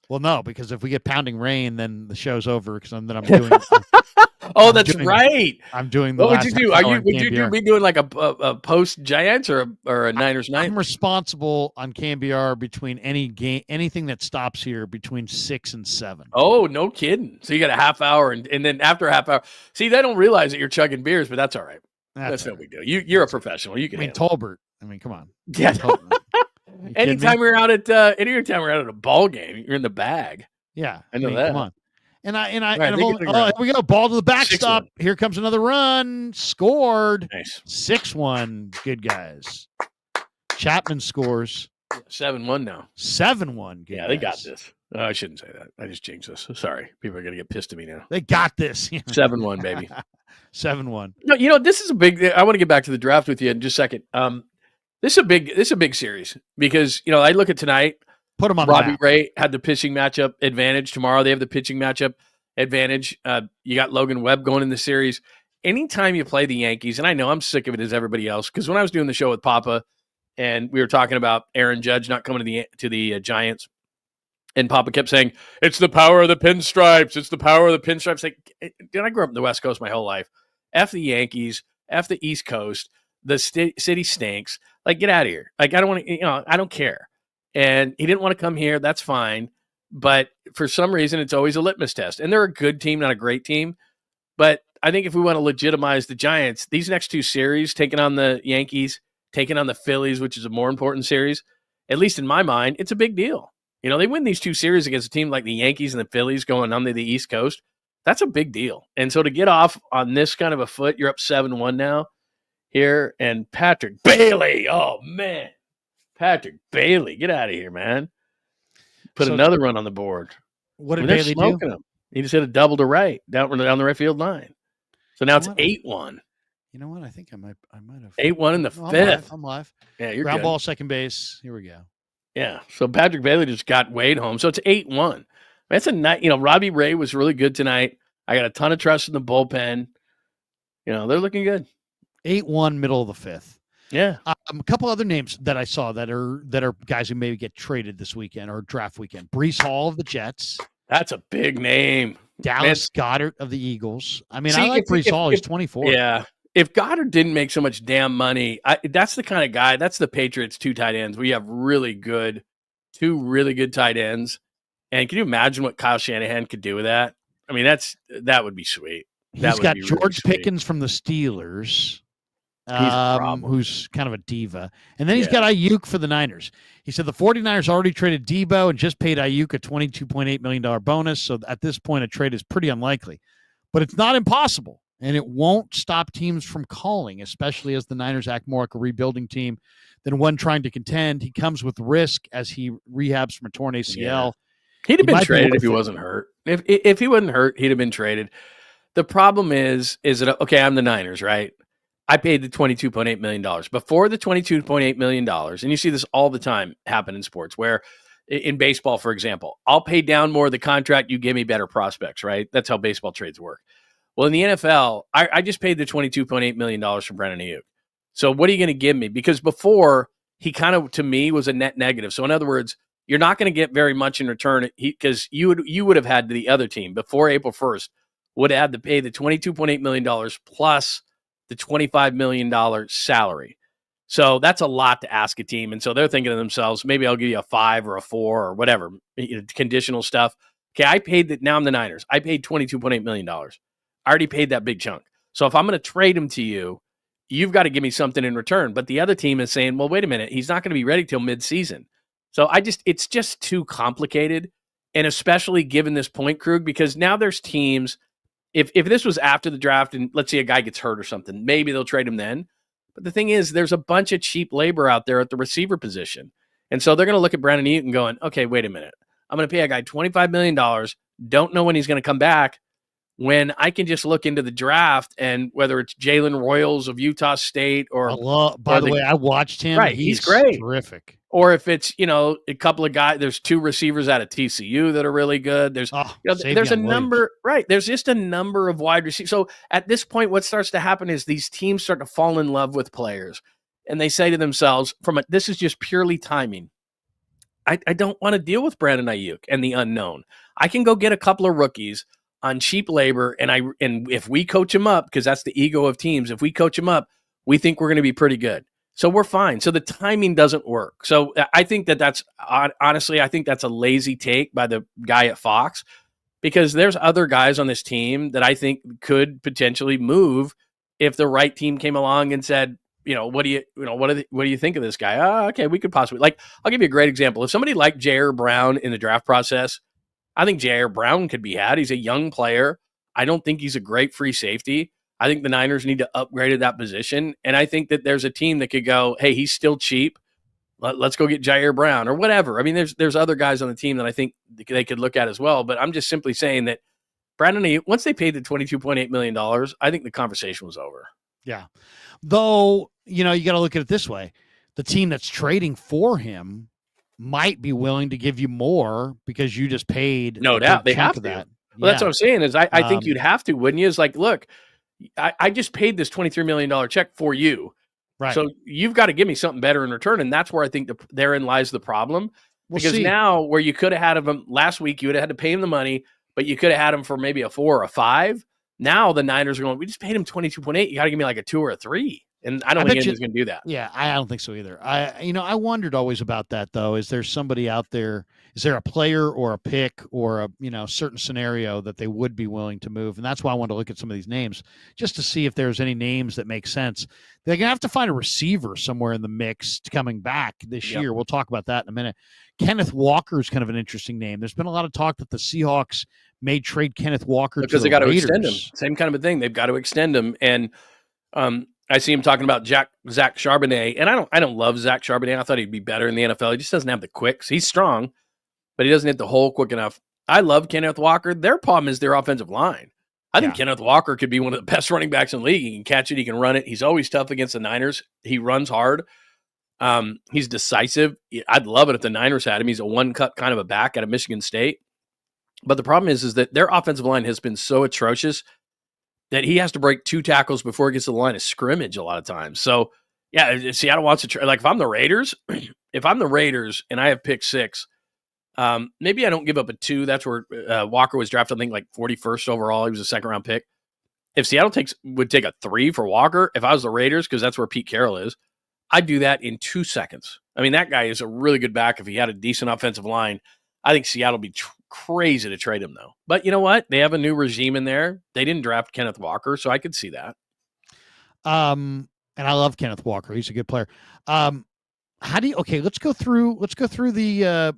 Well, no, because if we get pounding rain, then the show's over. Because then I'm doing. Oh, that's right. I'm doing the. What would last you do? half hour Would you be doing like a post Giants or a Niners night? I'm responsible on KMBR between anything that stops here between 6 and 7. Oh, no kidding. So you got a half hour, and then after a half hour, see, they don't realize that you're chugging beers, but that's all right. That's no big deal. You're a professional. You can. Tolbert. Come on. Yeah. Anytime we're out at a ball game, you're in the bag. Yeah, I know that. Come on. Here we go. Ball to the backstop. Here comes another run. Scored. Nice. 6-1. Good guys. Chapman scores. 7-1 now. 7-1. Yeah, they got this. I shouldn't say that. I just jinxed this. Sorry. People are going to get pissed at me now. They got this. 7-1, baby. 7-1. No, this is a big. I want to get back to the draft with you in just a second. This is a big series because I look at tonight. Put them on. Robbie Ray had the pitching matchup advantage. Tomorrow they have the pitching matchup advantage. You got Logan Webb going in the series. Anytime you play the Yankees, and I know I'm sick of it as everybody else, because when I was doing the show with Papa, and we were talking about Aaron Judge not coming to the Giants, and Papa kept saying it's the power of the pinstripes. It's the power of the pinstripes. Like, dude, I grew up in the West Coast my whole life. F the Yankees. F the East Coast. The city stinks. Like, get out of here. Like, I don't want to. I don't care. And he didn't want to come here. That's fine. But for some reason, it's always a litmus test. And they're a good team, not a great team. But I think if we want to legitimize the Giants, these next two series, taking on the Yankees, taking on the Phillies, which is a more important series, at least in my mind, it's a big deal. They win these two series against a team like the Yankees and the Phillies going on to the East Coast. That's a big deal. And so to get off on this kind of a foot, you're up 7-1 now here. And Patrick Bailey, oh, man. Patrick Bailey, get out of here, man. Put another run on the board. What did Bailey do? Him. He just hit a double to right, down the right field line. So now it's 8-1. You know what? I think I might have 8-1 in the fifth. I'm live. Yeah, you're ground good. ball, second base. Here we go. Yeah. So Patrick Bailey just got Wade home. So it's 8-1. That's a night. Robbie Ray was really good tonight. I got a ton of trust in the bullpen. They're looking good. 8-1, middle of the fifth. Yeah. A couple other names that I saw that are guys who maybe get traded this weekend or draft weekend. Breece Hall of the Jets. That's a big name. Dallas Goedert of the Eagles. I like Breece Hall. He's 24. Yeah. If Goddard didn't make so much damn money, that's the kind of guy. That's the Patriots' two tight ends. We have two really good tight ends. And can you imagine what Kyle Shanahan could do with that? I mean, that would be sweet. He's got George Pickens from the Steelers. Who's kind of a diva. And then he's got Ayuk for the Niners. He said the 49ers already traded Debo and just paid Ayuk a $22.8 million bonus. So at this point, a trade is pretty unlikely. But it's not impossible, and it won't stop teams from calling, especially as the Niners act more like a rebuilding team than one trying to contend. He comes with risk as he rehabs from a torn ACL. Yeah. He'd have been traded if he wasn't hurt. If he wasn't hurt, he'd have been traded. The problem is that, okay, I'm the Niners, right? I paid the $22.8 million. Before the $22.8 million, and you see this all the time happen in sports, where in baseball, for example, I'll pay down more of the contract, you give me better prospects, right? That's how baseball trades work. Well, in the NFL, I just paid the $22.8 million for Brandon Ayuk. So what are you going to give me? Because before, he kind of, to me, was a net negative. So in other words, you're not going to get very much in return because you would have had the other team before April 1st would have had to pay the $22.8 million plus the $25 million salary. So that's a lot to ask a team. And so they're thinking to themselves, maybe I'll give you a 5 or a 4 or whatever, conditional stuff. Okay, I paid that. Now I'm the Niners. I paid $22.8 million. I already paid that big chunk. So if I'm going to trade him to you, you've got to give me something in return. But the other team is saying, well, wait a minute, he's not going to be ready till mid-season. So it's just too complicated. And especially given this point, Krug, because now there's teams. If this was after the draft and let's say a guy gets hurt or something, maybe they'll trade him then. But the thing is, there's a bunch of cheap labor out there at the receiver position. And so they're going to look at Brandon Ayuk and going, okay, wait a minute. I'm going to pay a guy $25 million, don't know when he's going to come back. when I can just look into the draft and whether it's Jalen Royals of Utah State or by the way, I watched him. Right, he's great. Terrific. Or if it's, a couple of guys, there's 2 receivers out of TCU that are really good. There's there's a number, right? There's just a number of wide receivers. So at this point, what starts to happen is these teams start to fall in love with players, and they say to themselves, this is just purely timing. I don't want to deal with Brandon Ayuk and the unknown. I can go get a couple of rookies on cheap labor, and if we coach them up, because that's the ego of teams, if we coach them up, we think we're going to be pretty good. So we're fine. So the timing doesn't work. So I think that's honestly, I think that's a lazy take by the guy at Fox, because there's other guys on this team that I think could potentially move if the right team came along and said, what do you think of this guy? Okay, we could possibly, I'll give you a great example. If somebody like Jair Brown in the draft process, I think Jair Brown could be had. He's a young player. I don't think he's a great free safety. I think the Niners need to upgrade at that position. And I think that there's a team that could go, hey, he's still cheap. Let's go get Jair Brown or whatever. I mean, there's other guys on the team that I think they could look at as well. But I'm just simply saying that Brandon, once they paid the $22.8 million, I think the conversation was over. Yeah. Though, you got to look at it this way. The team that's trading for him might be willing to give you more because you just paid. No doubt. They have to. That. Well, that's what I'm saying is I think you'd have to, wouldn't you? It's like, look, I just paid this $23 million check for you. Right. So you've got to give me something better in return. And that's where I think therein lies the problem. Because now where you could have had him last week, you would have had to pay him the money, but you could have had him for maybe a 4 or a 5. Now the Niners are going, we just paid him 22.8. You got to give me like a 2 or a 3. And I don't think anyone's going to do that. Yeah, I don't think so either. I wondered always about that, though. Is there somebody out there? Is there a player or a pick or a certain scenario that they would be willing to move? And that's why I wanted to look at some of these names just to see if there's any names that make sense. They're going to have to find a receiver somewhere in the mix coming back this year. We'll talk about that in a minute. Kenneth Walker is kind of an interesting name. There's been a lot of talk that the Seahawks may trade Kenneth Walker because they got to extend him. Same kind of a thing. They've got to extend him. And I see him talking about Zach Charbonnet, and I don't love Zach Charbonnet. I thought he'd be better in the NFL. He just doesn't have the quicks. He's strong, but he doesn't hit the hole quick enough. I love Kenneth Walker. Their problem is their offensive line. I think Kenneth Walker could be one of the best running backs in the league. He can catch it. He can run it. He's always tough against the Niners. He runs hard. He's decisive. I'd love it if the Niners had him. He's a one-cut kind of a back out of Michigan State. But the problem is that their offensive line has been so atrocious that he has to break 2 tackles before he gets to the line of scrimmage a lot of times. So, yeah, Seattle wants to trade. Like, if I'm the Raiders and I have pick 6, maybe I don't give up a 2. That's where Walker was drafted, I think, like 41st overall. He was a second-round pick. If Seattle would take a 3 for Walker, if I was the Raiders, because that's where Pete Carroll is, I'd do that in 2 seconds. I mean, that guy is a really good back if he had a decent offensive line. I think Seattle would be crazy to trade him, though. But you know what? They have a new regime in there. They didn't draft Kenneth Walker, so I could see that. And I love Kenneth Walker. He's a good player. Let's go through the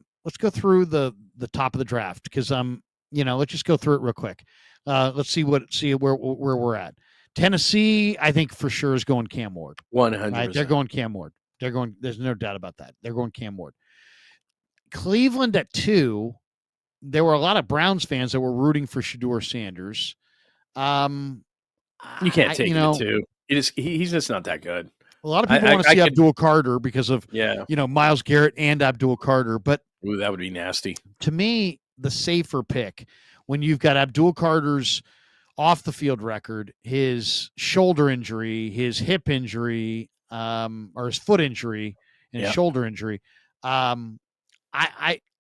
top of the draft because let's just go through it real quick. Let's see where we're at. Tennessee, I think for sure is going Cam Ward. 100%. Right? They're going Cam Ward. There's no doubt about that. They're going Cam Ward. Cleveland at 2. There were a lot of Browns fans that were rooting for Shedeur Sanders. You can't take him at 2. He's just not that good. A lot of people want to see Abdul Carter because of Myles Garrett and Abdul Carter, but that would be nasty. To me, the safer pick when you've got Abdul Carter's off the field record, his shoulder injury, his hip injury, or his foot injury and his shoulder injury.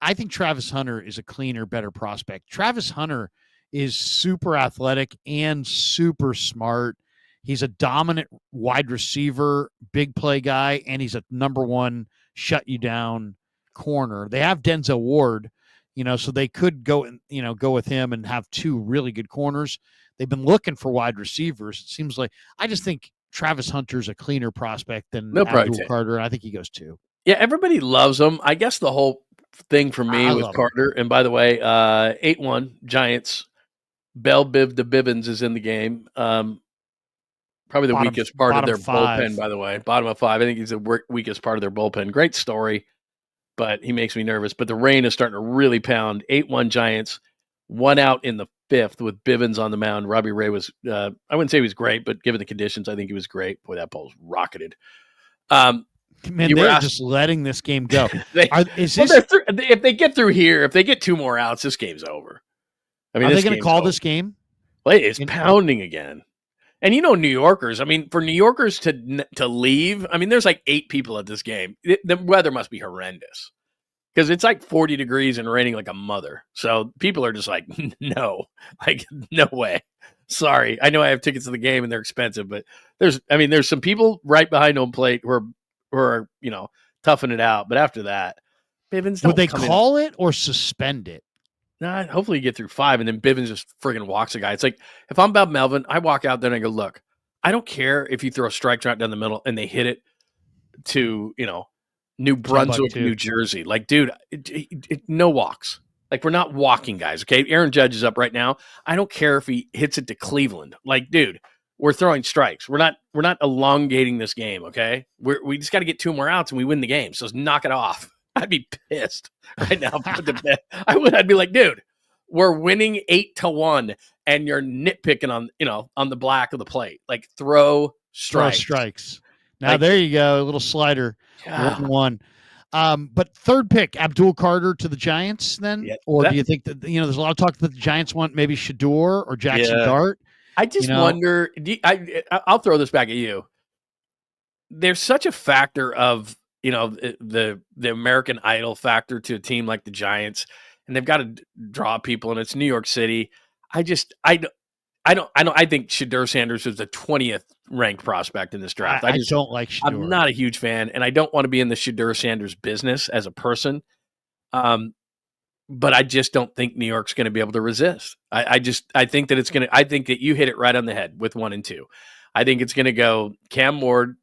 I think Travis Hunter is a cleaner, better prospect. Travis Hunter is super athletic and super smart. He's a dominant wide receiver, big play guy, and he's a number 1 shut you down corner. They have Denzel Ward, so they could go with him and have 2 really good corners. They've been looking for wide receivers. It seems like I just think Travis Hunter's a cleaner prospect than Abdul Carter, and I think he goes 2. Yeah, everybody loves him. I guess the whole thing for me with Carter, and by the way, 8-1 Giants. Bell Biv the Bibbins is in the game. Probably the weakest part of their bullpen, by the way. Bottom of 5. I think he's the weakest part of their bullpen. Great story, but he makes me nervous. But the rain is starting to really pound. 8-1 Giants. 1 out in the fifth with Bivens on the mound. Robbie Ray was, I wouldn't say he was great, but given the conditions, I think he was great. Boy, that ball's rocketed. Man, they're just letting this game go. If they get through here, if they get 2 more outs, this game's over. I mean, are they going to call this game? Well, it's pounding again. And New Yorkers, I mean, for New Yorkers to leave, I mean, there's like 8 people at this game. The weather must be horrendous because it's like 40 degrees and raining like a mother. So people are just like, no way. Sorry. I know I have tickets to the game and they're expensive, but there's some people right behind home plate who are toughing it out. But after that, Bivens, would they call it or suspend it? Nah, hopefully you get through 5, and then Bivens just friggin' walks a guy. It's like, if I'm Bob Melvin, I walk out there and I go, look, I don't care if you throw a strike right down the middle and they hit it to, New Brunswick, New Jersey. Like, dude, no walks. Like, we're not walking guys, okay? Aaron Judge is up right now. I don't care if he hits it to Cleveland. Like, dude, we're throwing strikes. We're not elongating this game, okay? We just got to get 2 more outs and we win the game. So knock it off. I'd be pissed right now. I'd be like, dude, we're winning 8-1, and you're nitpicking on the black of the plate. Like, throw strikes. Now there you go, a little slider, 1-1. But third pick, Abdul Carter to the Giants, then, do you think that there's a lot of talk that the Giants want maybe Shador or Jackson Dart? I just wonder. I'll throw this back at you. There's such a factor of the American Idol factor to a team like the Giants, and they've got to draw people, and it's New York City. I think Shador Sanders is the 20th ranked prospect in this draft. I don't like Shador. I'm not a huge fan, and I don't want to be in the Shador Sanders business as a person. But I just don't think New York's going to be able to resist. I think that I think that you hit it right on the head with 1 and 2. I think it's going to go Cam Ward.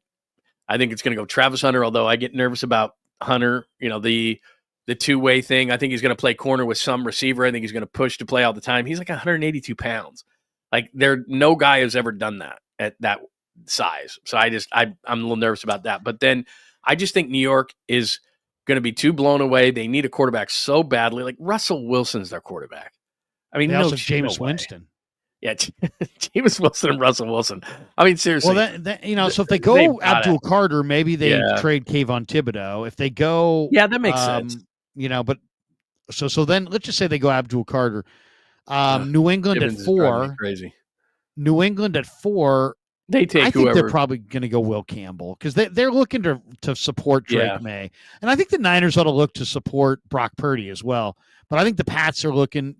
I think it's going to go Travis Hunter, although I get nervous about Hunter, the 2-way thing. I think he's going to play corner with some receiver. I think he's going to push to play all the time. He's like 182 pounds. Like, no guy has ever done that at that size. So I'm a little nervous about that. But then I just think New York is going to be too blown away. They need a quarterback so badly. Like, Russell Wilson's their quarterback. I mean, also Jameis Winston. Yeah, Jameis Wilson and Russell Wilson. I mean, seriously. Well, so if they go Abdul Carter, maybe they trade Kayvon Thibodeau. If they go, that makes sense. But so then let's just say they go Abdul Carter. New England at 4. Crazy. New England at 4. They take I whoever. think they're probably going to go Will Campbell because they're looking to support Drake May, and I think the Niners ought to look to support Brock Purdy as well. But I think the Pats are looking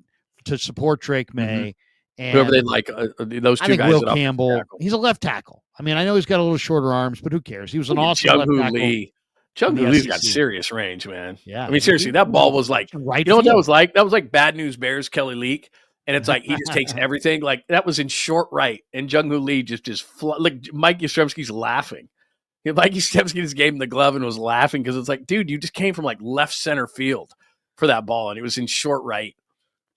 to support Drake May. And whoever they like, those two I think guys. Will Campbell, he's a left tackle. I mean, I know he's got a little shorter arms, but who cares? He was an awesome left tackle. Jung-ho Lee's got serious range, man. Yeah. I mean, seriously, that ball was like, right. You know what that was like? That was like Bad News Bears, Kelly Leak. And it's like, he just takes everything. Like, that was in short right. And Jung-ho Lee like Mike Yastrzemski's laughing. Mike Yastrzemski just gave him the glove and was laughing because it's like, dude, you just came from like left center field for that ball. And it was in short right.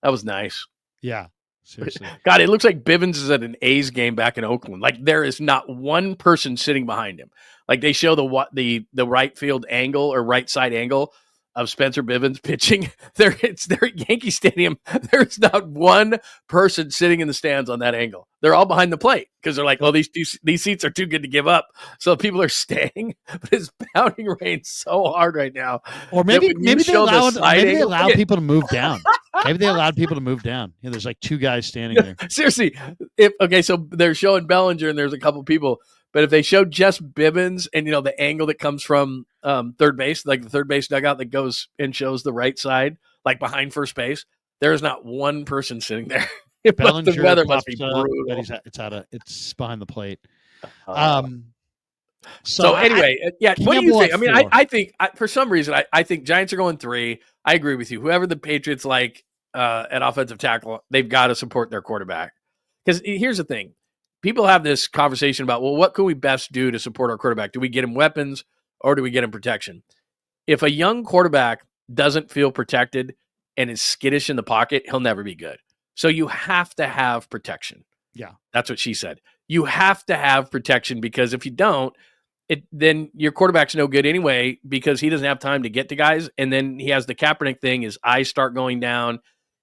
That was nice. Yeah. Seriously. God, it looks like Bivens is at an A's game back in Oakland. Like, there is not one person sitting behind him. Like, they show the right field angle or right side angle of Spencer Bivens pitching. They're at Yankee Stadium. There's not one person sitting in the stands on that angle. They're all behind the plate because they're like, oh, these seats are too good to give up. So people are staying. But it's pounding rain so hard right now. Or maybe they allow people to move down. Maybe they allowed people to move down. Yeah, there's like 2 guys standing there. Seriously. So they're showing Bellinger and there's a couple people. But if they show just Bivens and, the angle that comes from third base, like the third base dugout that goes and shows the right side, like behind first base, there is not one person sitting there. Bellinger the weather must be brutal. It's behind the plate. So anyway, what do you think? I mean, I think for some reason, I think Giants are going 3. I agree with you. Whoever the Patriots like at offensive tackle, they've got to support their quarterback. Because here's the thing. People have this conversation about, well, what can we best do to support our quarterback? Do we get him weapons or do we get him protection? If a young quarterback doesn't feel protected and is skittish in the pocket, he'll never be good. So you have to have protection. Yeah. That's what she said. You have to have protection because if you don't, then your quarterback's no good anyway because he doesn't have time to get to guys. And then he has the Kaepernick thing. His eyes start going down.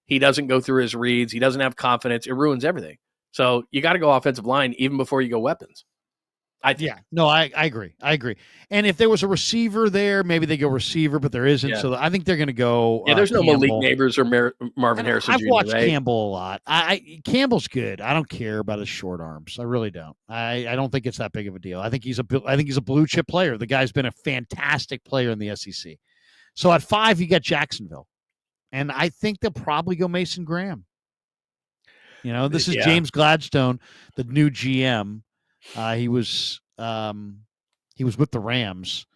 He doesn't go through his reads. He doesn't have confidence. It ruins everything. So you got to go offensive line even before you go weapons. I think. Yeah, no, I agree. I agree. And if there was a receiver there, maybe they go receiver, but there isn't. Yeah. So I think they're going to go. Yeah, there's no Malik Campbell. Neighbors or Marvin Harrison I've Jr., watched right? Campbell a lot. Campbell's good. I don't care about his short arms. I really don't. I don't think it's that big of a deal. I think he's a blue chip player. The guy's been a fantastic player in the SEC. So at 5, you got Jacksonville, and I think they'll probably go Mason Graham. This is James Gladstone, the new GM. He was with the Rams.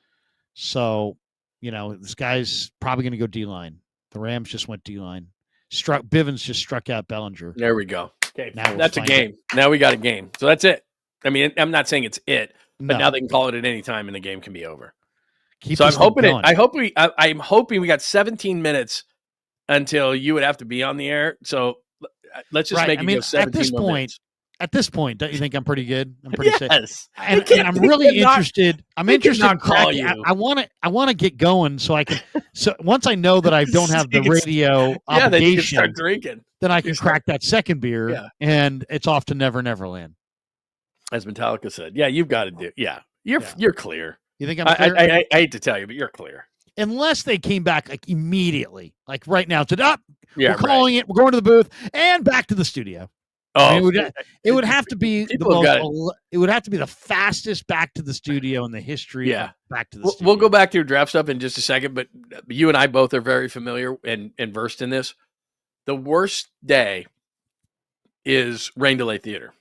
So, this guy's probably going to go D-line. The Rams just went D-line. Bivens just struck out Bellinger. There we go. Okay, now that's a game. Now we got a game. So that's it. I mean, I'm not saying it's it, but No. now they can call it at any time and the game can be over. So I'm hoping I'm hoping we got 17 minutes until you would have to be on the air. So let's just make it go 17 minutes. At this point, don't you think I'm pretty good? I'm pretty safe. And I'm really interested. I'm interested in call you. I want to get going so I can. So once I know that I don't have the radio obligation, then you can start drinking. Then I can crack that second beer, and it's off to Never Neverland. As Metallica said, yeah, you've got to do. Yeah, you're clear. You think I'm clear? I hate to tell you, but you're clear. Unless they came back like immediately, like right now, said up. Yeah, we're calling it. We're going to the booth and back to the studio. Oh, I mean, it would have to be it would have to be the fastest back to the studio in the history of back to the studio. We'll go back to your draft stuff in just a second, but you and I both are very familiar and versed in this. The worst day is rain delay theater.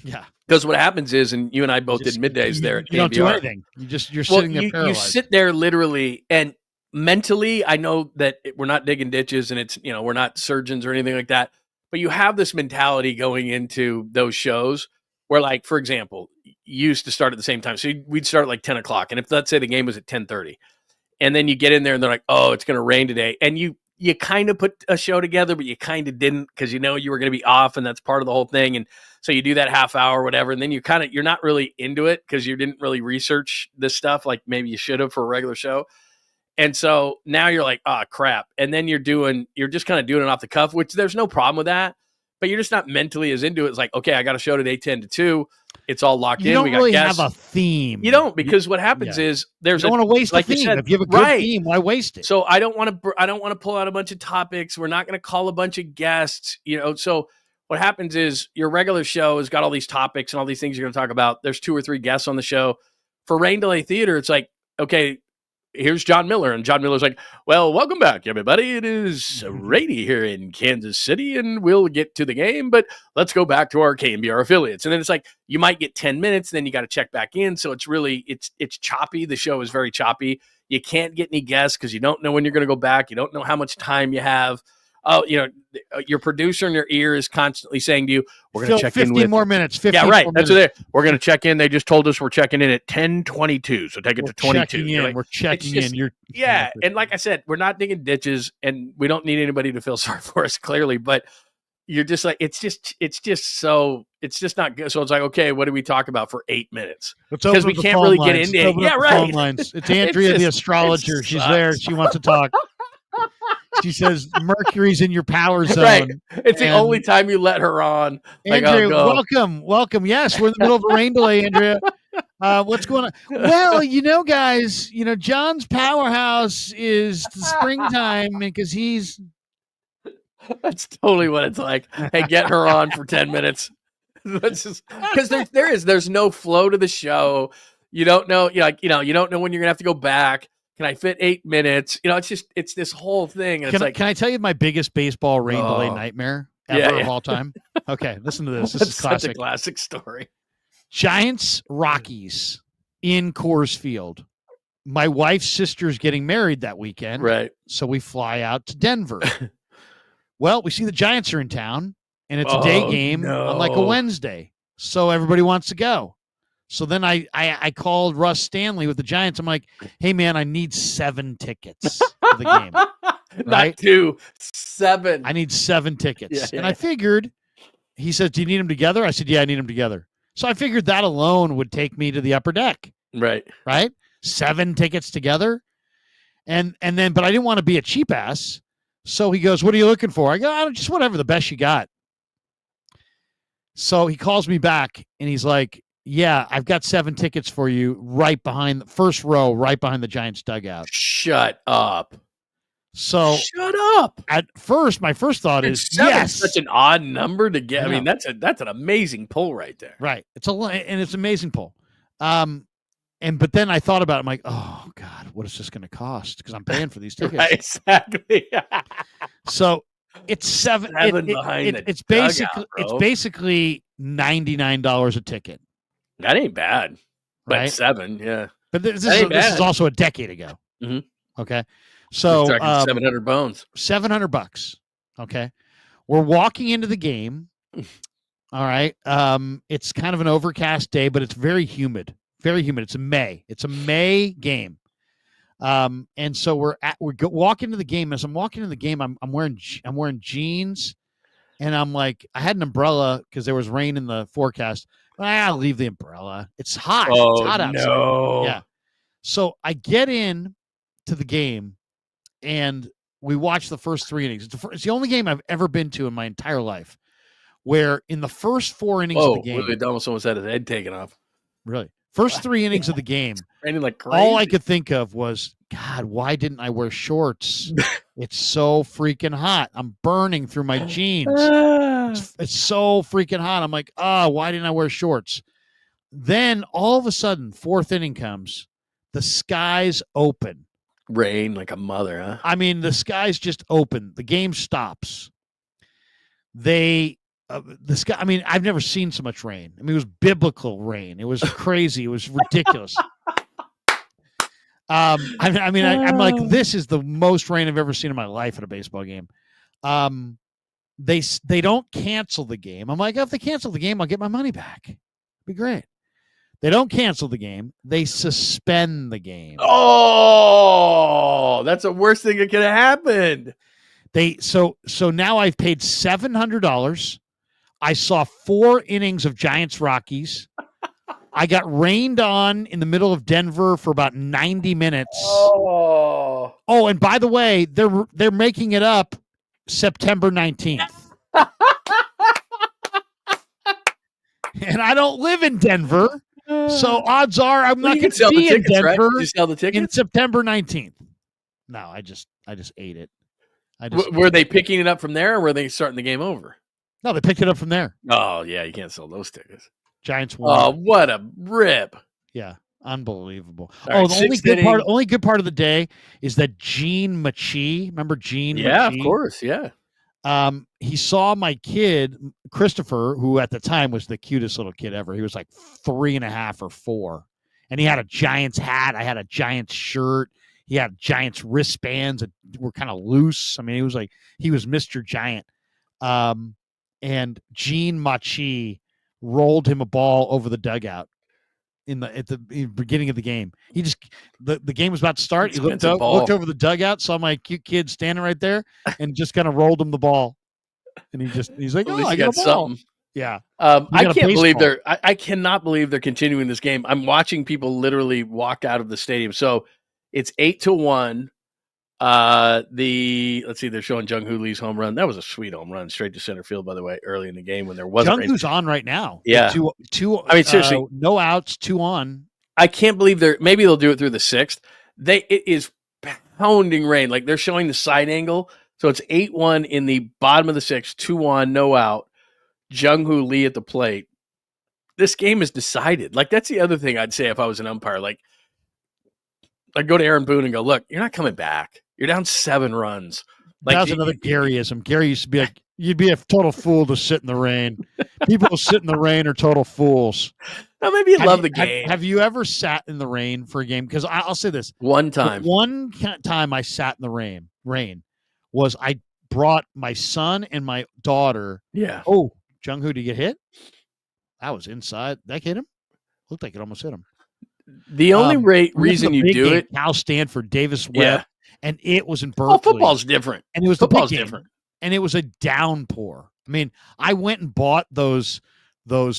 Yeah. Because what happens is, and you and I both did middays there at KBR. You don't do anything. You're sitting there paralyzed. You sit there literally, and mentally, I know that we're not digging ditches and it's, we're not surgeons or anything like that. But you have this mentality going into those shows where, like, for example, you used to start at the same time. So we'd start at like 10 o'clock. And if, let's say, the game was at 10:30, and then you get in there and they're like, oh, it's going to rain today. And you kind of put a show together, but you kind of didn't because you were going to be off and that's part of the whole thing. And so you do that half hour or whatever. And then you're not really into it because you didn't really research this stuff like maybe you should have for a regular show. And so now you're like, oh, crap. And then you're just kind of doing it off the cuff, which there's no problem with that. But you're just not mentally as into it. It's like, okay, I got a show today 10 to 2. It's all locked in. We got really have a theme. You don't, because what happens is you don't want to waste the theme. If you have a good theme, why waste it? So I don't want to pull out a bunch of topics. We're not going to call a bunch of guests. So what happens is your regular show has got all these topics and all these things you're going to talk about. There's 2 or 3 guests on the show. For Rain Delay Theater, it's like, okay, here's John Miller. And John Miller's like, well, welcome back, everybody. It is rainy here in Kansas City, and we'll get to the game, but let's go back to our KMBR affiliates. And then it's like, you might get 10 minutes, then you got to check back in. So it's really, it's choppy. The show is very choppy. You can't get any guests because you don't know when you're going to go back. You don't know how much time you have. Oh, your producer in your ear is constantly saying to you, we're going to check in with 15 more minutes. 15 yeah, right. More That's minutes. what we're going to check in. They just told us we're checking in at 10:22. So take it to 22. We're checking in. And like I said, we're not digging ditches and we don't need anybody to feel sorry for us clearly, but you're just like, it's just not good. So it's like, okay, what do we talk about for 8 minutes? Because we can't really get into it. Yeah, right. It's Andrea, the astrologer. She's there. She wants to talk. She says Mercury's in your power zone. Right. It's the only time you let her on. Andrea, welcome. Yes, we're in the middle of a rain delay, Andrea. What's going on? Well, guys, John's powerhouse is the springtime because he's. That's totally what it's like. Hey, get her on for 10 minutes. That's just because there's no flow to the show. You don't know, you don't know when you're gonna have to go back. Can I fit 8 minutes? It's this whole thing. And can I tell you my biggest baseball rain delay nightmare ever of all time? Okay, listen to this. This is classic. Such a classic story. Giants Rockies in Coors Field. My wife's sister's getting married that weekend. Right. So we fly out to Denver. Well, we see the Giants are in town, and it's a day game on like a Wednesday. So everybody wants to go. So then I called Russ Stanley with the Giants. I'm like, hey, man, I need 7 tickets for the game. Right? Not 2, 7. I need 7 tickets. Yeah. And I figured, he said, do you need them together? I said, yeah, I need them together. So I figured that alone would take me to the upper deck. Right. 7 tickets together. And then, but I didn't want to be a cheap ass. So he goes, what are you looking for? I go, just whatever, the best you got. So he calls me back and he's like, yeah, I've got 7 tickets for you right behind the first row, right behind the Giants dugout. Shut up. So shut up. At first, my first thought is, yes. Such an odd number to get. I mean, that's an amazing pull right there. Right. It's an amazing pull. But then I thought about it. I'm like, oh God, what is this going to cost? Because I'm paying for these tickets. Right, exactly. So it's seven. It's basically $99 a ticket. That ain't bad. But right? 7, yeah. But this is also a decade ago. Mm-hmm. Okay. So $700. $700. Okay. We're walking into the game. All right. It's kind of an overcast day, but it's very humid. Very humid. It's a May game. And so we're walking to the game. As I'm walking to the game, I'm wearing jeans, and I'm like, I had an umbrella because there was rain in the forecast. But I'll leave the umbrella. It's hot. Oh, it's hot outside. No. Yeah. So I get in to the game, and we watch the first 3 innings. It's the only game I've ever been to in my entire life where in the first 4 innings of the game, really almost had his head taken off. Really, first 3 innings of the game, raining like crazy. All I could think of was, God, why didn't I wear shorts? It's so freaking hot. I'm burning through my jeans. It's so freaking hot. I'm like, why didn't I wear shorts? Then all of a sudden, 4th inning comes. The skies open. Rain like a mother, huh? I mean, the skies just open. The game stops. The sky. I mean, I've never seen so much rain. I mean, it was biblical rain. It was crazy. It was ridiculous. I'm like, this is the most rain I've ever seen in my life at a baseball game. They don't cancel the game. I'm like, if they cancel the game, I'll get my money back. It'd be great. They don't cancel the game. They suspend the game. Oh, that's the worst thing that could have happened. So now I've paid $700. I saw 4 innings of Giants Rockies. I got rained on in the middle of Denver for about 90 minutes. Oh, and by the way, they're making it up September 19th. And I don't live in Denver. So odds are I'm not going to be in Denver right? You sell the tickets? in September 19th. No, I just ate it. Were they picking it up from there, or were they starting the game over? No, they picked it up from there. Oh, yeah, you can't sell those tickets. Giants won. Oh, what a rip. Yeah, unbelievable. The only good part of the day is that Gene Machi, remember Gene Machi? Yeah, of course, yeah. He saw my kid, Christopher, who at the time was the cutest little kid ever. He was like 3.5 or 4. And he had a Giants hat. I had a Giants shirt. He had Giants wristbands that were kind of loose. I mean, he was Mr. Giant. And Gene Machi rolled him a ball over the dugout at the beginning of the game. He just the game was about to start. He looked over the dugout, saw my cute kid standing right there, and just kind of rolled him the ball. And he's like, I got a ball. Something. Yeah. I cannot believe they're continuing this game. I'm watching people literally walk out of the stadium. So it's 8-1. Let's see, they're showing Jung-ho Lee's home run. That was a sweet home run, straight to center field, by the way, early in the game when there wasn't. Jung-ho's on right now. Yeah. I mean, seriously, no outs, 2 on. I can't believe maybe they'll do it through the 6th. It is pounding rain. Like they're showing the side angle. So it's 8-1 in the bottom of the 6th, 2 on, no out. Jung-ho Lee at the plate. This game is decided. Like that's the other thing I'd say if I was an umpire. Like I'd go to Aaron Boone and go, look, you're not coming back. You're down 7 runs. Like, that was another Garyism. Gary used to be like, you'd be a total fool to sit in the rain. People who sit in the rain are total fools. No, maybe you love the game. Have you ever sat in the rain for a game? Because I'll say this. One time. One time I sat in the rain was I brought my son and my daughter. Yeah. Oh, Jung-ho, did you get hit? That was inside. That hit him? Looked like it almost hit him. The only reason you do it. Cal Stanford, Davis Webb. Yeah. And it was in Berkeley. Oh, football's different. And it was football's different. And it was a downpour. I mean, I went and bought those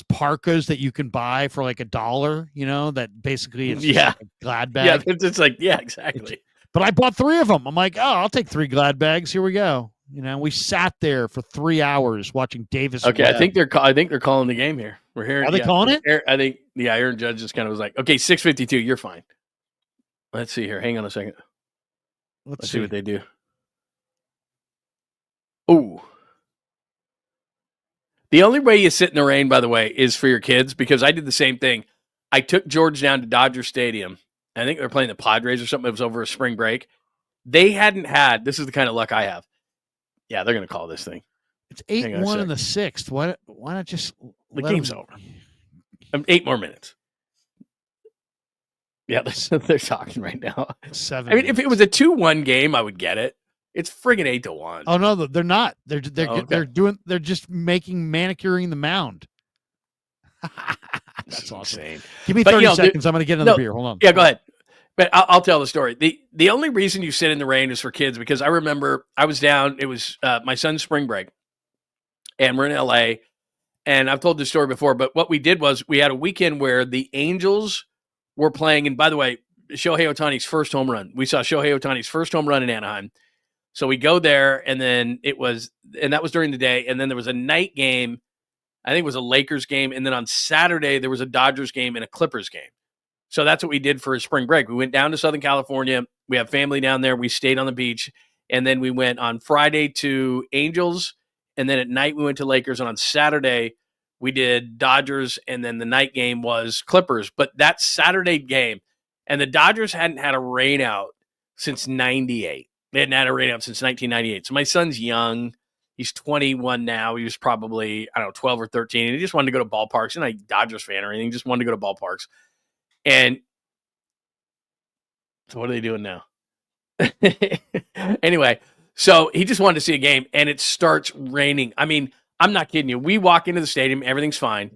parkas that you can buy for like $1, that basically it's like a glad bag. Yeah, it's like, yeah, exactly. But I bought 3 of them. I'm like, oh, I'll take 3 Glad bags. Here we go. We sat there for 3 hours watching Davis. Okay, Webb. I think they're calling the game here. We're hearing. Are they calling it? I think Aaron Judge just kind of was like, okay, 6:52, you're fine. Let's see here. Hang on a second. Let's see what they do. Ooh. The only way you sit in the rain, by the way, is for your kids, because I did the same thing. I took George down to Dodger Stadium. I think they were playing the Padres or something. It was over a spring break. They hadn't had, this is the kind of luck I have. Yeah, they're going to call this thing. It's 8-1 in the 6th. Why not just the game's over? 8 more minutes. Yeah, they're talking right now. 7. I mean, if it was a 2-1 game, I would get it. It's friggin' 8-1. Oh no, they're not. They're just manicuring the mound. That's awesome. Insane. Give me 30 seconds. I'm going to get another beer. Hold on. Yeah, go ahead. But I'll tell the story. The only reason you sit in the rain is for kids, because I remember I was down. It was my son's spring break, and we're in LA. And I've told this story before, but what we did was we had a weekend where the Angels were playing. And by the way, Shohei Ohtani's first home run. We saw Shohei Ohtani's first home run in Anaheim. So we go there, and then that was during the day. And then there was a night game. I think it was a Lakers game. And then on Saturday, there was a Dodgers game and a Clippers game. So that's what we did for a spring break. We went down to Southern California. We have family down there. We stayed on the beach. And then we went on Friday to Angels. And then at night, we went to Lakers. And on Saturday, we did Dodgers. And then the night game was Clippers. But that Saturday game, and the Dodgers hadn't had a rain out since 98. They hadn't had a rain out since 1998. So my son's young. He's 21 now. He was probably, 12 or 13. And he just wanted to go to ballparks. He's not a Dodgers fan or anything. He just wanted to go to ballparks. And so what are they doing now? Anyway, so he just wanted to see a game, and it starts raining. I mean, I'm not kidding you. We walk into the stadium, everything's fine,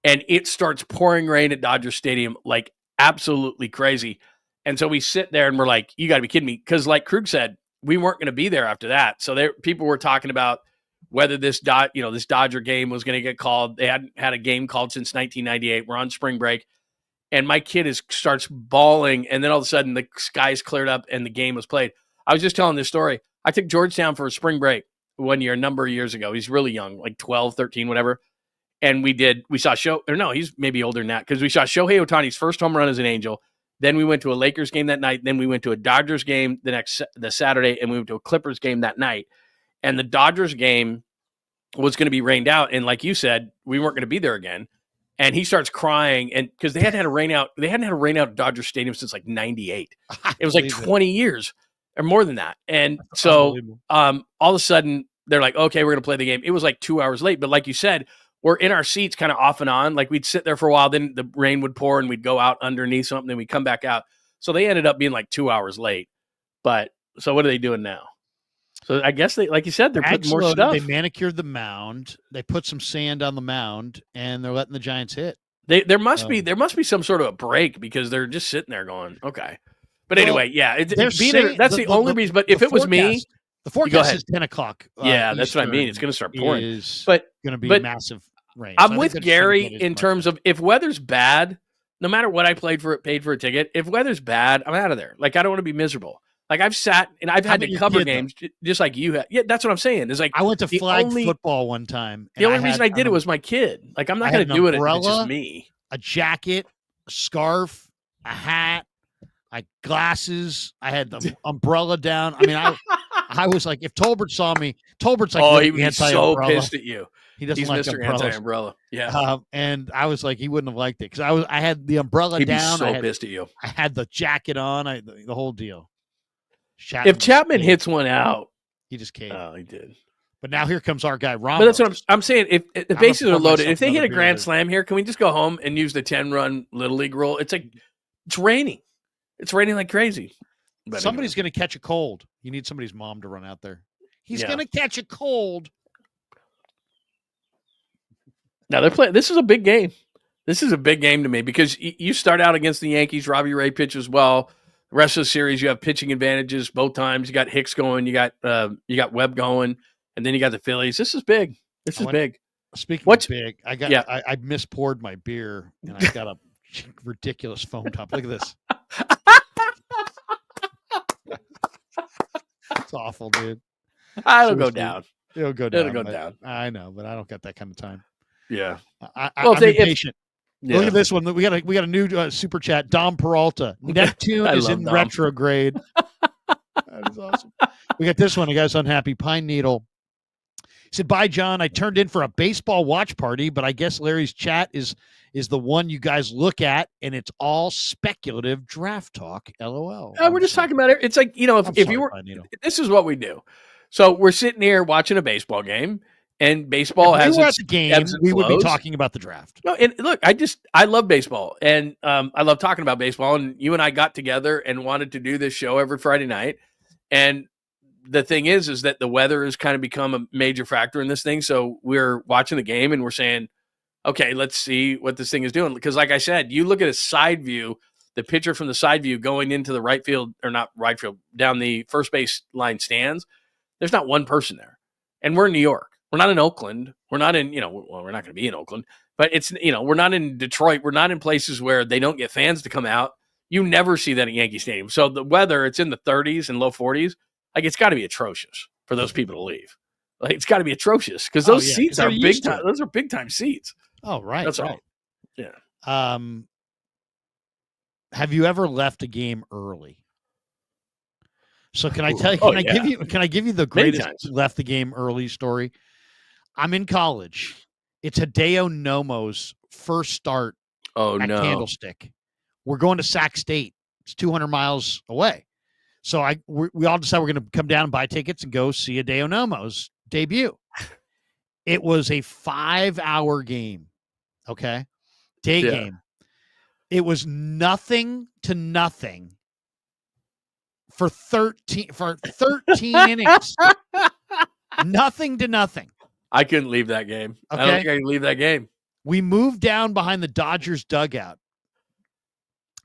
and it starts pouring rain at Dodger Stadium like absolutely crazy. And so we sit there, and we're like, you got to be kidding me. Because like Krug said, we weren't going to be there after that. So people were talking about whether this Dodger game was going to get called. They hadn't had a game called since 1998. We're on spring break. And my kid starts bawling, and then all of a sudden the skies cleared up and the game was played. I was just telling this story. I took George down for a spring break one year, a number of years ago. He's really young, like 12, 13, whatever. And he's maybe older than that, because we saw Shohei Ohtani's first home run as an Angel. Then we went to a Lakers game that night. Then we went to a Dodgers game the Saturday, and we went to a Clippers game that night. And the Dodgers game was going to be rained out. And like you said, we weren't going to be there again. And he starts crying, and because they hadn't had a rain out at Dodger Stadium since like 98. It was like 20 years or more than that. And so all of a sudden they're like, okay, we're going to play the game. It was like 2 hours late. But like you said, we're in our seats kind of off and on. Like we'd sit there for a while, then the rain would pour and we'd go out underneath something, then we'd come back out. So they ended up being like 2 hours late. But so what are they doing now? So I guess they, like you said, they're putting more stuff. They manicured the mound. They put some sand on the mound, and they're letting the Giants hit. There must be some sort of a break, because they're just sitting there going, okay. But anyway, yeah, that's the only reason. But if it was me, the forecast is 10 o'clock. Yeah, that's what I mean. It's going to start pouring. But going to be massive rain. I'm with Gary in terms of, if weather's bad, no matter what I paid for a ticket, if weather's bad, I'm out of there. Like, I don't want to be miserable. Like, I've sat and I've had to cover games just like you have. Yeah, that's what I'm saying. It's like, I went to flag football one time. The only reason I did it was my kid. Like, I'm not going to do it if it's just me. A jacket, a scarf, a hat, I had glasses. I had the umbrella down. I mean, I was like, if Tolbert saw me, Tolbert's like, oh, he was so pissed at you. He doesn't He's like Mr. umbrellas. Anti-umbrella. Yeah. And I was like, he wouldn't have liked it, because I had the umbrella He'd down. Be so pissed at you. I had the jacket on. The whole deal. If Chapman hits one out, he just caved. Oh, he did. But now here comes our guy Ramos. But that's what I'm saying. If the bases are loaded, if they hit a grand slam here, can we just go home and use the 10-run Little League rule? It's like, it's raining. It's raining like crazy. But somebody's going to catch a cold. You need somebody's mom to run out there. He's going to catch a cold. Now they're playing. This is a big game. This is a big game to me, because you start out against the Yankees. Robbie Ray pitches well. The rest of the series, you have pitching advantages both times. You got Hicks going. You got Webb going. And then you got the Phillies. This is big. This is big. Speaking of big, I mispoured my beer, and I got a ridiculous foam top. Look at this. It's awful, dude. It'll go Seriously. down. It'll go down. It'll go down. I know, but I don't got that kind of time. Yeah. I'm impatient. Yeah. Look at this one. We got a new super chat. Dom Peralta. Neptune is in Dom. retrograde. That is awesome. We got this one. A guy's unhappy. Pine Needle. He said, "Bye, John. I turned in for a baseball watch party, but I guess Larry's chat is the one you guys look at, and it's all speculative draft talk. LOL." We're just talking about it. It's like, if you were, this is what we do. So we're sitting here watching a baseball game, and baseball has at the game. We would be talking about the draft. No, and look, I love baseball, and I love talking about baseball. And you and I got together and wanted to do this show every Friday night. And the thing is that the weather has kind of become a major factor in this thing. So we're watching the game and we're saying, okay, let's see what this thing is doing. Because like I said, you look at a side view, the pitcher from the side view going into the right field, or not right field, down the first base line stands. There's not one person there. And we're in New York. We're not in Oakland. We're not in, we're not going to be in Oakland, but it's, we're not in Detroit. We're not in places where they don't get fans to come out. You never see that at Yankee Stadium. So the weather, it's in the 30s and low 40s. Like, it's got to be atrocious for those people to leave. Like, it's got to be atrocious because those seats are big time. Those are big time seats. Oh, right. That's right. all. Yeah. Have you ever left a game early? So can I tell you? Can I give you the greatest left the game early story? I'm in college. It's Hideo Nomo's first start at Candlestick. We're going to Sac State. It's 200 miles away. So we all decided we're going to come down and buy tickets and go see Hideo Nomo's debut. It was a 5-hour game. Okay. Day game. It was 0-0 for 13 innings. 0-0. I couldn't leave that game. Okay. I don't think I can leave that game. We moved down behind the Dodgers dugout.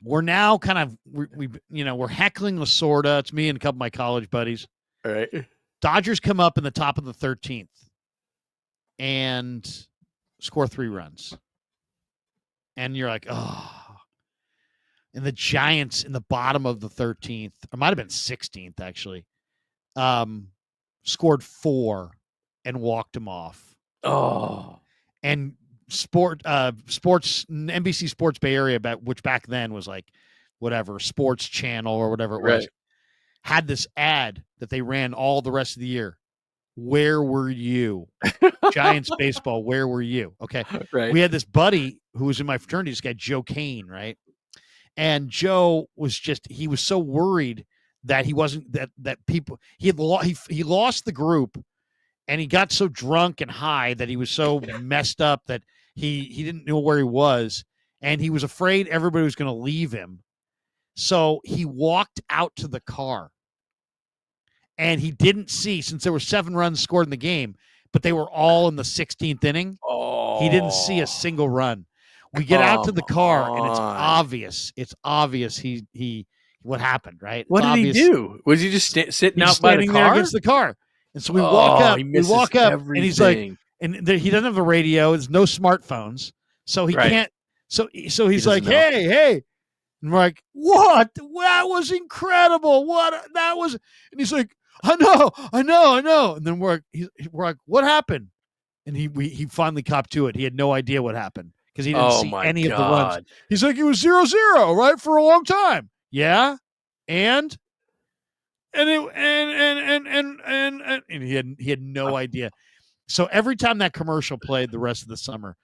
We're now kind of we're heckling Lasorda. It's me and a couple of my college buddies. All right. Dodgers come up in the top of the 13th and score 3 runs. And you're like, oh. And the Giants in the bottom of the 13th, or might have been 16th actually, scored 4 and walked him off. Oh. And sports NBC Sports Bay Area, which back then was like whatever Sports Channel or whatever it was, had this ad that they ran all the rest of the year. Where were you? Giants baseball, where were you? Okay. Right. We had this buddy who was in my fraternity, this guy Joe Kane, right? And Joe was he was so worried that he wasn't that people he lost the group, and he got so drunk and high that he was so messed up that he didn't know where he was, and he was afraid everybody was going to leave him. So he walked out to the car, and he didn't see, since there were 7 runs scored in the game, but they were all in the 16th inning. Oh. He didn't see a single run. We get out to the car, and it's obvious. It's obvious he what happened, right? What did he do? Was he just sitting out by the car? There against the car? And so we walk up. We walk up, and he's like, and he doesn't have a radio. There's no smartphones, so he can't. So he's like, hey, and we're like, what? That was incredible. What that was? And he's like, I know. And then we're like, what happened? And he finally copped to it. He had no idea what happened because he didn't see any of the runs. He's like, it was 0-0, right, for a long time. Yeah, and he had no idea. So every time that commercial played the rest of the summer,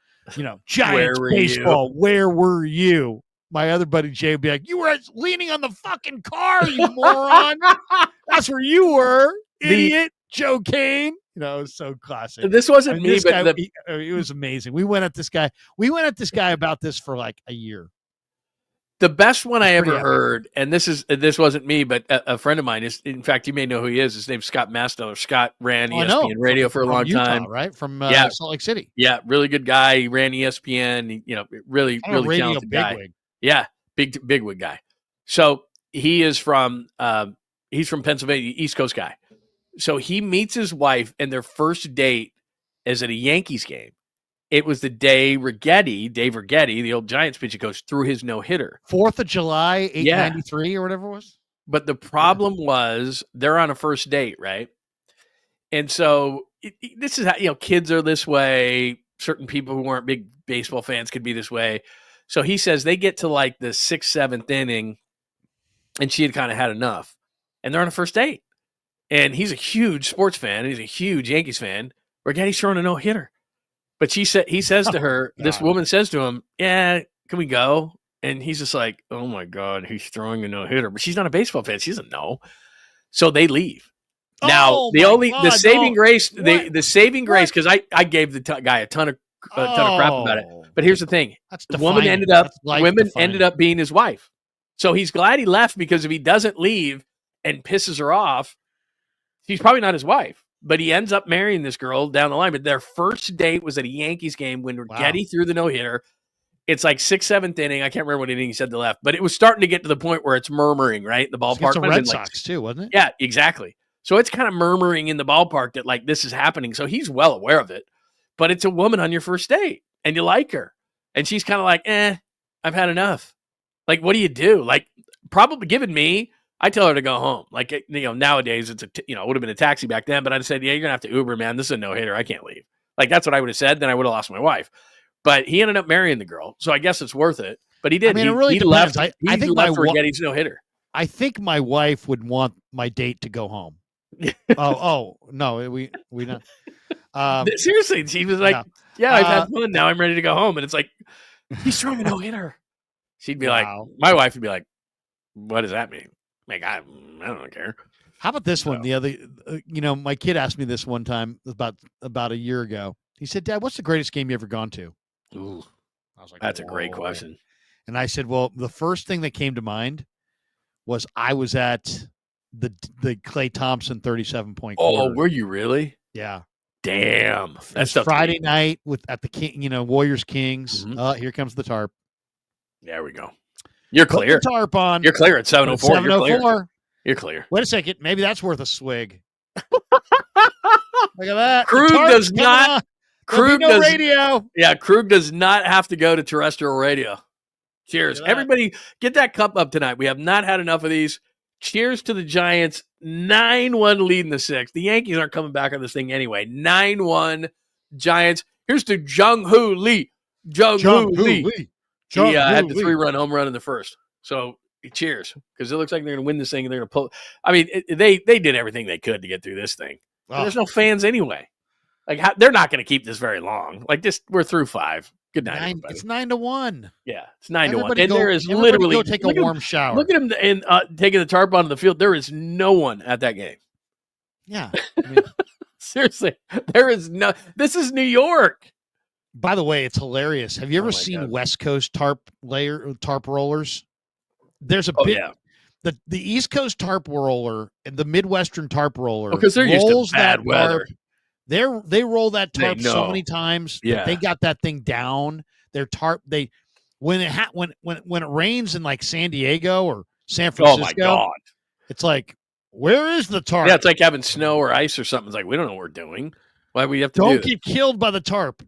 Giants baseball, where were you? My other buddy Jay would be like, you were leaning on the fucking car, you moron. That's where you were, idiot. Joe Kane. It was so classic. This wasn't me, but it was amazing. We went at this guy about this for like a year. The best one I ever heard, and this wasn't me, but a friend of mine is. In fact, you may know who he is. His name's Scott Mastow. Scott ran ESPN radio for a long time, right? From Salt Lake City. Yeah, really good guy. He ran ESPN. Really talented guy. Bigwig. Yeah, bigwig guy. So he's from Pennsylvania, East Coast guy. So he meets his wife, and their first date is at a Yankees game. It was the day Dave Righetti, the old Giants pitching coach, threw his no-hitter. 4th of July, 893 or whatever it was? But the problem was they're on a first date, right? And so this is how, kids are this way. Certain people who aren't big baseball fans could be this way. So he says they get to like the 6th, 7th inning, and she had kind of had enough. And they're on a first date. And he's a huge sports fan. He's a huge Yankees fan. Rigetti's throwing a no-hitter. But he says to her, this woman says to him, yeah, can we go? And he's just like, oh, my God, he's throwing a no-hitter. But she's not a baseball fan. She doesn't know. So they leave. Now, the saving grace, because I gave the guy a ton of crap about it. But here's the thing. The woman ended up being his wife. So he's glad he left, because if he doesn't leave and pisses her off, she's probably not his wife. But he ends up marrying this girl down the line. But their first date was at a Yankees game when Rigetti threw the no-hitter. It's like 6th, 7th inning. I can't remember what inning he said to left. But it was starting to get to the point where it's murmuring, right? The ballpark. It's the Red Sox too, wasn't it? Yeah, exactly. So it's kind of murmuring in the ballpark that like this is happening. So he's well aware of it. But it's a woman on your first date and you like her. And she's kind of like, I've had enough. Like, what do you do? Like, probably given me, I tell her to go home. Like, nowadays it's it would have been a taxi back then, but I'd said, yeah, you're going to have to Uber, man. This is a no-hitter. I can't leave. Like, that's what I would have said. Then I would have lost my wife. But he ended up marrying the girl. So I guess it's worth it. But he did. I mean, it really depends. I think left for Rigetti's no-hitter. I think my wife would want my date to go home. No, we not. Seriously, she was like, yeah, I've had fun. Now I'm ready to go home. And it's like, he's throwing a no-hitter. She'd be like, my wife would be like, what does that mean? Like, I don't care. How about this one? The other, my kid asked me this one time about a year ago. He said, Dad, what's the greatest game you ever gone to? Ooh, I was like, that's a great question. And I said, well, the first thing that came to mind was I was at the Klay Thompson 37-point quarter. Oh, were you really? Yeah. Damn. That's Friday night at the King, Warriors Kings. Mm-hmm. Here comes the tarp. There we go. You're clear. Put the tarp on. You're clear at 7:04. 7:04. You're clear. Wait a second. Maybe that's worth a swig. Look at that. Krug does not. Krug does radio. Yeah, Krug does not have to go to terrestrial radio. Cheers. Everybody, get that cup up tonight. We have not had enough of these. Cheers to the Giants. 9-1 lead in the 6th. The Yankees aren't coming back on this thing anyway. 9-1 Giants. Here's to Jung-ho Lee. Jung-ho Lee. He had the 3-run home run in the first. So cheers, because it looks like they're going to win this thing and they're going to pull. I mean, they did everything they could to get through this thing. There's no fans anyway. Like they're not going to keep this very long. Like we're through 5. Good night, everybody. It's 9-1. Yeah, it's 9-1. And there is literally go take a warm shower. Look at him and taking the tarp onto the field. There is no one at that game. Yeah, seriously, there is no. This is New York. By the way, it's hilarious. Have you ever seen West Coast tarp rollers? There's a bit. Yeah. The East Coast tarp roller and the Midwestern tarp roller because they're used to bad weather. They roll that tarp so many times that they got that thing down. Their tarp when it rains in like San Diego or San Francisco. Oh my God. It's like, where is the tarp? Yeah, it's like having snow or ice or something. It's like we don't know what we're doing. Why we have to don't get killed by the tarp. Do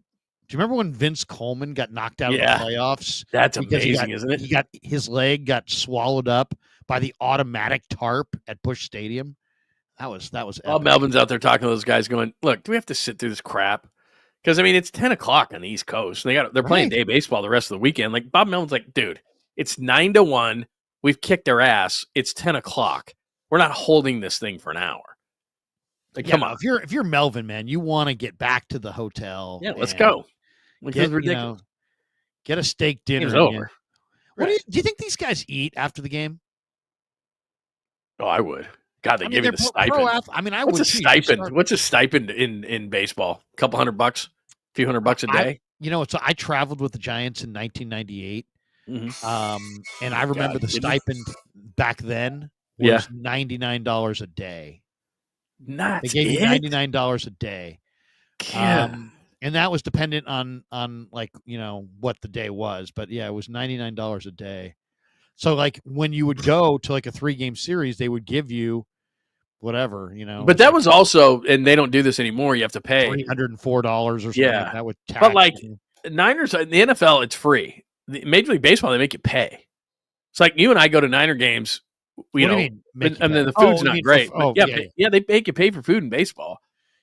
you remember when Vince Coleman got knocked out of the playoffs? That's amazing, isn't it? His leg got swallowed up by the automatic tarp at Busch Stadium. That was Bob Melvin's out there talking to those guys going, look, do we have to sit through this crap? Because I mean, it's 10 o'clock on the East Coast. They're playing day baseball the rest of the weekend. Like Bob Melvin's like, dude, it's 9-1. We've kicked their ass. It's 10 o'clock. We're not holding this thing for an hour. Like, come on. If you're Melvin, man, you want to get back to the hotel. Yeah, let's go. Because ridiculous. Get a steak dinner. It's over. What do you think these guys eat after the game? Oh, I would. God, they give you the stipend. What's a stipend? What's a stipend in baseball? A couple $100, a few $100 a day. I traveled with the Giants in 1998, and I remember the stipend back then was $99 a day. They gave you $99 a day. And that was dependent on what the day was, but it was $99 a day. So like when you would go to like a 3-game series, they would give you whatever, But that was also, and they don't do this anymore. You have to pay $304 or something. Yeah, that would tax. But like Niners in the NFL, it's free. The Major League Baseball, they make you pay. It's like you and I go to Niner games. What do you mean? I mean, the food's not great. They make you pay for food in baseball.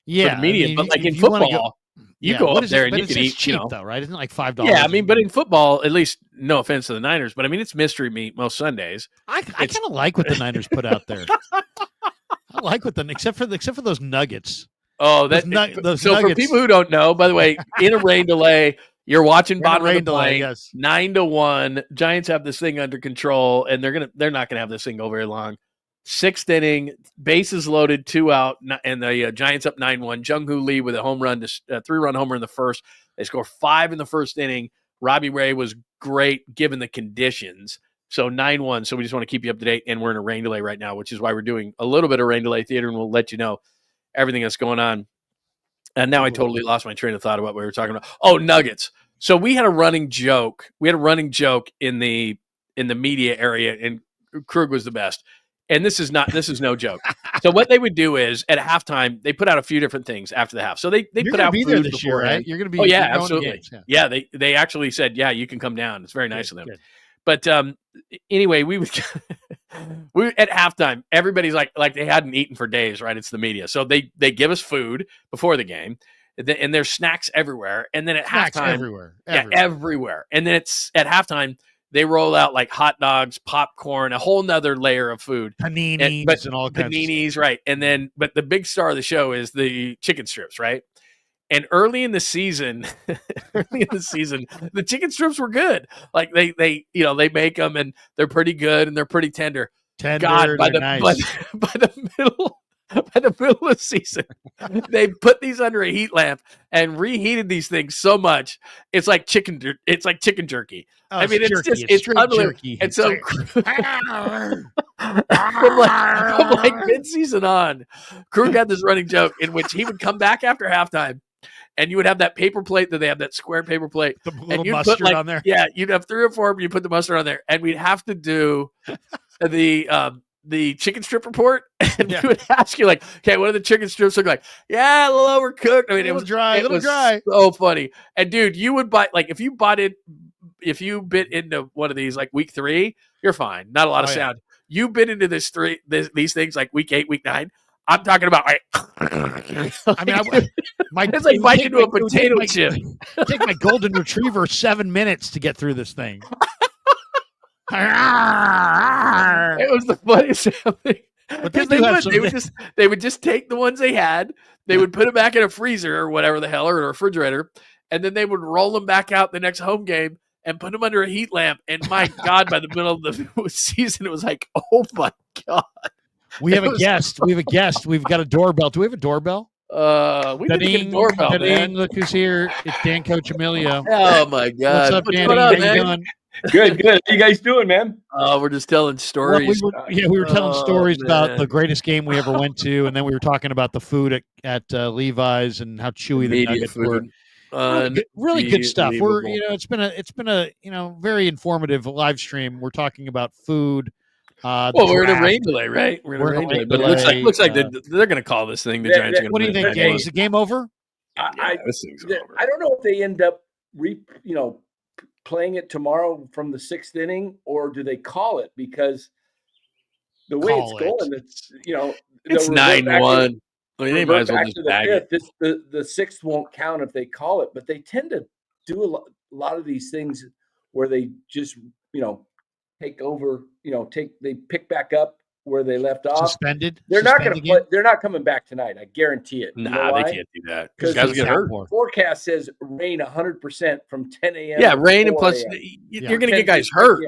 Yeah, for the media, I mean, but like in if you wanna football, you yeah, go what up is there it? and But you it's can eat, cheap though, right? Isn't it like $5? Yeah, I mean, but in football, at least, no offense to the Niners, but I mean, it's mystery meat most Sundays. I kind of like what the Niners put out there. I like what except for those nuggets. Oh, Those so nuggets. for people who don't know, by the way, in a rain delay, you're watching bottom of the plane, yes. 9-1. Giants have this thing under control, and they're not gonna have this thing go very long. 6th inning, bases loaded, 2 out, and the Giants up 9-1. Jung-ho Lee with a home run, 3-run homer in the first. They score 5 in the first inning. Robbie Ray was great given the conditions. So 9-1. So we just want to keep you up to date, and we're in a rain delay right now, which is why we're doing a little bit of rain delay theater, and we'll let you know everything that's going on. And now I totally lost my train of thought about what we were talking about. Oh, Nuggets. So we had a running joke. In the media area, and Krug was the best. And this is no joke. So what they would do is at halftime, they put out a few different things after the half. So they put out be food there this year, right? You're going to be. Oh yeah, absolutely. Games, yeah, they actually said, yeah, you can come down. It's very nice of them. Good. But anyway, we at halftime, everybody's like they hadn't eaten for days, right? It's the media, so they give us food before the game, and there's snacks everywhere. And then at halftime, everywhere. And then it's at halftime, they roll out like hot dogs, popcorn, a whole nother layer of food, paninis, and all kinds paninis, of stuff. right? And then, but the big star of the show is the chicken strips, right? And early in the season, the chicken strips were good. Like they make them, and they're pretty good, and they're pretty tender. God, by the middle of the season, they put these under a heat lamp and reheated these things so much. It's like chicken jerky. Oh, I mean, it's jerky. And so from like mid-season on, Krug had this running joke in which he would come back after halftime, and you would have that paper plate that they have, that square paper plate. The little mustard on there. Yeah, you'd have 3 or 4 of them, you put the mustard on there, and we'd have to do the chicken strip report, and we would ask you, like, okay, what do the chicken strips look like? Yeah, a little overcooked. I mean, it was dry, a little dry. So funny. And dude, you would buy, like, if you bit into one of these like week 3, you're fine. Not a lot of sound. You bit into these things like week 8, week 9. I'm talking about. I mean, it's like biting into a potato chip. Take my golden retriever 7 minutes to get through this thing. It was the funniest thing. Because they would just take the ones they had, they would put them back in a freezer or whatever the hell, or a refrigerator, and then they would roll them back out the next home game and put them under a heat lamp. And my God, by the middle of the season, it was like, oh my God. We have a guest. We've got a doorbell. Do we have a doorbell? We didn't get a doorbell, man. Look who's here. It's Dan Coach Emilio. Oh my God. What's up, Danny? How you doing? Good. How you guys doing, man? We're just telling stories. We were telling stories about the greatest game we ever went to, and then we were talking about the food at Levi's and how chewy the nuggets were. Really good stuff. It's been a very informative live stream. We're talking about food. We're in a rain delay, right? We're in a rain delay, but it looks like they're going to call this thing. The Giants. What do you think, Gabe? Is the game over? This thing's over. I don't know if they end up playing it tomorrow from the 6th inning, or do they call it? Because the way it's going, it's 9-1. I mean, they might as well just bag it. The 6th won't count if they call it, but they tend to do a lot of these things where they just take over. They pick back up where they left off. Suspended. They're not going to play. They're not coming back tonight. I guarantee it. Nah, they can't do that because guys get hurt. Forecast says rain 100% from 10 a.m. Yeah, rain, and plus you're going to get guys hurt.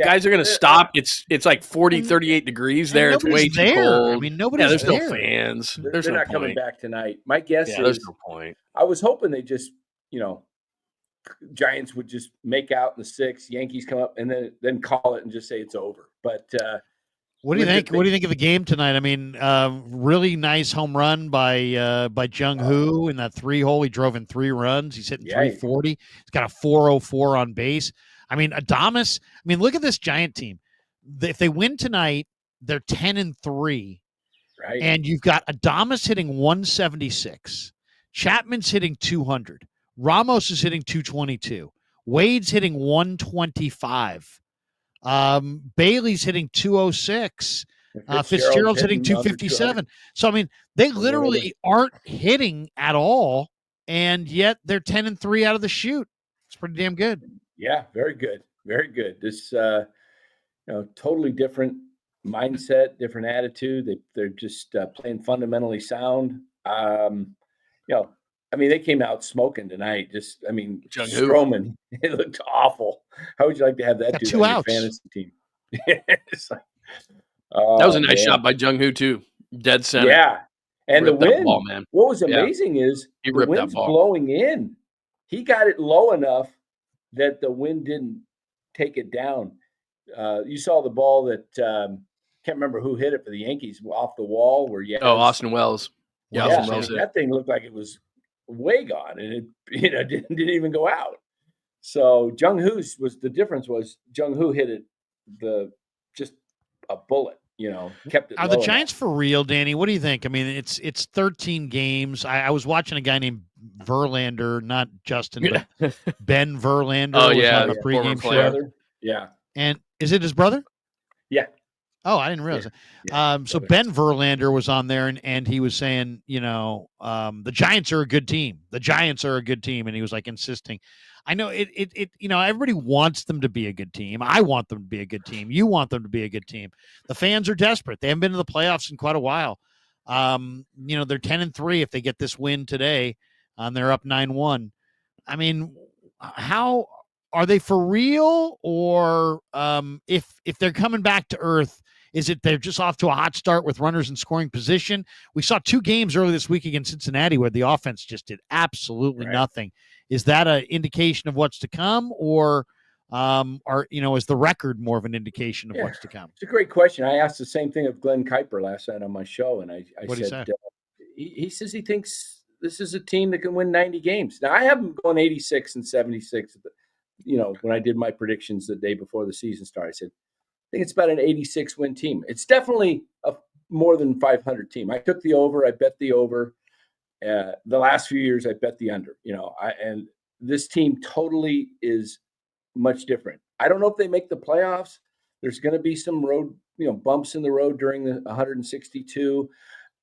Guys are going to stop. It's like 40, 38 degrees there. It's way too cold. I mean, nobody's there's there. no fans. They're not coming back tonight. My guess is there's no point. I was hoping they just, Giants would just make out in the 6th, Yankees come up, and then call it and just say it's over. But what do you think? What do you think of the game tonight? I mean, really nice home run by Jung-ho in that 3-hole. He drove in 3 runs. He's hitting 340. He's got a 404 on base. I mean, Adames. I mean, look at this Giant team. If they win tonight, they're 10-3. Right. And you've got Adames hitting 176. Chapman's hitting 200. Ramos is hitting 222. Wade's hitting 125. Bailey's hitting 206. And Fitzgerald's hitting hitting under 257. So, I mean, they literally aren't hitting at all, and yet they're 10-3 out of the chute. It's pretty damn good. Yeah, very good. Very good. This, totally different mindset, different attitude. They're just playing fundamentally sound. They came out smoking tonight. Jung-ho. Stroman, it looked awful. How would you like to have that Got dude 2 on outs. your fantasy team? It's like, That was a nice shot by Jung-ho too. Dead center. Yeah. And the Ripped that wind, ball, man. what was amazing is He the ripped that wind's ball. blowing in. He got it low enough that the wind didn't take it down. You saw the ball that can't remember who hit it for the Yankees off the wall where Austin Wells. Yeah, Austin Wells hit it. that thing looked like it was way gone, and it didn't even go out. So Jung-ho's was Jung-ho hit it just a bullet. Kept it. Are the Giants for real, Danny? What do you think? I mean, it's 13 games. I was watching a guy named Verlander, not Justin, but Ben Verlander. Oh, was yeah, on a pregame show. Brother. Yeah. And is it his brother? Yeah. Oh, I didn't realize it. So brother. Ben Verlander was on there, and he was saying, the Giants are a good team. The Giants are a good team, and he was like insisting. I know it. Everybody wants them to be a good team. I want them to be a good team. You want them to be a good team. The fans are desperate. They haven't been to the playoffs in quite a while. They're 10-3 if they get this win today. They're up 9-1. I mean, how are they for real? Or if they're coming back to earth, is it they're just off to a hot start with runners in scoring position? We saw 2 games early this week against Cincinnati where the offense just did absolutely nothing. Is that an indication of what's to come, or is the record more of an indication of what's to come? It's a great question. I asked the same thing of Glenn Kuiper last night on my show, and I said he says he thinks this is a team that can win 90 games. Now, I have them going 86 and 76. When I did my predictions the day before the season started, I said I think it's about an 86 win team. It's definitely a more than 500 team. I took the over. I bet the over. The last few years, I bet the under. And this team totally is much different. I don't know if they make the playoffs. There's going to be some road, bumps in the road during the 162.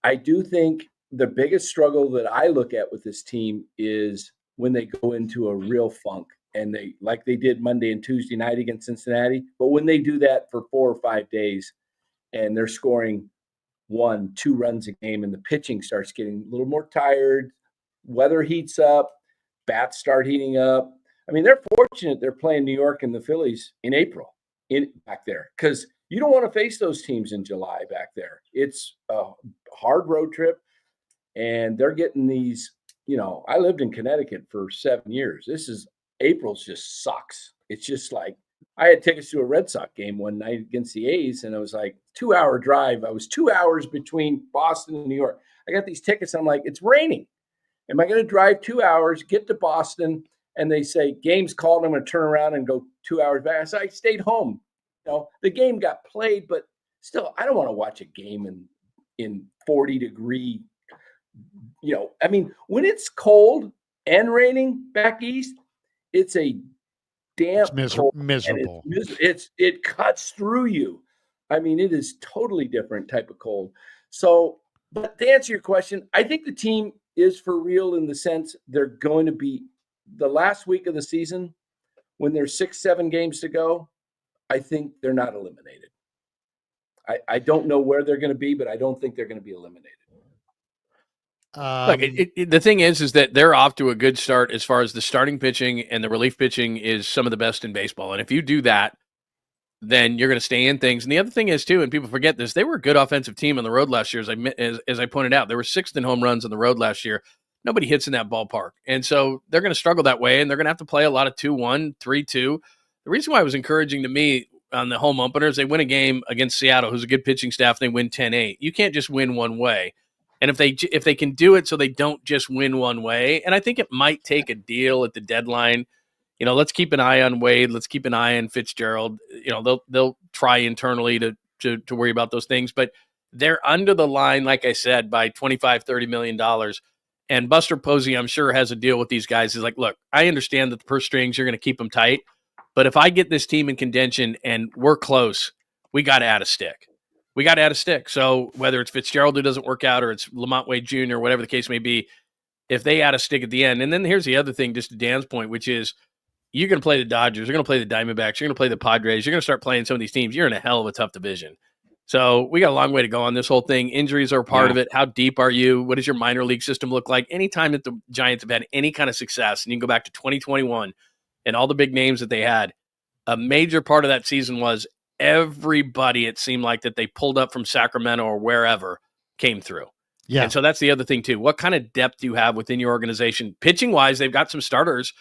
I do think the biggest struggle that I look at with this team is when they go into a real funk, and they did Monday and Tuesday night against Cincinnati. But when they do that for 4 or 5 days, and they're scoring 1-2 runs a game, and the pitching starts getting a little more tired, weather heats up, bats start heating up. I mean, they're fortunate they're playing New York and the Phillies in April back there, because you don't want to face those teams in July back there. It's a hard road trip, and they're getting these, I lived in Connecticut for 7 years. April's just sucks. It's just like, I had tickets to a Red Sox game one night against the A's, and it was like 2-hour drive. I was 2 hours between Boston and New York. I got these tickets, and I'm like, it's raining. Am I going to drive 2 hours, get to Boston, and they say, game's called, I'm going to turn around and go 2 hours back? So I stayed home. The game got played, but still, I don't want to watch a game in 40-degree, when it's cold and raining back east, it's a damp, miserable. It cuts through you. I mean, it is totally different type of cold. So, but to answer your question, I think the team is for real in the sense they're going to be the last week of the season when there's 6-7 games to go. I think they're not eliminated. I don't know where they're going to be, but I don't think they're going to be eliminated. Look, the thing is that they're off to a good start as far as the starting pitching, and the relief pitching is some of the best in baseball. And if you do that, then you're going to stay in things. And the other thing is, too, and people forget this, they were a good offensive team on the road last year. As I pointed out, they were 6th in home runs on the road last year. Nobody hits in that ballpark. And so they're going to struggle that way, and they're going to have to play a lot of 2-1, 3-2. The reason why it was encouraging to me on the home openers, they win a game against Seattle, who's a good pitching staff, and they win 10-8. You can't just win one way. And if they can do it so they don't just win one way, and I think it might take a deal at the deadline. Let's keep an eye on Wade. Let's keep an eye on Fitzgerald. They'll try internally to worry about those things, but they're under the line, like I said, by $25-30 million. And Buster Posey, I'm sure, has a deal with these guys. He's like, look, I understand that the purse strings, you're going to keep them tight, But if I get this team in contention and we're close, we got to add a stick. So whether it's Fitzgerald who doesn't work out or it's Lamont Wade Jr., or whatever the case may be, if they add a stick at the end. And then here's the other thing, just to Dan's point, which is you're going to play the Dodgers, you're going to play the Diamondbacks, you're going to play the Padres, you're going to start playing some of these teams. You're in a hell of a tough division. So we got a long way to go on this whole thing. Injuries are a part of it. How deep are you? What does your minor league system look like? Anytime that the Giants have had any kind of success, and you can go back to 2021 and all the big names that they had, a major part of that season was everybody, it seemed like, that they pulled up from Sacramento or wherever came through. Yeah. And so that's the other thing too. What kind of depth do you have within your organization? Pitching wise, they've got some starters,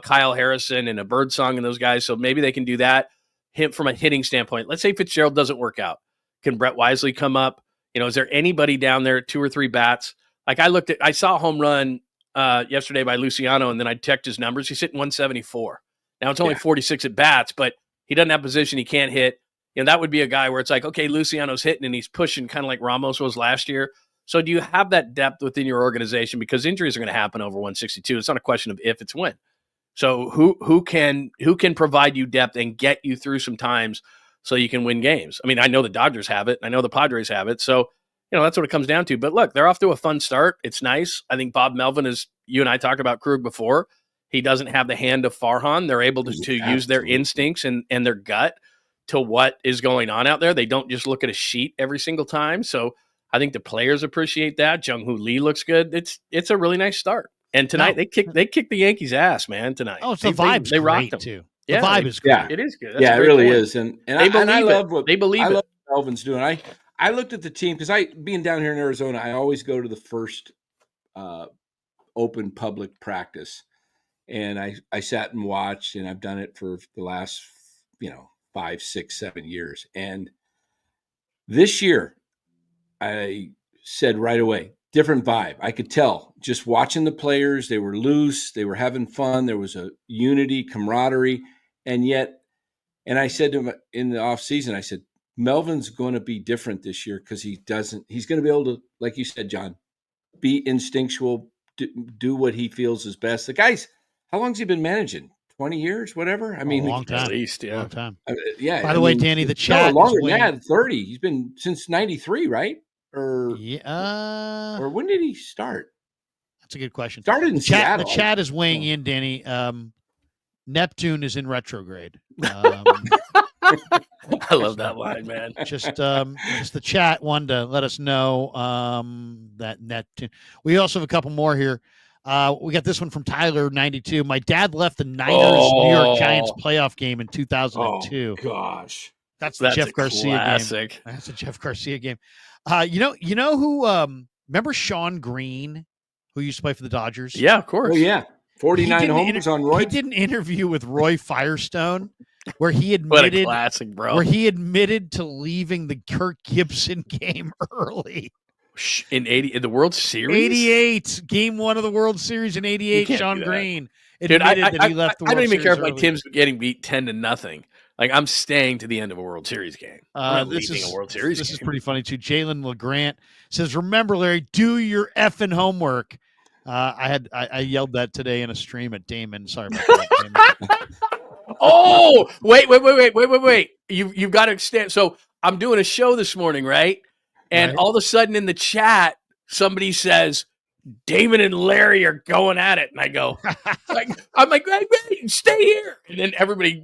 Kyle Harrison and a Birdsong and those guys. So maybe they can do that. Hit from a hitting standpoint. Let's say Fitzgerald doesn't work out. Can Brett Wisely come up? Is there anybody down there, 2 or 3 bats? Like I saw a home run yesterday by Luciano, and then I checked his numbers. He's hitting 174. Now it's only 46 at bats, but he doesn't have position. He can't hit. That would be a guy where it's like, okay, Luciano's hitting and he's pushing kind of like Ramos was last year. So do you have that depth within your organization? Because injuries are going to happen over 162. It's not a question of if, it's when. So who can provide you depth and get you through some times so you can win games? I mean, I know the Dodgers have it. I know the Padres have it. So, that's what it comes down to. But look, they're off to a fun start. It's nice. I think Bob Melvin is, you and I talked about Krug before. He doesn't have the hand of Farhan. They're able to use their instincts and their gut to what is going on out there. They don't just look at a sheet every single time. So I think the players appreciate that. Jung-ho Lee looks good. It's a really nice start. And tonight they kicked the Yankees' ass, man. Tonight. Oh, it's the vibe's they rocked great them too. The Yeah, vibe is great. Yeah, it is good. That's yeah, a it great really point. is. And They believe I it. love what They believe I it. love what Melvin's doing. I looked at the team because being down here in Arizona, I always go to the first open public practice, and I sat and watched, and I've done it for the last 5, 6, 7 years. And this year, I said right away, different vibe. I could tell just watching the players. They were loose. They were having fun. There was a unity, camaraderie. And I said to him in the offseason, I said, Melvin's going to be different this year because he's going to be able to, like you said, John, be instinctual, do what he feels is best. The guy's, how long's he been managing? 20 years, whatever? I mean, a long time. At least, yeah. Long time. Yeah. By the way, Danny, the chat longer is than that, 30. He's been since 93, right? Or when did he start? That's a good question. Started in Seattle. The chat is weighing in, Danny. Neptune is in retrograde. I love that line, man. Just the chat wanted to let us know that Neptune. We also have a couple more here. We got this one from Tyler 92. My dad left the Niners New York Giants playoff game in 2002. Oh, gosh. That's the Jeff Garcia classic game. That's a Jeff Garcia game. You know who remember Sean Green, who used to play for the Dodgers? Yeah, of course. Oh, yeah. 49 homers on Roy. He did an interview with Roy Firestone where he What a admitted classic, bro. where he admitted to leaving the Kirk Gibson game early. In the World Series? 88, game 1 of the World Series in 88, Sean Green admitted Dude, that he left the World I don't even care if Series my team's getting beat 10-0. Like, I'm staying to the end of a World Series game. This is pretty funny, too. Jalen LeGrant says, remember, Larry, do your effing homework. I yelled that today in a stream at Damon. Sorry about that, Damon. Oh, wait. You've got to extend. So I'm doing a show this morning, right? And all of a sudden in the chat, somebody says, Damon and Larry are going at it. And I go, I'm like, hey, stay here. And then everybody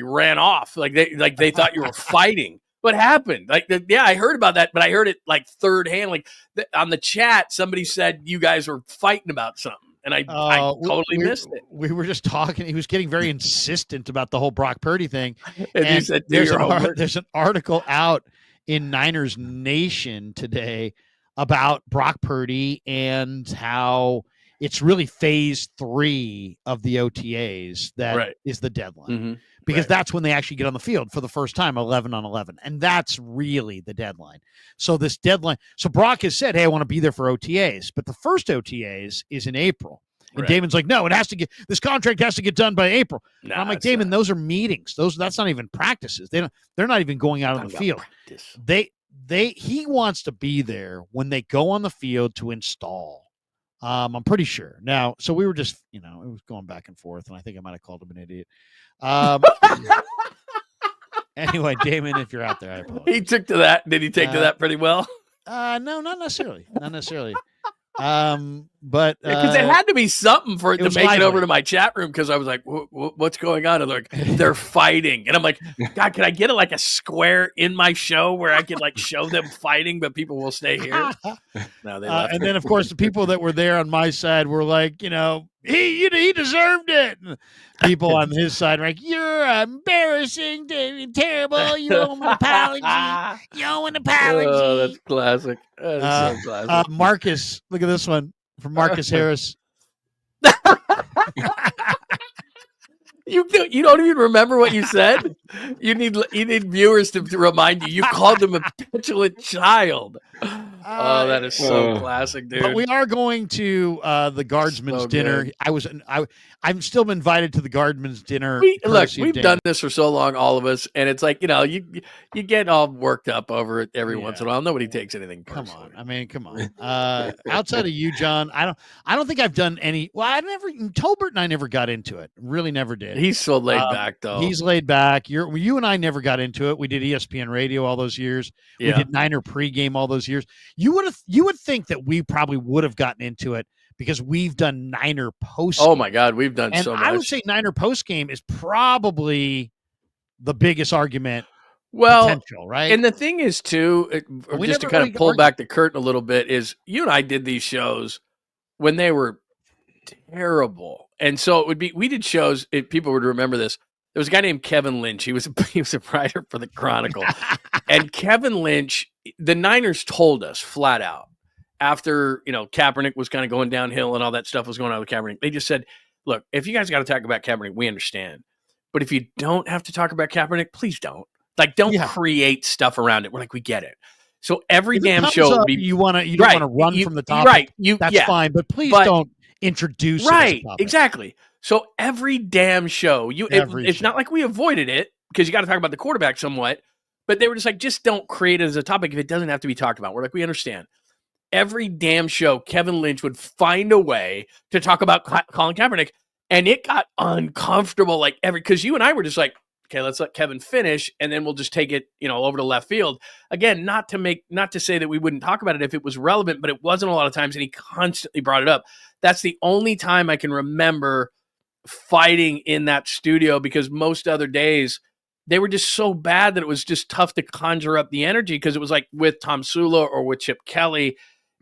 ran off. Like they thought you were fighting. What happened? I heard about that, but I heard it like third hand. Like on the chat, somebody said you guys were fighting about something. And I totally missed it. We were just talking. He was getting very insistent about the whole Brock Purdy thing. And he said, there's an article out in Niners Nation today about Brock Purdy and how it's really phase 3 of the OTAs that is the deadline. Mm-hmm. Because that's when they actually get on the field for the first time, 11 on 11. And that's really the deadline. So this deadline. So Brock has said, hey, I want to be there for OTAs. But the first OTAs is in April. And Damon's like, no, this contract has to get done by April. Nah, I'm like, Damon, those are meetings. That's not even practices. They're not even going out on the field. He wants to be there when they go on the field to install I'm pretty sure. Now, so we were just, it was going back and forth, and I think I might have called him an idiot. Anyway, Damon, if you're out there, I apologize. He took to that. Did he take to that pretty well? No, not necessarily. Not necessarily. But because it had to be something for it to make lively. it over to my chat room, because I was like, what's going on? And they're like, they're fighting. And I'm like, God, can I get a square in my show where I can show them fighting, but people will stay here? No, they left. And then, of course, the people that were there on my side were like, he deserved it. And people on his side were like, you're embarrassing, David, terrible. You owe an apology. You owe an apology. Oh, that's classic. That is so classic. Marcus, look at this one from Marcus Harris. You don't even remember what you said? You need viewers to remind you. You called him a petulant child. Oh, that is so classic, dude. But we are going to the guardsman's dinner. Good. I'm still invited to the guardsman's dinner. We've done this for so long, all of us, and it's like, you get all worked up over it every once in a while. Nobody takes anything personally. Come on. Outside of you, John, I don't think I've done any. Well, Tolbert and I never got into it. Really, never did. He's so laid back, though. He's laid back. You and I never got into it. We did ESPN radio all those years. Yeah. We did Niner pregame all those years. You would think that we probably would have gotten into it, because we've done Niner post. Oh my God, we've done so much. I would say Niner post game is probably the biggest argument. Potential, right? And the thing is, too, just to kind of pull back the curtain a little bit, is you and I did these shows when they were terrible, and so it would be. We did shows. People would remember this. There was a guy named Kevin Lynch. He was a writer for the Chronicle, and Kevin Lynch. The Niners told us flat out, after, Kaepernick was kind of going downhill and all that stuff was going on with Kaepernick, they just said, look, if you guys got to talk about Kaepernick, we understand. But if you don't have to talk about Kaepernick, please don't. Don't create stuff around it. We're like, we get it. So every damn show would be, you don't want to run from the topic. Right. That's fine. But please don't introduce it as a topic. Exactly. So every damn show, it's not like we avoided it, because you got to talk about the quarterback somewhat. But they were just like, just don't create it as a topic if it doesn't have to be talked about. We're like, we understand. Every damn show, Kevin Lynch would find a way to talk about Colin Kaepernick, and it got uncomfortable. Because you and I were just like, okay, let's let Kevin finish, and then we'll just take it, over to left field. Again, not to say that we wouldn't talk about it if it was relevant, but it wasn't a lot of times, and he constantly brought it up. That's the only time I can remember fighting in that studio, because most other days they were just so bad that it was just tough to conjure up the energy, because it was like with Tom Sula or with Chip Kelly.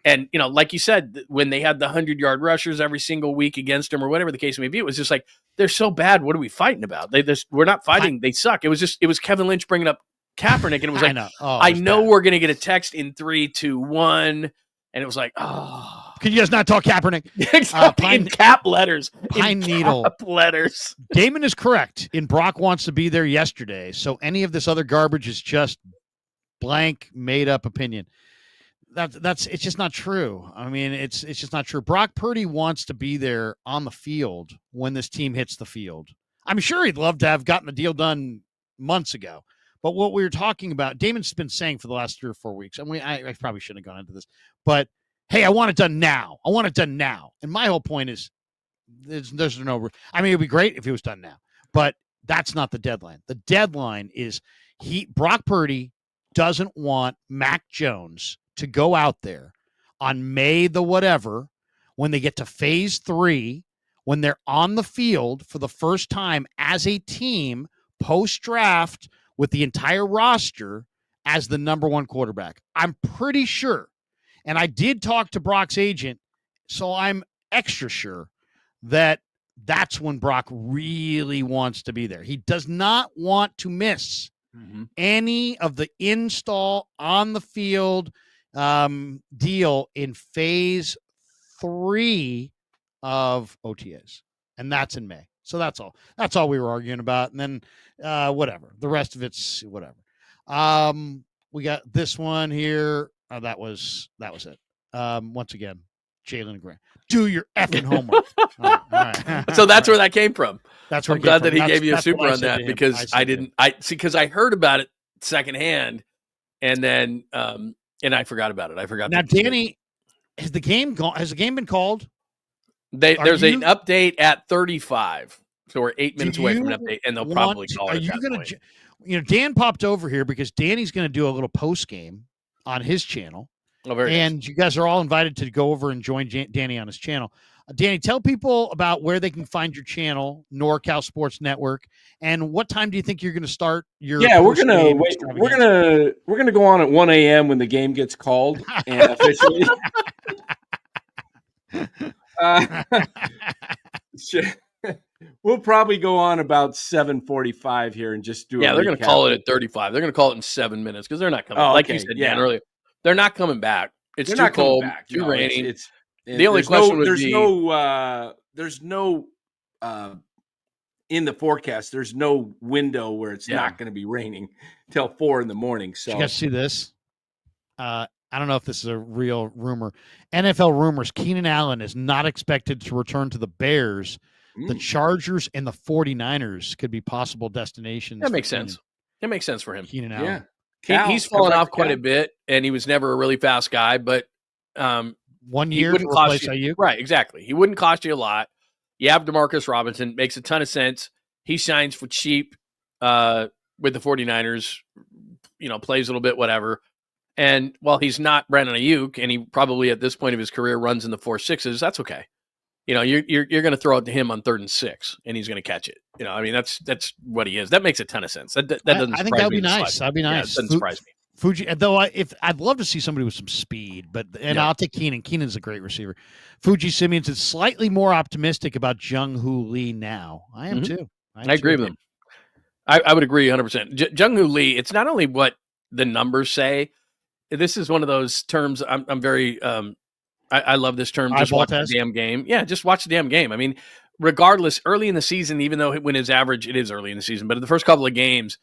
And, like you said, when they had the 100-yard rushers every single week against them, or whatever the case may be, it was just like, they're so bad. What are we fighting about? We're not fighting. They suck. It was Kevin Lynch bringing up Kaepernick, and it was like, I know we're going to get a text in 3, 2, 1. And it was like, could you guys not talk Kaepernick? Exactly. In cap letters. Pine Needle. Cap letters. Damon is correct. Brock wants to be there yesterday. So any of this other garbage is just blank, made up opinion. It's just not true. I mean, it's just not true. Brock Purdy wants to be there on the field when this team hits the field. I'm sure he'd love to have gotten the deal done months ago. But what we were talking about, Damon's been saying for the last 3 or 4 weeks, and I probably shouldn't have gone into this, but hey, I want it done now. I want it done now. And my whole point is, there's no. I mean, it'd be great if it was done now, but that's not the deadline. The deadline is Brock Purdy doesn't want Mac Jones to go out there on May the whatever, when they get to phase 3, when they're on the field for the first time as a team post-draft with the entire roster as the number 1 quarterback. I'm pretty sure, and I did talk to Brock's agent, so I'm extra sure that that's when Brock really wants to be there. He does not want to miss any of the install on the field deal in phase 3 of OTAs, and that's in May. So that's all we were arguing about. And then whatever, the rest of it's whatever. We got this one here. That was it. Once again, Jalen Grant, do your effing homework. All right. So that's where that came from. That's where I'm glad that he gave you a super on that, because because I heard about it secondhand, and then and I forgot about it. I forgot. Now, Danny, Has the game gone? Has the game been called? There's an update at 35. So we're 8 minutes away from an update, and they'll probably call it at that point. Dan popped over here because Danny's going to do a little post game on his channel. Oh, very and nice. You guys are all invited to go over and join Danny on his channel. Danny, tell people about where they can find your channel, NorCal Sports Network, and what time do you think you're going to start your? Yeah, we're gonna go on at 1 a.m. when the game gets called and officially. We'll probably go on about 7:45 here and just do. Yeah, they're going to call it at 35. They're going to call it in 7 minutes because they're not coming. Like you said, Dan, earlier, they're not coming back. It's too cold, too rainy. The only question would be there's no in the forecast. There's no window where it's not going to be raining till 4 a.m. So you guys see this? I don't know if this is a real rumor. NFL rumors: Keenan Allen is not expected to return to the Bears. The Chargers and the 49ers could be possible destinations. That makes sense. It makes sense for him. Keenan Allen. Yeah. He's fallen off quite a bit, and he was never a really fast guy, but 1 year wouldn't cost you. Right, exactly. He wouldn't cost you a lot. You have DeMarcus Robinson. Makes a ton of sense. He shines for cheap with the 49ers, plays a little bit, whatever. And while he's not Brandon Ayuk, and he probably at this point of his career runs in the 4.6s, that's okay. You're going to throw it to him on 3rd and 6, and he's going to catch it. That's what he is. That makes a ton of sense. That doesn't. I think that'd be nice. That'd be nice. Yeah, it doesn't surprise me. Fuji, though, I'd love to see somebody with some speed, I'll take Keenan. Keenan's a great receiver. Fuji Simeons is slightly more optimistic about Jung-ho Lee now. I am too. I agree with him. I would agree 100%. Jung-ho Lee. It's not only what the numbers say. This is one of those terms. I'm very. I love this term. Just watch the damn game. Yeah, just watch the damn game. I mean, regardless, early in the season, even though when his average, it is early in the season, but in the first couple of games,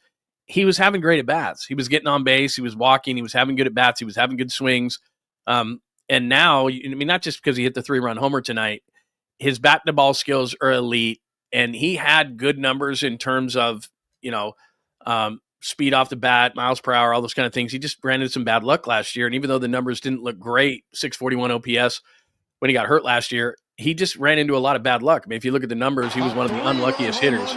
he was having great at-bats. He was getting on base. He was walking. He was having good at-bats. He was having good swings. And now, not just because he hit the 3-run homer tonight, his bat-to-ball skills are elite, and he had good numbers in terms of, speed off the bat, miles per hour, all those kind of things. He just ran into some bad luck last year. And even though the numbers didn't look great, 641 OPS when he got hurt last year, he just ran into a lot of bad luck. I mean, if you look at the numbers, he was one of the unluckiest hitters.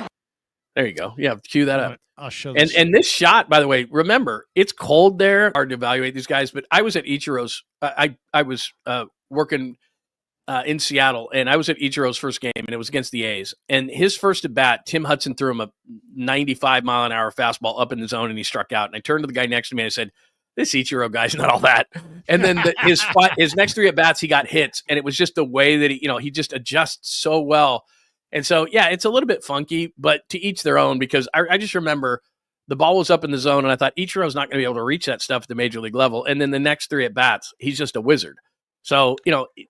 There you go. Yeah, cue that up. I'll show this. And this shot, by the way, remember, it's cold there. Hard to evaluate these guys, but I was at Ichiro's. I was working in Seattle, and I was at Ichiro's first game, and it was against the A's. And his first at bat, Tim Hudson threw him a 95-mile-an-hour fastball up in the zone, and he struck out. And I turned to the guy next to me and I said, "This Ichiro guy's not all that." And then his next 3 at bats, he got hits, and it was just the way that he just adjusts so well. And so, yeah, it's a little bit funky, but to each their own, because I just remember the ball was up in the zone, and I thought Ichiro's not going to be able to reach that stuff at the major league level. And then the next 3 at bats, he's just a wizard. So,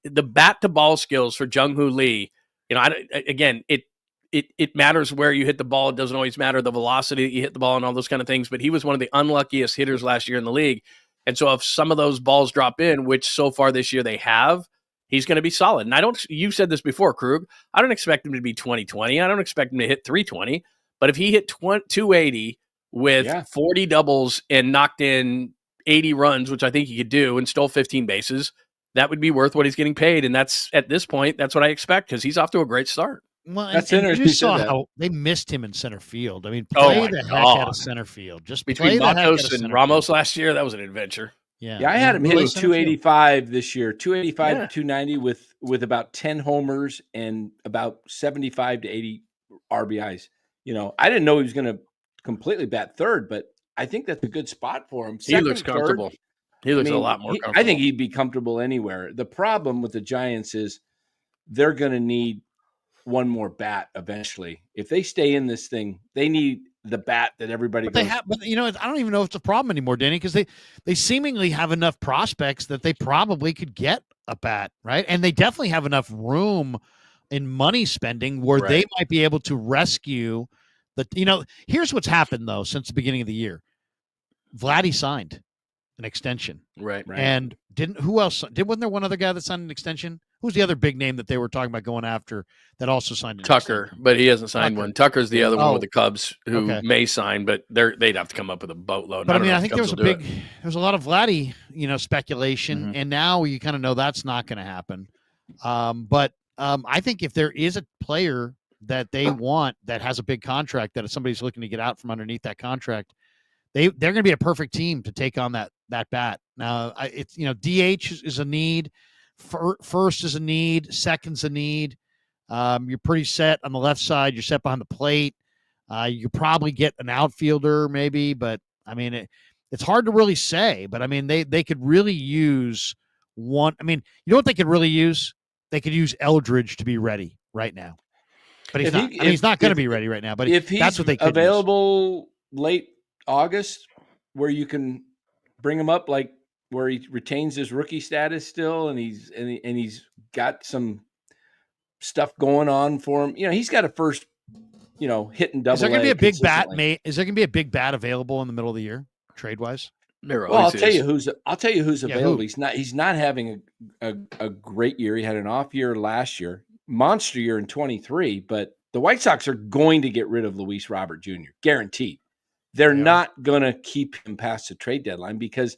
the bat to ball skills for Jung-ho Lee, it matters where you hit the ball. It doesn't always matter the velocity that you hit the ball and all those kind of things, but he was one of the unluckiest hitters last year in the league. And so if some of those balls drop in, which so far this year they have, he's going to be solid. And you said this before, Krug, I don't expect him to be 20-20. I don't expect him to hit 320, but if he hit 280 with 40 doubles and knocked in 80 runs, which I think he could do, and stole 15 bases, that would be worth what he's getting paid. And that's, at this point, that's what I expect, because he's off to a great start. Well, that's interesting. You saw how they missed him in center field. I mean, play the heck out of center field. Just between Matos and Ramos last year, that was an adventure. Yeah, I had him hitting 285 this year, 285 to 290 with about 10 homers and about 75 to 80 RBIs. I didn't know he was going to completely bat third, but I think that's a good spot for him. He looks comfortable. He looks a lot more comfortable. I think he'd be comfortable anywhere. The problem with the Giants is they're going to need one more bat eventually. If they stay in this thing, they need the bat that everybody but I don't even know if it's a problem anymore, Danny, because they seemingly have enough prospects that they probably could get a bat, right? And they definitely have enough room in money spending where they might be able to rescue here's what's happened though since the beginning of the year. Vladdy signed an extension. Right. And wasn't there one other guy that signed an extension? Who's the other big name that they were talking about going after that also signed an Tucker, extension? but he hasn't signed one. Tucker's the other one with the Cubs who may sign, but they'd have to come up with a boatload. But I think there was a lot of Vladdy, speculation, and now you kind of know that's not going to happen. But I think if there is a player that they want that has a big contract, that if somebody's looking to get out from underneath that contract, they're going to be a perfect team to take on that bat. Now, it's DH is a need, first is a need, second's a need. You're pretty set on the left side. You're set behind the plate. You probably get an outfielder maybe, but I mean it's hard to really say. But I mean they could really use one. I mean, you know what they could really use? They could use Eldridge to be ready right now. But he's not. He's not going to be ready right now. But if that's what they could available late August, where you can bring him up, like where he retains his rookie status still, and he's got some stuff going on for him. He's got a first, hitting double. Is there going to be a big bat? Is there going to be a big bat available in the middle of the year, trade wise? Well, I'll tell you who's available. Who? He's not having a great year. He had an off year last year, monster year in 23. But the White Sox are going to get rid of Luis Robert Jr. Guaranteed. They're not going to keep him past the trade deadline, because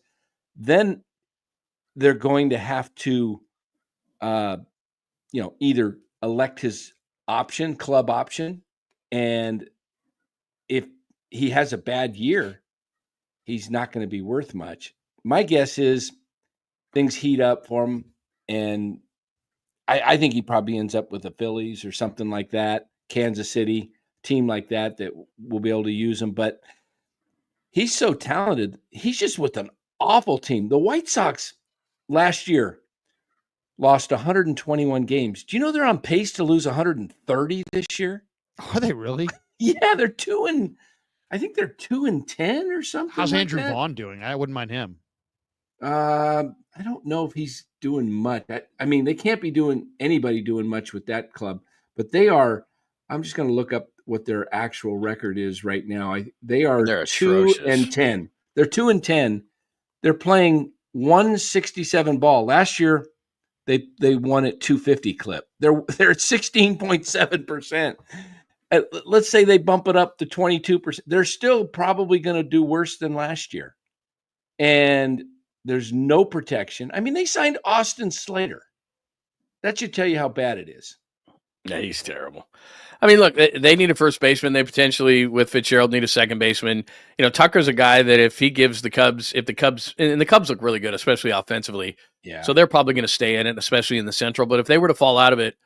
then they're going to have to, either elect his club option, and if he has a bad year, he's not going to be worth much. My guess is things heat up for him, and I think he probably ends up with the Phillies or something like that, Kansas City, team like that will be able to use him. But he's so talented. He's just with an awful team. The White Sox last year lost 121 games. Do you know they're on pace to lose 130 this year? Are they really? Yeah, they're 2-10 or something. How's like Andrew that. Vaughn doing? I wouldn't mind him. I don't know if he's doing much. I mean, they can't be doing much with that club, but they are. I'm just going to look up what their actual record is right now. They're 2-10. They're 2-10. They're playing 167 ball. Last year, they won at 250 clip. They're at 16.7%. Let's say they bump it up to 22%. They're still probably going to do worse than last year. And there's no protection. I mean, they signed Austin Slater. That should tell you how bad it is. Yeah, he's terrible. I mean, look, they need a first baseman. They potentially, with Fitzgerald, need a second baseman. Tucker's a guy that if the Cubs look really good, especially offensively. Yeah. So they're probably going to stay in it, especially in the Central. But if they were to fall out of it,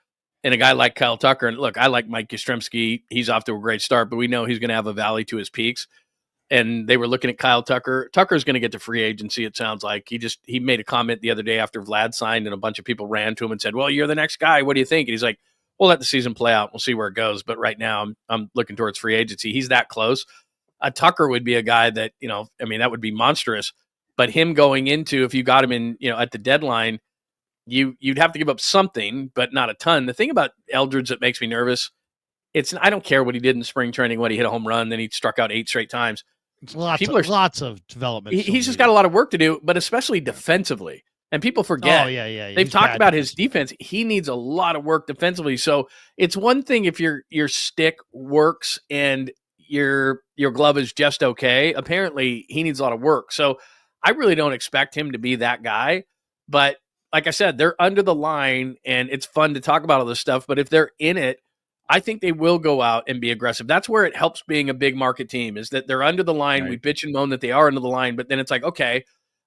and a guy like Kyle Tucker, and look, I like Mike Yastrzemski. He's off to a great start, but we know he's going to have a valley to his peaks. And they were looking at Kyle Tucker. Tucker's going to get to free agency, it sounds like. He made a comment the other day after Vlad signed, and a bunch of people ran to him and said, well, you're the next guy. What do you think? And he's like, we'll let the season play out. We'll see where it goes. But right now, I'm looking towards free agency. He's that close. Tucker would be a guy that, that would be monstrous. But him going into, if you got him in, at the deadline, you'd have to give up something, but not a ton. The thing about Eldridge that makes me nervous, I don't care what he did in spring training, when he hit a home run, then he struck out 8 straight times. It's lots of development. He's just got a lot of work to do, but especially defensively. And people forget. Oh, yeah. They've talked about his defense. He needs a lot of work defensively. So it's one thing if your stick works and your glove is just okay. Apparently, he needs a lot of work. So I really don't expect him to be that guy. But like I said, they're under the line, and it's fun to talk about all this stuff. But if they're in it, I think they will go out and be aggressive. That's where it helps being a big market team, is that they're under the line. Right. We bitch and moan that they are under the line, but then it's like, okay,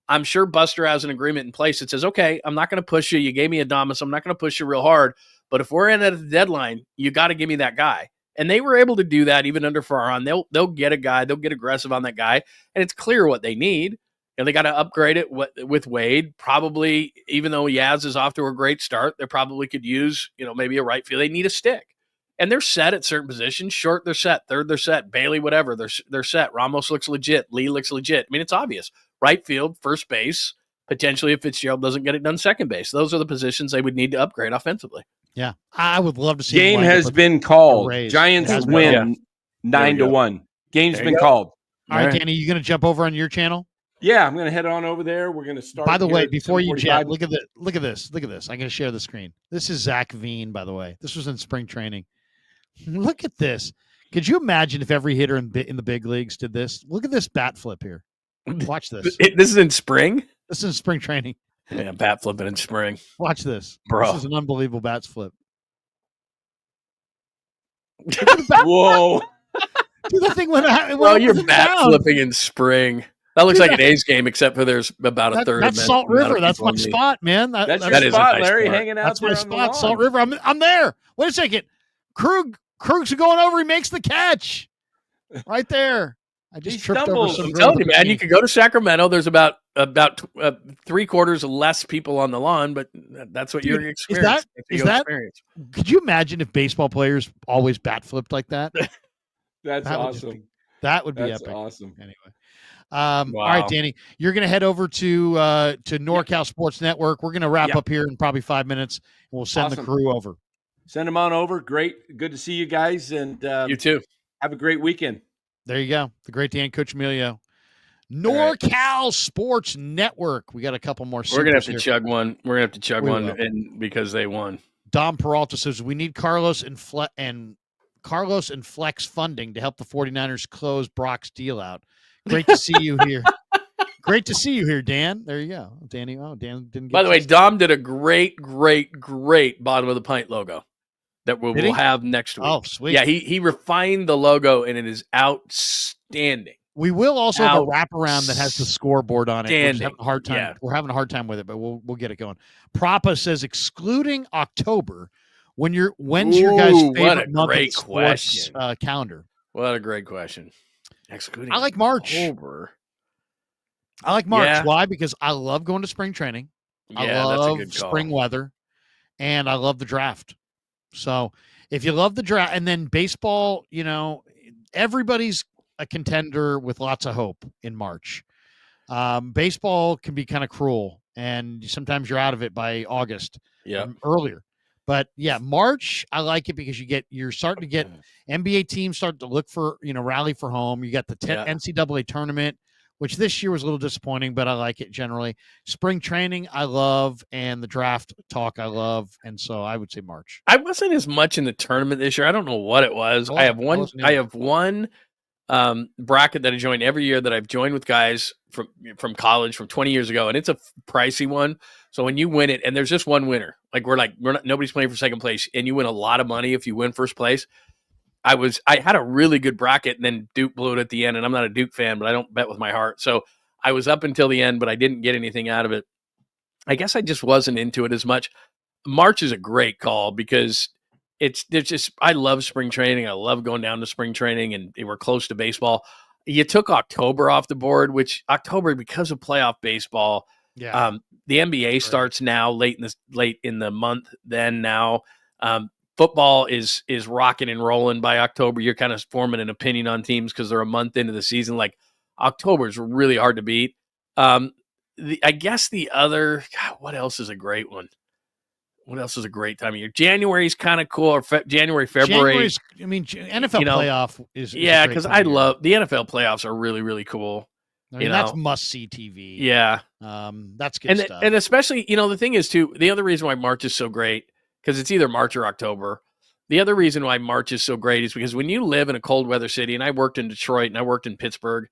I'm sure Buster has an agreement in place that says, okay, I'm not going to push you. You gave me Adames. I'm not going to push you real hard. But if we're in at the deadline, you got to give me that guy. And they were able to do that even under Farhan. They'll get a guy. They'll get aggressive on that guy. And it's clear what they need. And they got to upgrade it with Wade. Probably, even though Yaz is off to a great start, they probably could use, maybe a right field. They need a stick. And they're set at certain positions. Short, they're set. Third, they're set. Bailey, whatever, they're set. Ramos looks legit. Lee looks legit. I mean, it's obvious. Right field, first base, potentially if Fitzgerald doesn't get it done, second base. Those are the positions they would need to upgrade offensively. Yeah, I would love to see. Game has been called. Giants win 9-1. Game's been called. All right, Danny, you going to jump over on your channel? Yeah, I'm going to head on over there. We're going to start. By the way, here at before you 7:45. jet, look at this. I'm going to share the screen. This is Zach Veen, by the way. This was in spring training. Look at this. Could you imagine if every hitter in the big leagues did this? Look at this bat flip here. Watch this. This is in spring? This is spring training. Yeah, bat flipping in spring. Watch this. Bro. This is an unbelievable bat flip. Whoa. Do the thing when you're bat flipping in spring. That looks like an A's game, except for there's about a third. That's Salt River. That's my spot, man. That's your spot, Larry, hanging out. That's my spot, Salt River. I'm there. Wait a second. Krug's going over. He makes the catch. Right there. I just tripped over some. I'm telling you, man. You could go to Sacramento. There's about 3/4 less people on the lawn, but that's what you're experiencing. Could you imagine if baseball players always bat flipped like that? That's awesome. That would be epic. That's awesome. Anyway. Wow. All right, Danny, you're going to head over to NorCal Sports Network. We're going to wrap up here in probably 5 minutes, and we'll send the crew over. Send them on over. Great. Good to see you guys. And you too. Have a great weekend. There you go. The great Dan Cuccimelio. NorCal Sports Network. We got a couple more. We're going to have to chug one. We're going to have to chug one and because they won. Dom Peralta says we need Carlos and Flex funding to help the 49ers close Brock's deal out. Great to see you here. Great to see you here, Dan. There you go. Danny. Oh, Dan didn't get By the way, Dom did a great bottom of the Pint logo that we'll have next week. Oh, sweet. Yeah, he refined the logo, and it is outstanding. We will also have a wraparound that has the scoreboard on it. We're having a hard time. Yeah. We're having a hard time with it, but we'll get it going. Propa says excluding October. When's your guys' favorite month of sports calendar? What a great question. Excluding I like March. October. I like March. Yeah. Why? Because I love going to spring training. Yeah, I love that's a good call. spring weather, and I love the draft. So if you love the draft, and then baseball, everybody's a contender with lots of hope in March. Baseball can be kind of cruel, and sometimes you're out of it by August. Yeah, earlier. But yeah, March, I like it because you're starting to get NBA teams start to look for, rally for home. You got the NCAA tournament, which this year was a little disappointing, but I like it generally. Spring training, I love, and the draft talk, I love. And so I would say March. I wasn't as much in the tournament this year. I don't know what it was. I have one bracket that I join every year that I've joined with guys from college from 20 years ago, and it's a pricey one. So when you win it, and there's just one winner, nobody's playing for second place, and you win a lot of money if you win first place. I had a really good bracket, and then Duke blew it at the end, and I'm not a Duke fan, but I don't bet with my heart. So I was up until the end, but I didn't get anything out of it. I guess I just wasn't into it as much. March is a great call because I love spring training. I love going down to spring training, and we're close to baseball. You took October off the board, which October, because of playoff baseball, the NBA starts now late in the month. Then now football is rocking and rolling by October. You're kind of forming an opinion on teams because they're a month into the season. Like October is really hard to beat. I guess the other, what else is a great one? What else is a great time of year? January is kind of cool. Or January, February. NFL playoff is because I love the NFL playoffs are really, really cool. That's must-see TV. Yeah. That's good stuff. And especially, the thing is, too, the other reason why March is so great, because it's either March or October. The other reason why March is so great is because when you live in a cold weather city, and I worked in Detroit and I worked in Pittsburgh,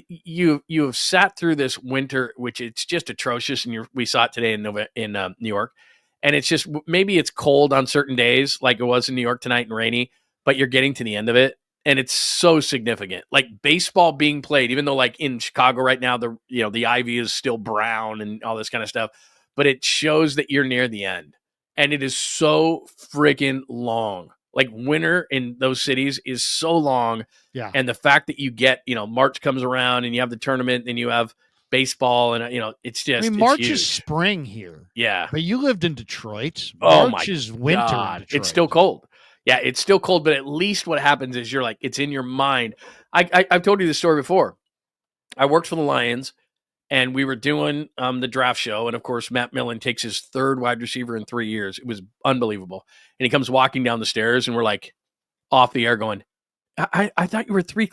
you have sat through this winter, which it's just atrocious, and we saw it today in New York, and it's just maybe it's cold on certain days, like it was in New York tonight and rainy, but you're getting to the end of it, and it's so significant. Like baseball being played, even though like in Chicago right now, the ivy is still brown and all this kind of stuff, but it shows that you're near the end, and it is so freaking long. Like winter in those cities is so long. Yeah. And the fact that you get, March comes around and you have the tournament and you have baseball and, it's just, March it's is spring here. Yeah. But you lived in Detroit. March is winter. In Detroit. It's still cold. Yeah. It's still cold, but at least what happens is you're like, it's in your mind. I've told you this story before. I worked for the Lions. And we were doing the draft show. And, of course, Matt Millen takes his third wide receiver in 3 years. It was unbelievable. And he comes walking down the stairs, and we're like off the air going, I thought you were 3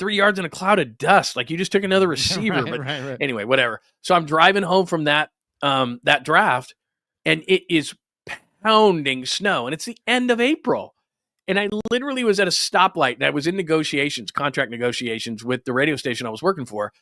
yards in a cloud of dust. Like you just took another receiver. Right. Anyway, whatever. So I'm driving home from that draft, and it is pounding snow, and it's the end of April. And I literally was at a stoplight, and I was in contract negotiations with the radio station I was working for.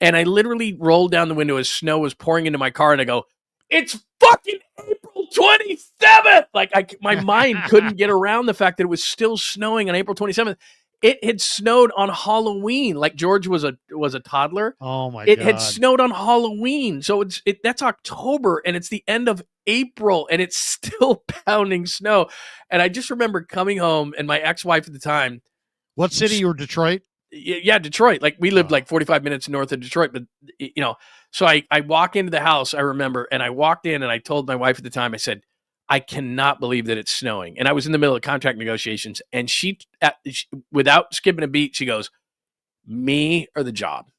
And I literally rolled down the window as snow was pouring into my car, and I go, "It's fucking April 27th!" Like my mind couldn't get around the fact that it was still snowing on April 27th. It had snowed on Halloween. Like George was a toddler. Oh my God! It God. had snowed on Halloween, so that's October, and it's the end of April, and it's still pounding snow. And I just remember coming home, and my ex-wife at the time. What city? You were Detroit? Yeah, Detroit. Like we lived like 45 minutes north of Detroit, but so I walk into the house, I remember, and I walked in and I told my wife at the time, I said, "I cannot believe that it's snowing." And I was in the middle of contract negotiations, and she without skipping a beat, she goes, "Me or the job?"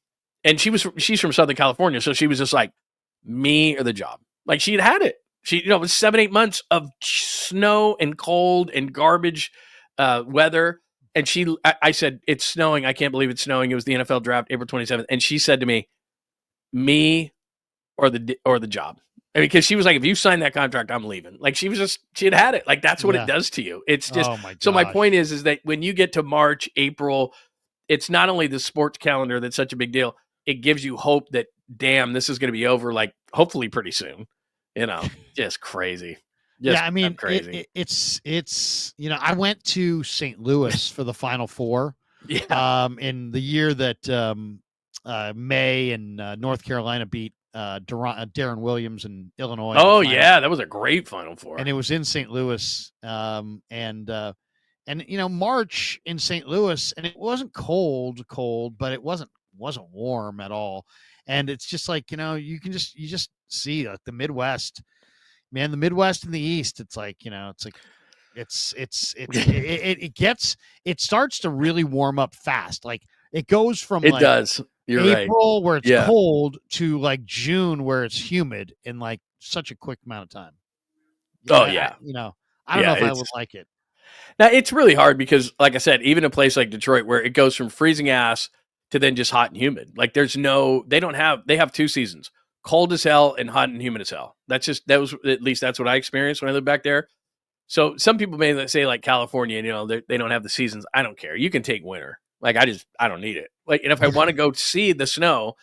And she's from Southern California, so she was just like, "Me or the job?" Like she had it. It was 7-8 months of snow and cold and garbage weather. And I said, "It's snowing. I can't believe it's snowing." It was the NFL draft, April 27th. And she said to me, "Me or the job?" Because she was like, "If you sign that contract, I'm leaving." Like she had it. Like that's what it does to you. It's just, so my point is that when you get to March, April, it's not only the sports calendar that's such a big deal. It gives you hope that, damn, this is going to be over, like hopefully pretty soon, just crazy. I mean, crazy. It's I went to St. Louis for the Final Four. In the year that May and North Carolina beat Darren Williams in Illinois. Oh yeah, that was a great Final Four, and it was in St. Louis. And March in St. Louis, and it wasn't cold, but it wasn't warm at all. And it's just like you just see like the Midwest. Man, the Midwest and the East, it's like, it starts to really warm up fast. Like it goes from April right. where it's cold to like June where it's humid in like such a quick amount of time. I don't know if I would like it. Now it's really hard because, like I said, even a place like Detroit where it goes from freezing ass to then just hot and humid. Like they have 2 seasons. Cold as hell and hot and humid as hell. At least that's what I experienced when I lived back there. So some people may say like California, they don't have the seasons. I don't care. You can take winter. Like I don't need it. Like, and if I want to go see the snow,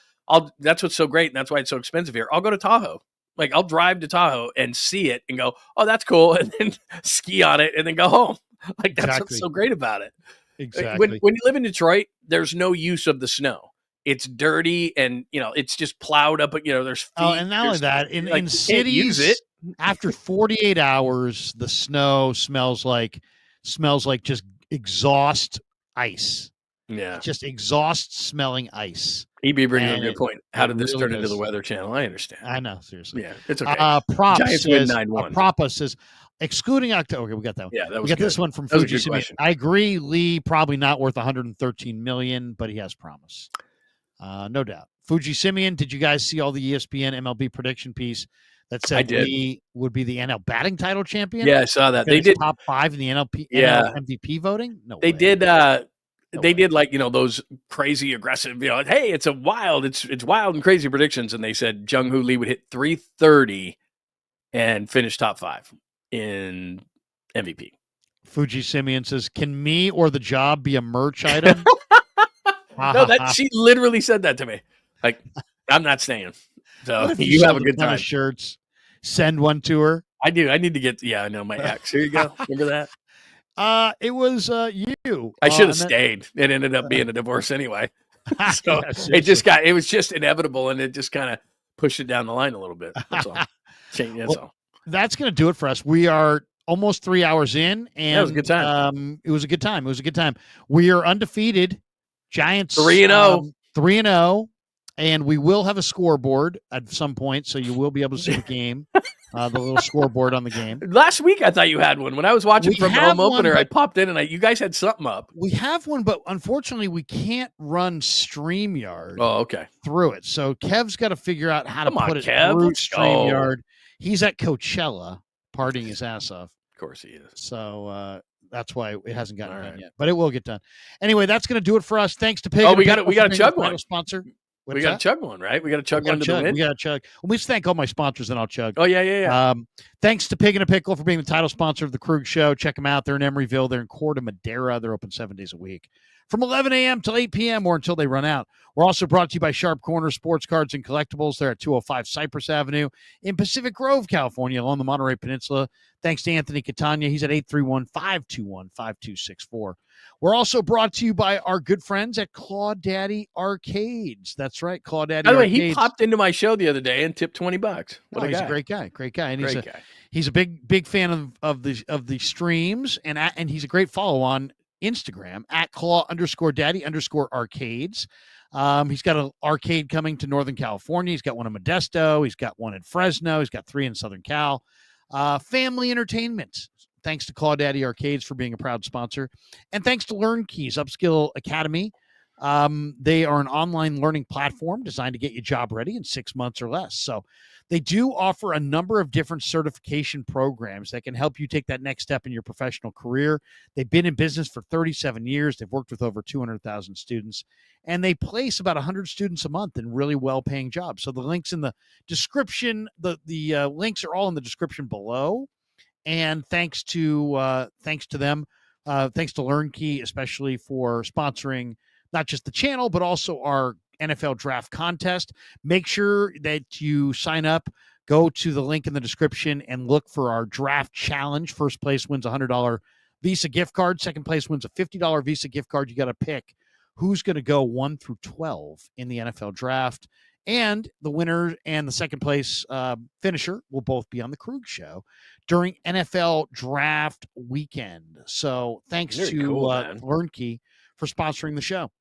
that's what's so great. And that's why it's so expensive here. I'll go to Tahoe. Like I'll drive to Tahoe and see it and go, "Oh, that's cool." And then ski on it and then go home. Like that's what's so great about it. Exactly. When you live in Detroit, there's no use of the snow. It's dirty and it's just plowed up. There's feet. Oh, and not only that, in cities, after 48 hours, the snow smells like just exhaust ice. Yeah, just exhaust smelling ice. EB brings up a good point. How did this turn into the Weather Channel? I understand. I know, seriously. Yeah, it's okay. Giants win 9-1. Propa says, excluding October. Okay, we got that one. Yeah, that was we got good. this one from Fuji Simeon. I agree, Lee probably not worth $113 million, but he has promise. No doubt. Fuji Simeon, did you guys see all the ESPN MLB prediction piece that said Lee would be the NL batting title champion? Yeah, I saw that. They did top 5 in the NL MVP voting. No, they did. They did like those crazy aggressive. Hey, it's wild and crazy predictions, and they said Jung-ho Lee would hit 330 and finish top 5 in MVP. Fuji Simeon says, "Can me or the job be a merch item?" No, she literally said that to me. Like, I'm not staying. So you have a good time. Shirts, send one to her. I do. I need to get. Yeah, I know my ex. Here you go. Remember that? It was you. I should have stayed. It ended up being a divorce anyway. So it was just inevitable, and it just kind of pushed it down the line a little bit. That's all. That's going to do it for us. We are almost 3 hours in, and it was a good time. It was a good time. We are undefeated. Giants 3-0. 3-0. And we will have a scoreboard at some point, so you will be able to see the game, the little scoreboard on the game. Last week, I thought you had one. When I was watching from the home opener, I popped in and you guys had something up. We have one, but unfortunately, we can't run StreamYard through it. So Kev's got to figure out how to put it through StreamYard. He's at Coachella partying his ass off. Of course he is. So that's why it hasn't gotten done yet. But it will get done. Anyway, that's going to do it for us. Thanks to Pig. Oh, we got to chug one. Sponsor. We got to chug one, right? We got to chug one to the win. We got to chug. Well, we just thank all my sponsors, and I'll chug. Oh, yeah. Thanks to Pig and a Pickle for being the title sponsor of the Krug Show. Check them out. They're in Emeryville. They're in Corte Madera. They're open 7 days a week from 11 a.m. till 8 p.m. or until they run out. We're also brought to you by Sharp Corner Sports Cards and Collectibles. They're at 205 Cypress Avenue in Pacific Grove, California, along the Monterey Peninsula. Thanks to Anthony Catania. He's at 831-521-5264. We're also brought to you by our good friends at Claw Daddy Arcades. That's right, Claw Daddy By the way, Arcades. he popped into my show the other day and tipped $20. He's a great guy. And great guy. He's a big fan of the streams, and he's a great follow on Instagram at Claw_Daddy_Arcades. He's got an arcade coming to Northern California. He's got one in Modesto. He's got one in Fresno. He's got 3 in Southern Cal. Family entertainment. Thanks to Claw Daddy Arcades for being a proud sponsor. And thanks to LearnKeys Upskill Academy. They are an online learning platform designed to get you job ready in 6 months or less. So they do offer a number of different certification programs that can help you take that next step in your professional career. They've been in business for 37 years. They've worked with over 200,000 students, and they place about 100 students a month in really well-paying jobs. So the links in the description, the links are all in the description below. And thanks to them, thanks to LearnKey, especially for sponsoring not just the channel, but also our NFL draft contest. Make sure that you sign up, go to the link in the description and look for our draft challenge. First place wins a $100 Visa gift card. Second place wins a $50 Visa gift card. You got to pick who's going to go 1 through 12 in the NFL draft. And the winner and the second place finisher will both be on the Krug Show during NFL draft weekend. So thanks to LearnKey for sponsoring the show.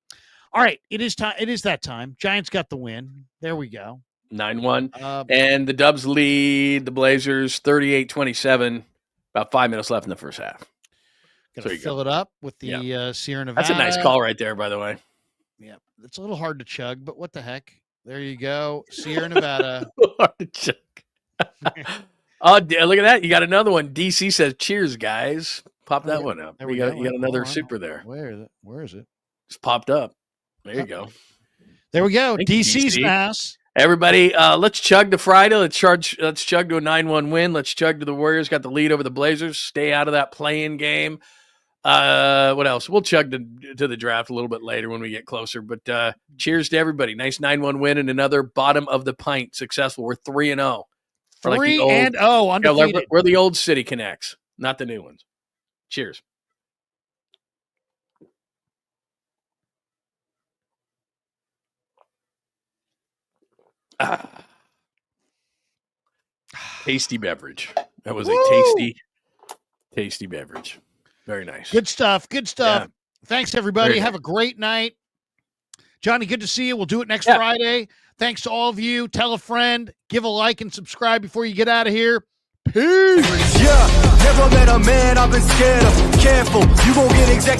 All right, it is time. It is that time. Giants got the win. There we go. 9-1. And the Dubs lead the Blazers 38-27. About 5 minutes left in the first half. Gonna fill it up with the Sierra Nevada. That's a nice call right there, by the way. Yeah, it's a little hard to chug, but what the heck? There you go, Sierra Nevada. Hard to chug. Oh, look at that! You got another one. DC says, "Cheers, guys." Pop that one up. You got another super there. Where is it? Just popped up. There you go. There we go. DC's mass. Everybody, let's chug to Friday. Let's chug to a 9-1 win. Let's chug to the Warriors. Got the lead over the Blazers. Stay out of that play-in game. What else? We'll chug to the draft a little bit later when we get closer. But cheers to everybody. Nice 9-1 win and another bottom of the pint successful. We're 3-0. 3-0 undefeated. Yeah, we're the old City Connects, not the new ones. Cheers. Tasty beverage. That was a tasty beverage. Very nice. Good stuff. Yeah. Thanks, everybody. Very Have a great night. Johnny, good to see you. We'll do it next Friday. Thanks to all of you. Tell a friend. Give a like and subscribe before you get out of here. Peace. Yeah, never met a man I've been scared of. Careful, you gon' get